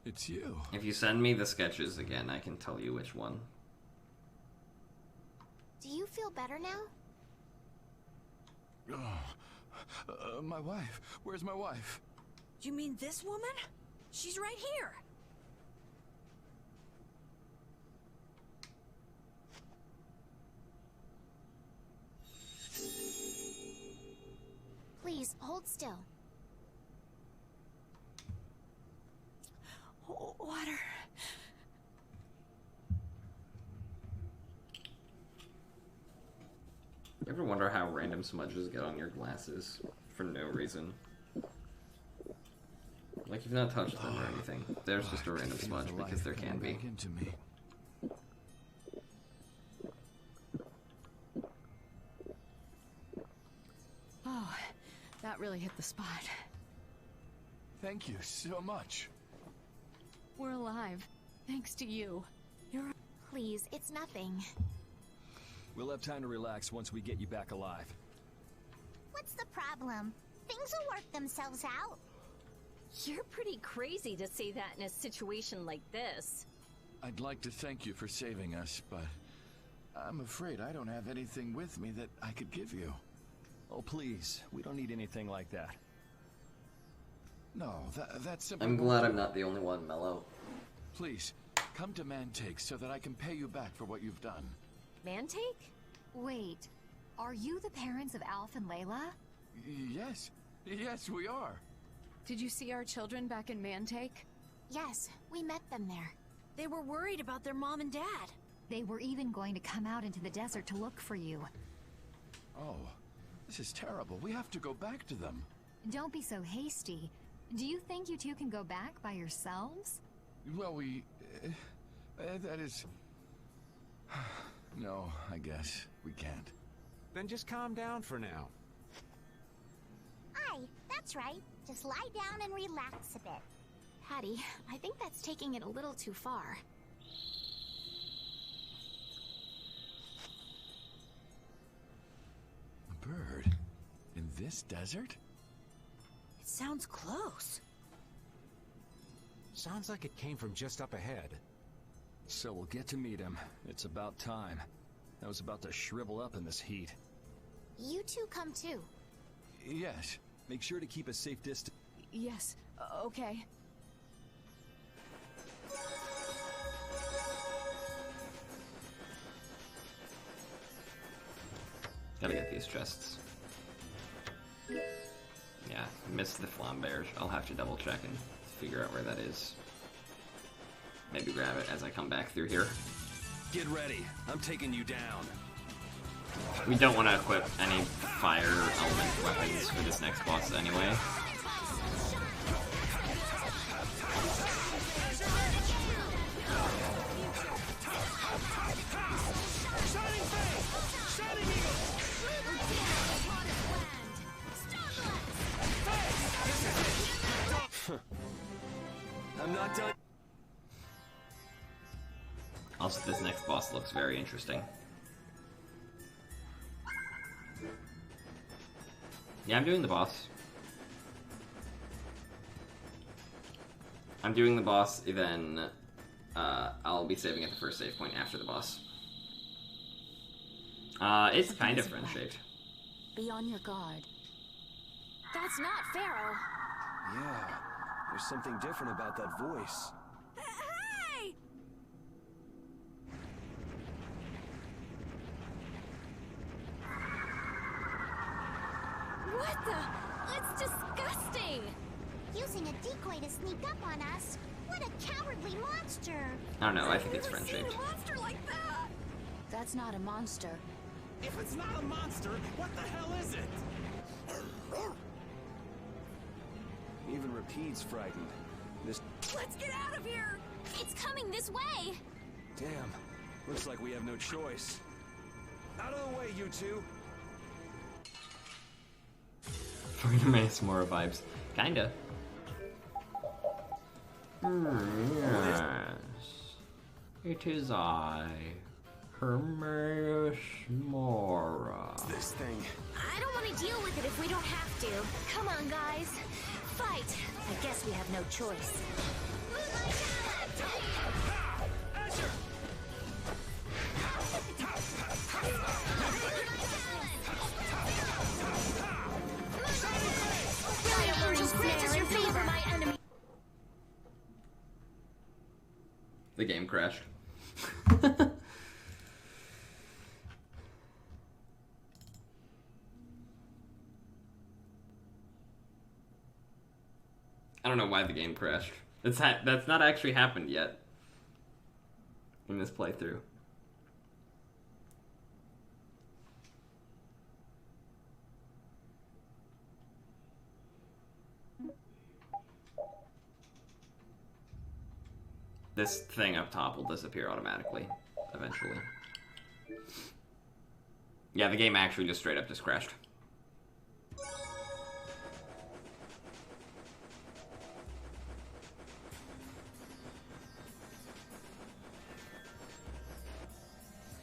It's you. If you send me the sketches again, I can tell you which one. Do you feel better now? My wife. Where's my wife? You mean this woman? She's right here. Please, hold still. Water. You ever wonder how random smudges get on your glasses for no reason? Like, you've not touched them or anything. There's just a random smudge because there can be. Into me. Oh, that really hit the spot. Thank you so much. We're alive, thanks to you. Please, it's nothing. We'll have time to relax once we get you back alive. What's the problem? Things will work themselves out. You're pretty crazy to say that in a situation like this. I'd like to thank you for saving us, but I'm afraid I don't have anything with me that I could give you. Oh, please. We don't need anything like that. No, that's simply... I'm glad I'm not the only one, Mello. Please, come to Mantake so that I can pay you back for what you've done. Mantake? Wait, are you the parents of Alf and Layla? Yes. Yes, we are. Did you see our children back in Mantake? Yes, we met them there. They were worried about their mom and dad. They were even going to come out into the desert to look for you. Oh, this is terrible. We have to go back to them. Don't be so hasty. Do you think you two can go back by yourselves? Well, that is... No, I guess we can't. Then just calm down for now. Aye, that's right. Just lie down and relax a bit. Patty, I think that's taking it a little too far. bird in this desert? It sounds close. Sounds like it came from just up ahead. So we'll get to meet him. It's about time. I was about to shrivel up in this heat. You two come too. Yes. Make sure to keep a safe distance. Yes, okay. Gotta get these chests. Yeah, missed the flamberge. I'll have to double check and figure out where that is. Maybe grab it as I come back through here. Get ready. I'm taking you down. We don't want to equip any fire element weapons for this next boss anyway. I'm not done. Also, this next boss looks very interesting. Yeah, I'm doing the boss. I'm doing the boss, then I'll be saving at the first save point after the boss. It's kind of friend-shaped. Be on your guard. That's not Pharaoh. Yeah, there's something different about that voice. Hey! What the? It's disgusting! Using a decoy to sneak up on us? What a cowardly monster! I don't know, I think it's friend-shaped. Monster like that! That's not a monster. If it's not a monster, what the hell is it? Even Rapide's frightened. This... Let's get out of here! It's coming this way! Damn. Looks like we have no choice. Out of the way, you two! Freedom ASMR vibes. Kinda. Yes. It is I, Hermes Mora. This thing. I don't want to deal with it if we don't have to. Come on, guys. Fight. I guess we have no choice. The game crashed. I don't know why the game crashed. That's not actually happened yet in this playthrough. This thing up top will disappear automatically, eventually. Yeah, the game actually just straight up just crashed.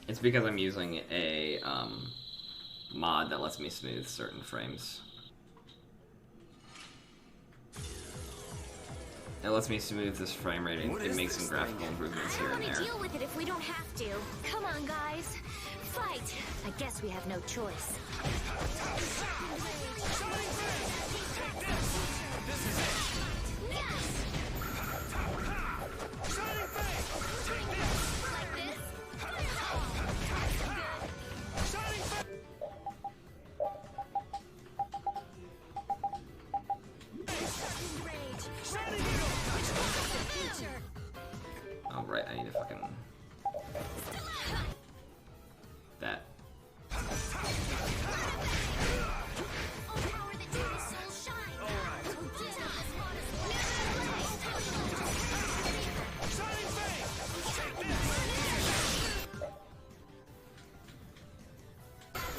It's because I'm using a mod that lets me smooth certain frames. It lets me smooth this frame rate and it makes some graphical improvements here and I don't there. want to deal with it if we don't have to. Come on, guys. Fight. I guess we have no choice. Oh, right, I need to fucking... That.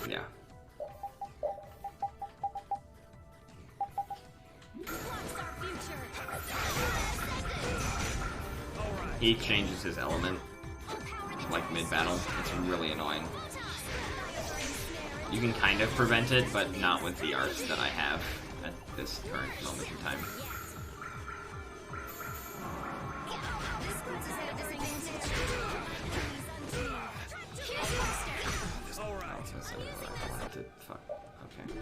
Yeah. He changes his element, like mid-battle. It's really annoying. You can kind of prevent it, but not with the arts that I have at this current moment in time. Fuck. Okay.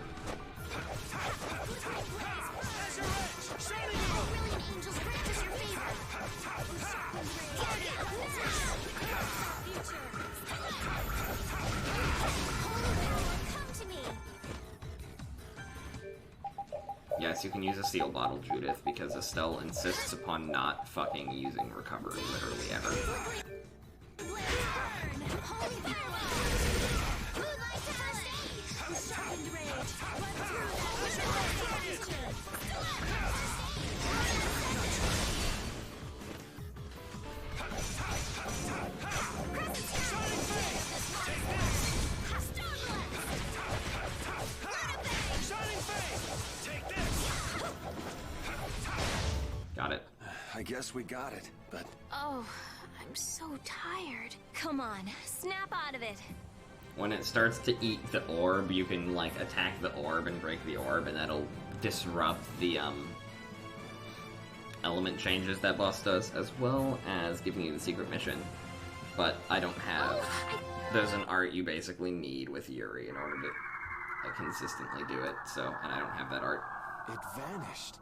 Yes, you can use a seal bottle, Judith, because Estelle insists upon not fucking using recover literally ever. Got it. I guess we got it, but... Oh, I'm so tired. Come on, snap out of it. When it starts to eat the orb, you can, like, attack the orb and break the orb, and that'll disrupt the, element changes that boss does, as well as giving you the secret mission. But I don't have... There's an art you basically need with Yuri in order to consistently do it, so... And I don't have that art. It vanished.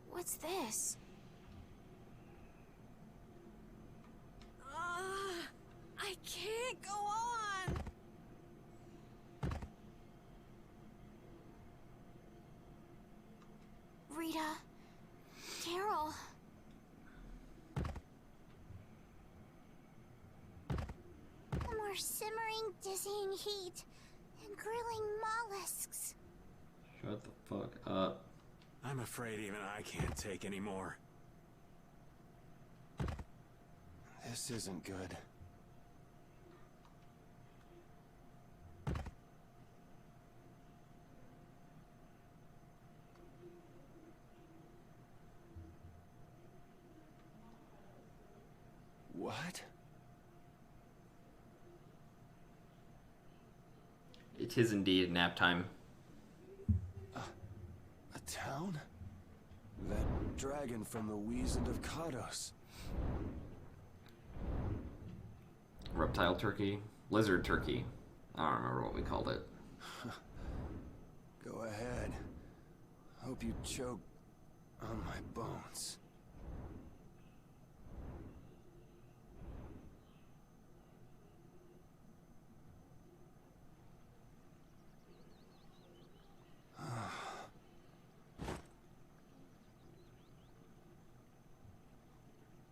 What's this? I can't go on! Rita... Carol... The more simmering, dizzying heat and grilling mollusks. Shut the fuck up. I'm afraid even I can't take any more. This isn't good. What? It is indeed nap time. A town? That dragon from the Wizened of Kados. Reptile turkey? Lizard turkey. I don't remember what we called it. Go ahead. Hope you choke on my bones.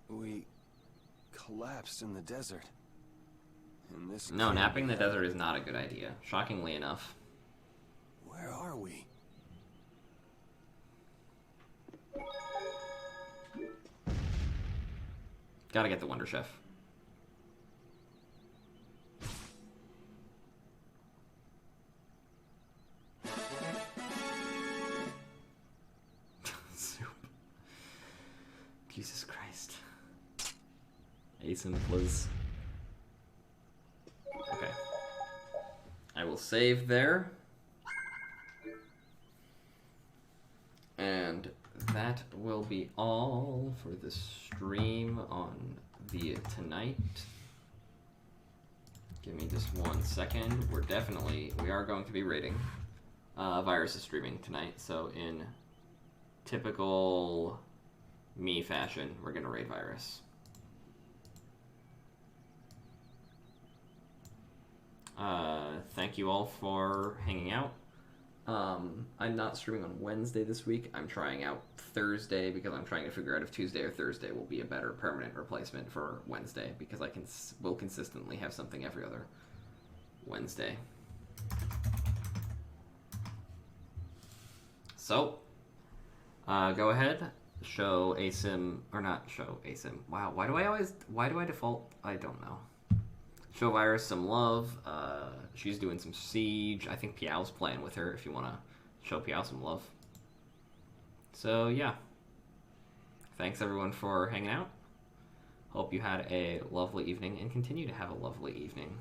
We collapsed in the desert. No, napping in the desert is not a good idea. Shockingly enough. Where are we? Gotta get the Wonder Chef. Soup. Jesus Christ. Asim, please. Okay. I will save there. And that will be all for the stream on the tonight. Give me just 1 second. We are going to be raiding. Virus is streaming tonight, so in typical me fashion, we're gonna raid Virus. Thank you all for hanging out. I'm not streaming on Wednesday this week. I'm trying out Thursday because I'm trying to figure out if Tuesday or Thursday will be a better permanent replacement for Wednesday, because will consistently have something every other Wednesday. So, go ahead, show Asim, or not show Asim. Wow, why do I default? I don't know. Show Virus some love. She's doing some Siege. I think Piao's playing with her if you want to show Piao some love. So, yeah. Thanks, everyone, for hanging out. Hope you had a lovely evening and continue to have a lovely evening.